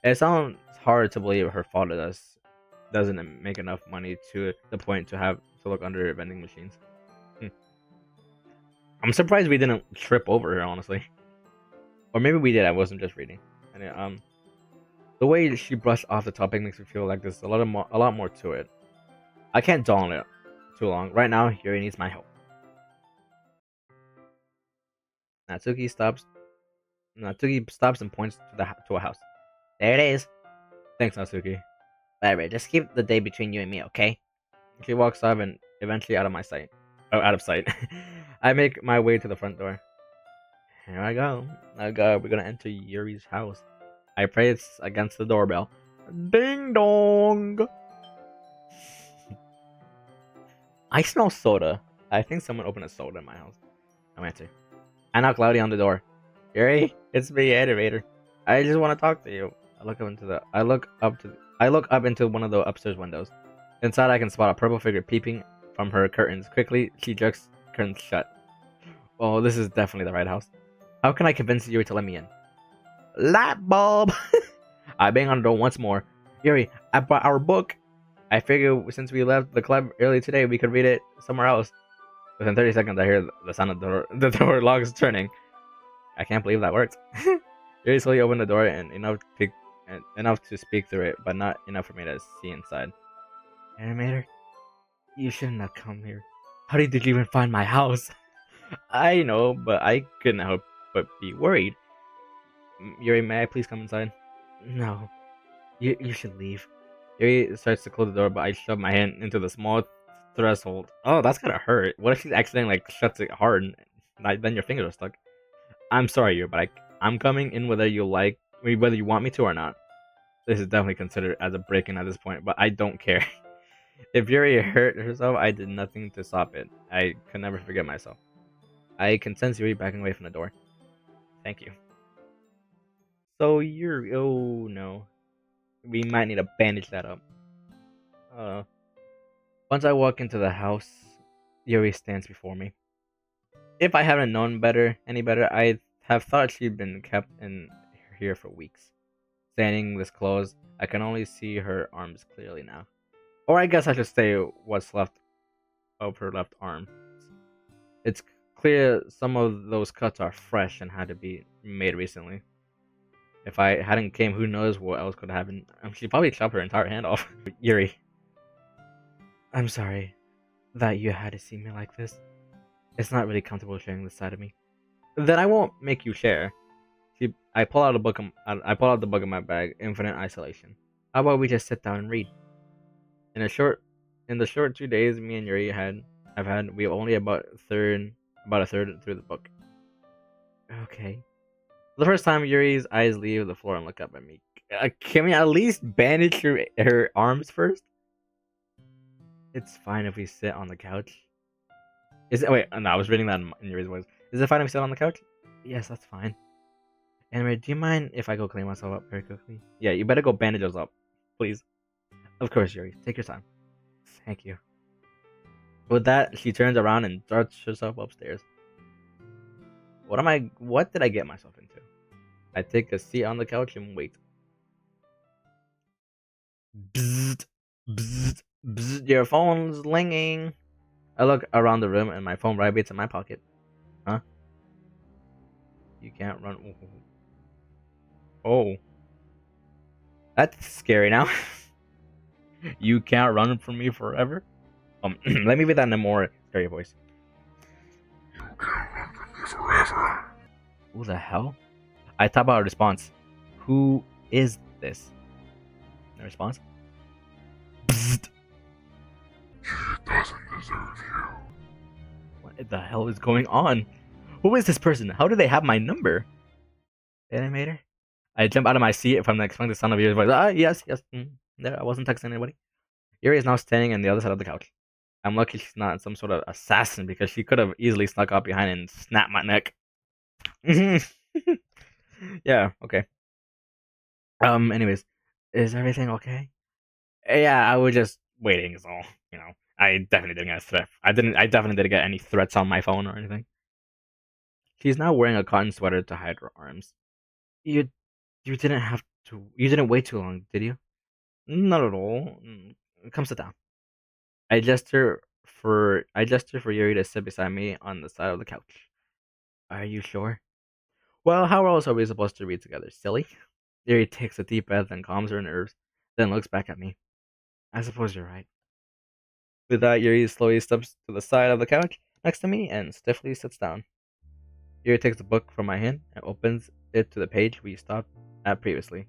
It sounds hard to believe her father doesn't make enough money to the point to have to look under vending machines. I'm surprised we didn't trip over her, honestly. Or maybe we did. I wasn't just reading. And the way she brushed off the topic makes me feel like there's a lot more to it. I can't dwell on it too long. Right now, Yuri needs my help. Natsuki stops. Natsuki stops and points to a house. there it is. Thanks, Natsuki. Whatever, just keep the day between you and me, okay? She walks up and eventually out of my sight. Oh, out of sight. I make my way to the front door. Here I go. Oh god, we're gonna enter Yuri's house. I press against the doorbell. Ding dong! I smell soda. I think someone opened a soda in my house. No answer. I knock loudly on the door. Yuri, it's me, Animator. I just want to talk to you. I look up into one of the upstairs windows. Inside, I can spot a purple figure peeping from her curtains. Quickly, she jerks curtains shut. Oh, this is definitely the right house. How can I convince Yuri to let me in? Light bulb! I bang on the door once more. Yuri, I brought our book. I figure since we left the club early today, we could read it somewhere else. Within 30 seconds, I hear the sound of the door locks turning. I can't believe that worked. Yuri slowly opened the door and enough to speak through it, but not enough for me to see inside. Animator, you shouldn't have come here. How did you even find my house? I know, but I couldn't help but be worried. Yuri, may I please come inside? No, you should leave. Yuri starts to close the door, but I shove my hand into the small threshold. Oh, that's gotta hurt. What if she accidentally shuts it hard and then your fingers are stuck? I'm sorry, Yuri, but I'm coming in whether you want me to or not. This is definitely considered as a break-in at this point, but I don't care. If Yuri hurt herself, I did nothing to stop it. I could never forget myself. I can sense Yuri backing away from the door. Thank you. So Yuri, oh no. We might need to bandage that up. Uh, Once I walk into the house, Yuri stands before me. If I hadn't known any better, I'd have thought she'd been kept in here for weeks. Standing this close, I can only see her arms clearly now. Or I guess I should say what's left of her left arm. It's clear some of those cuts are fresh and had to be made recently. If I hadn't came, who knows what else could have happened. She'd probably chop her entire hand off. Yuri, I'm sorry that you had to see me like this. It's not really comfortable sharing this side of me. Then I won't make you share. I pull out a book. I pull out the book in my bag. Infinite Isolation. How about we just sit down and read? In a short, in the short 2 days me and Yuri have had, we only about a third through the book. Okay. The first time Yuri's eyes leave the floor and look up at me. Can we at least bandage her arms first? It's fine if we sit on the couch. Is it? Wait, no, I was reading that in Yuri's voice. Is it fine if we sit on the couch? Yes, that's fine. Anyway, do you mind if I go clean myself up very quickly? Yeah, you better go bandage us up, please. Of course, Yuri. Take your time. Thank you. With that, she turns around and darts herself upstairs. What did I get myself into? I take a seat on the couch and wait. Bzzzt, bzzzt, bzzzt, your phone's ringing. I look around the room and my phone vibrates in my pocket. Huh? You can't run. Oh. That's scary now. You can't run from me forever? Let me read that in a more scary voice. You can't run from me forever. Who the hell? I type out a response. Who is this? The response? Bzzzt. She doesn't deserve you. What the hell is going on? Who is this person? How do they have my number? Animator? I jump out of my seat from the expected sound of Yuri's voice. Ah, yes. There, I wasn't texting anybody. Yuri is now standing on the other side of the couch. I'm lucky she's not some sort of assassin because she could have easily snuck up behind and snapped my neck. Yeah, okay. Anyways, is everything okay? Yeah, I was just waiting, so I definitely didn't get a threat. I definitely didn't get any threats on my phone or anything. She's now wearing a cotton sweater to hide her arms. You you didn't have to. You didn't wait too long, did you? Not at all. Come sit down. I gesture for Yuri to sit beside me on the side of the couch. Are you sure? Well, how else are we supposed to read together, silly? Yuri takes a deep breath and calms her nerves, then looks back at me. I suppose you're right. With that, Yuri slowly steps to the side of the couch next to me and stiffly sits down. Yuri takes the book from my hand and opens it to the page we stopped at previously.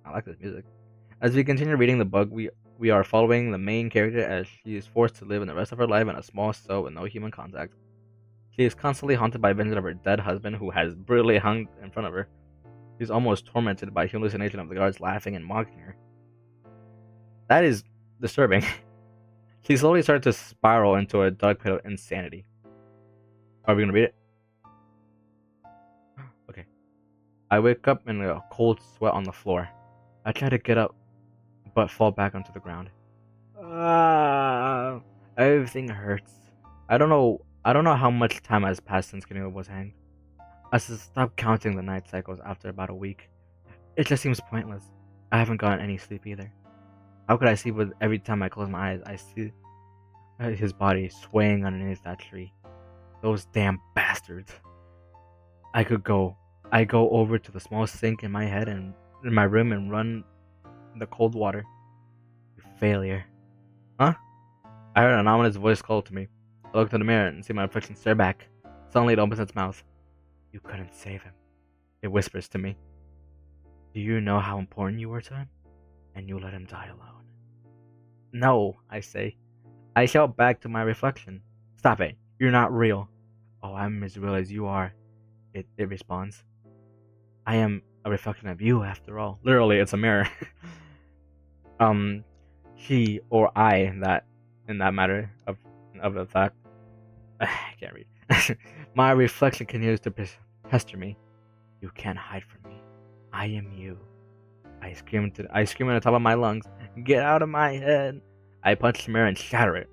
I like this music. As we continue reading the book, we are following the main character as she is forced to live in the rest of her life in a small cell with no human contact. She is constantly haunted by visions of her dead husband who has brutally hung in front of her. She's almost tormented by hallucination of the guards laughing and mocking her. That is disturbing. She slowly starts to spiral into a dark pit of insanity. Are we gonna read it? Okay. I wake up in a cold sweat on the floor. I try to get up, but fall back onto the ground. Everything hurts. I don't know how much time has passed since Kenua was hanged. I stopped counting the night cycles after about a week. It just seems pointless. I haven't gotten any sleep either. How could I sleep with every time I close my eyes I see his body swaying underneath that tree? Those damn bastards. I go over to the small sink in my head and in my room and run the cold water. You failure. Huh? I heard an ominous voice call to me. I looked in the mirror and see my reflection stare back. Suddenly it opens its mouth. You couldn't save him. It whispers to me. Do you know how important you were to him? And you let him die alone. No, I say. I shout back to my reflection. Stop it. You're not real. Oh, I'm as real as you are. It responds. I am a reflection of you after all. Literally, it's a mirror. She or I in that matter of the fact. I can't read. My reflection continues to pester me. You can't hide from me. I am you. I scream at the top of my lungs. Get out of my head! I punch the mirror and shatter it.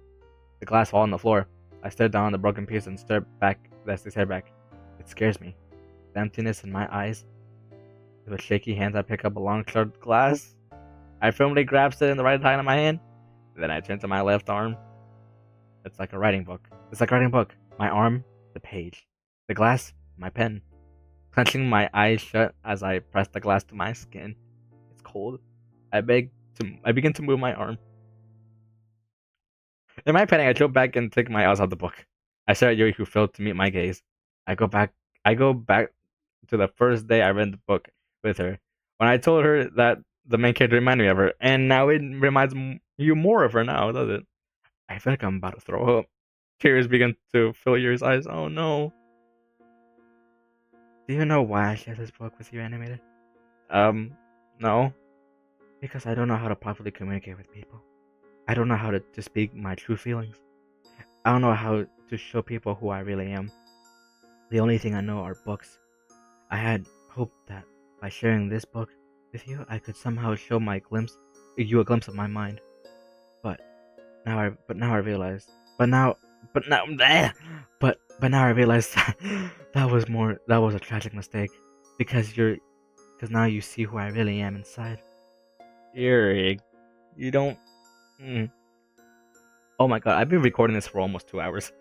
The glass falls on the floor. I stare down the broken piece and stare back. It scares me. The emptiness in my eyes. With shaky hands, I pick up a long shard glass. I firmly grasp it in the right hand of my hand. Then I turn to my left arm. It's like a writing book. My arm, the page. The glass, my pen. Clenching my eyes shut as I press the glass to my skin. It's cold. I begin to move my arm. In my panic, I jump back and take my eyes off the book. I stare at Yuri, who failed to meet my gaze. I go back. I go back to the first day I read the book with her, when I told her that the main character reminded me of her, and now it reminds you more of her now, does it? I feel like I'm about to throw up. Tears begin to fill Yuri's eyes. Oh no. Do you know why I share this book with you, animated? No. Because I don't know how to properly communicate with people. I don't know how to speak my true feelings. I don't know how to show people who I really am. The only thing I know are books. I had hoped that by sharing this book with you, I could somehow show you a glimpse of my mind. But now I realize, but now, but now, bleh, but now I realize that that was a tragic mistake, because because now you see who I really am inside. Eric, you don't. Mm. Oh my god, I've been recording this for almost 2 hours.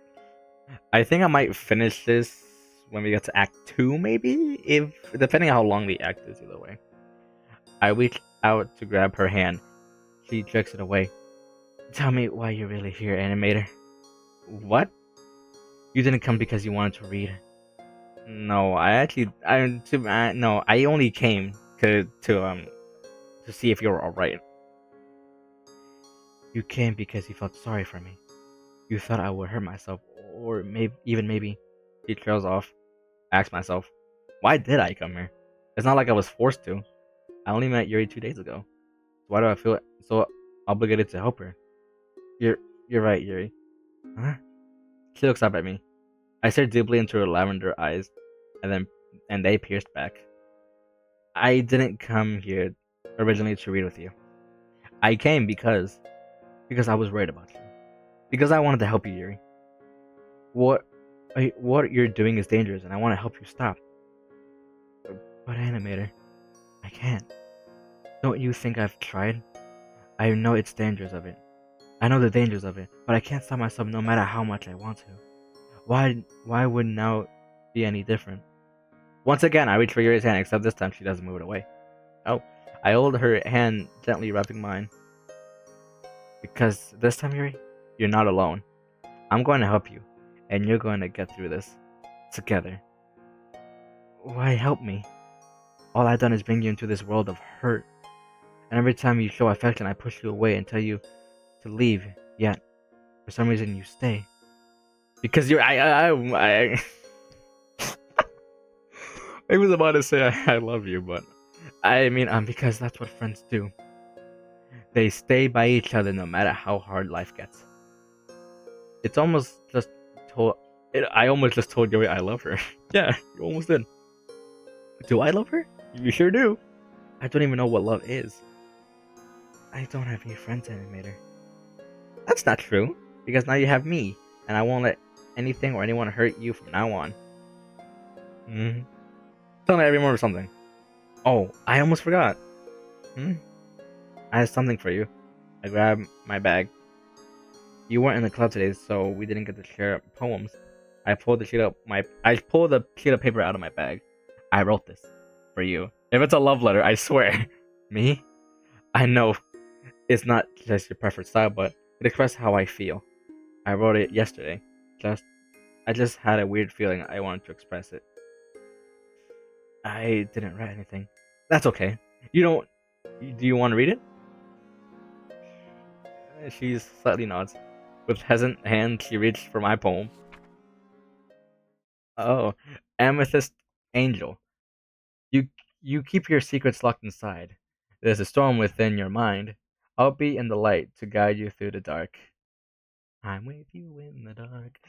I think I might finish this when we get to Act 2, maybe? If depending on how long the act is, either way. I reach out to grab her hand. She jerks it away. Tell me why you're really here, animator. What? You didn't come because you wanted to read. No, no, I only came to see if you were alright. You came because you felt sorry for me. You thought I would hurt myself, or maybe. She trails off. I ask myself, why did I come here? It's not like I was forced to. I only met Yuri 2 days ago. Why do I feel so obligated to help her? You're right, Yuri. Huh? She looks up at me. I stare deeply into her lavender eyes, and they pierced back. I didn't come here originally to read with you. I came because I was worried about you. Because I wanted to help you, Yuri. What what you're doing is dangerous, and I want to help you stop. But animator, I can't. Don't you think I've tried? I know it's dangerous of it. I know the dangers of it, but I can't stop myself no matter how much I want to. Why would now be any different? Once again, I reach for Yuri's hand, except this time she doesn't move it away. Oh, I hold her hand, gently wrapping mine. Because this time, Yuri, you're not alone. I'm going to help you, and you're going to get through this together. Why help me? All I've done is bring you into this world of hurt. And every time you show affection, I push you away and tell you to leave. Yet, for some reason, you stay. Because you're, I was about to say I love you, but I mean, because that's what friends do. They stay by each other no matter how hard life gets. It's almost just told. I almost just told Yuri I love her. Yeah, you almost did. Do I love her? You sure do. I don't even know what love is. I don't have any friends, animator. That's not true, because now you have me, and I won't let anything or anyone hurt you from now on. Hmm. Tell me I remember something. Oh, I almost forgot. I have something for you. I grab my bag. You weren't in the club today, so we didn't get to share poems. I pulled the sheet of paper out of my bag. I wrote this for you. If it's a love letter, I swear. Me? I know it's not just your preferred style, but it expresses how I feel. I wrote it yesterday. I just had a weird feeling I wanted to express it. I didn't write anything. That's okay. You don't. Do you want to read it? She slightly nods. With hesitant hand, she reached for my poem. Oh, Amethyst Angel. You you keep your secrets locked inside. There's a storm within your mind. I'll be in the light to guide you through the dark. I'm with you in the dark.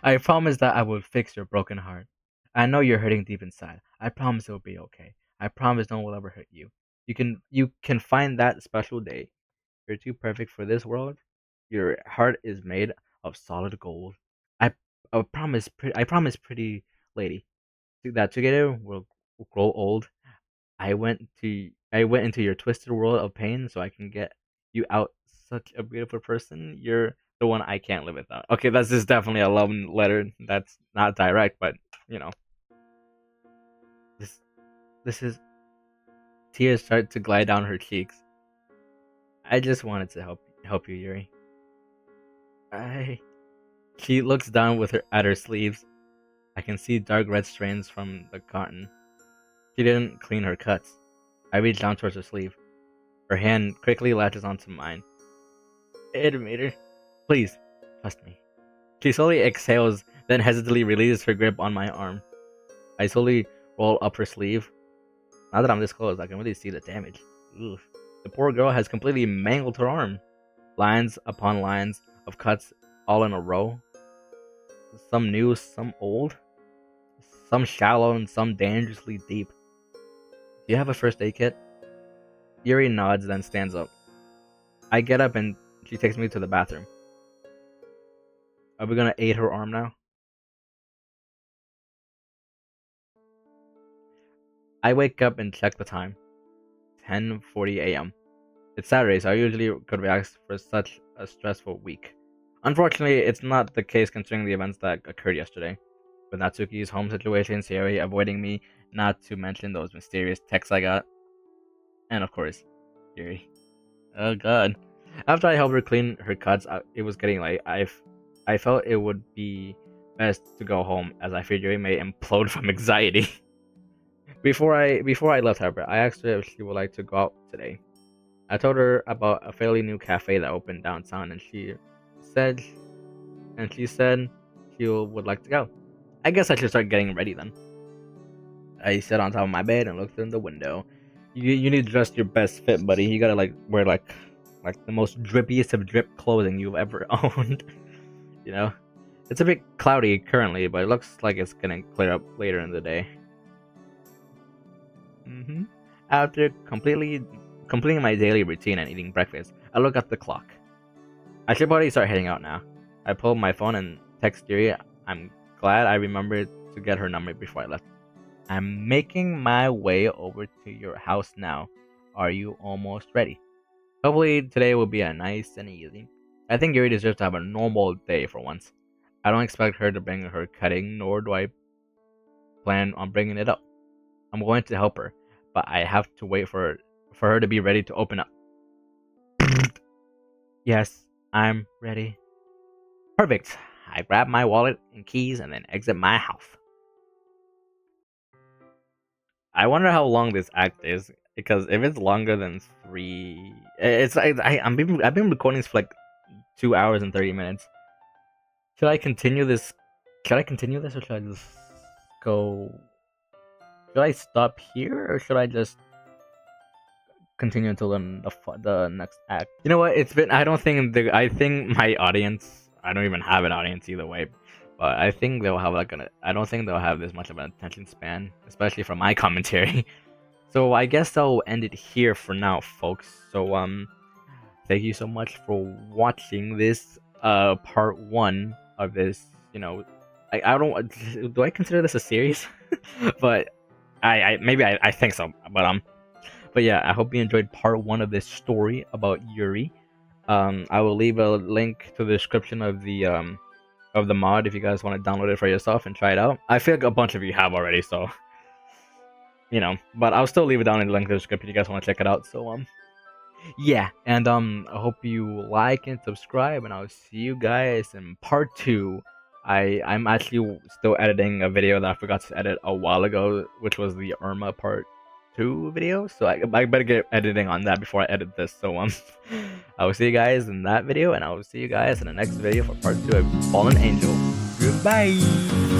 I promise that I will fix your broken heart. I know you're hurting deep inside. I promise it'll be okay. I promise no one will ever hurt you. You can find that special day. You're too perfect for this world. Your heart is made of solid gold. I I promise, pretty lady, that together we'll grow old. I went into your twisted world of pain so I can get you out. Such a beautiful person. You're the one I can't live without. Okay, that's just definitely a love letter. That's not direct, but you know, this this is tears start to glide down her cheeks. I just wanted to help you, Yuri. I. She looks down at her sleeves. I can see dark red strands from the cotton. She didn't clean her cuts. I reach down towards her sleeve. Her hand quickly latches onto mine. Animator, please, trust me. She slowly exhales, then hesitantly releases her grip on my arm. I slowly roll up her sleeve. Now that I'm this close, I can really see the damage. Oof. The poor girl has completely mangled her arm. Lines upon lines of cuts all in a row. Some new, some old. Some shallow and some dangerously deep. Do you have a first aid kit? Yuri nods, then stands up. I get up and she takes me to the bathroom. Are we gonna aid her arm now? I wake up and check the time. 10:40 a.m. It's Saturday, so I usually could relax for such a stressful week. Unfortunately, it's not the case considering the events that occurred yesterday. With Natsuki's home situation, Sayori avoiding me, not to mention those mysterious texts I got. And of course, Yuri. Oh god. After I helped her clean her cuts, it was getting late. I felt it would be best to go home, as I feared Yuri may implode from anxiety. Before I left, however, I asked her if she would like to go out today. I told her about a fairly new cafe that opened downtown, and said she said she would like to go. I guess I should start getting ready then. I sat on top of my bed and looked in the window. You need to dress your best fit, buddy. You gotta wear the most drippiest of drip clothing you've ever owned. You know, it's a bit cloudy currently, but it looks like it's gonna clear up later in the day. After completing my daily routine and eating breakfast, I look at the clock. I should probably start heading out now. I pull my phone and text Yuri. I'm glad I remembered to get her number before I left. I'm making my way over to your house now. Are you almost ready? Hopefully today will be a nice and easy. I think Yuri deserves to have a normal day for once. I don't expect her to bring her cutting, nor do I plan on bringing it up. I'm going to help her, but I have to wait for her to be ready to open up. Yes, I'm ready. Perfect. I grab my wallet and keys and then exit my house. I wonder how long this act is, because if it's longer than 3, I've been recording this for like 2 hours and 30 minutes. Should I continue this? Should I continue this, or should I just go? Should I stop here, or should I just continue until the next act? You know what? It's been. I think my audience. I don't even have an audience either way. But I think they'll have I don't think they'll have this much of an attention span, especially from my commentary. So I guess I'll end it here for now, folks. So thank you so much for watching this part 1 of this. I don't, do I consider this a series? But I think so. But yeah, I hope you enjoyed part 1 of this story about Yuri. I will leave a link to the description of the mod if you guys want to download it for yourself and try it out. I feel like a bunch of you have already, so but I'll still leave it down in the link to the description if you guys want to check it out. So yeah, and I hope you like and subscribe, and I'll see you guys in part 2. I'm actually still editing a video that I forgot to edit a while ago, which was the Irma part 2 video, so I better get editing on that before I edit this. So I will see you guys in that video, and I will see you guys in the next video for part 2 of Fallen Angel. Goodbye.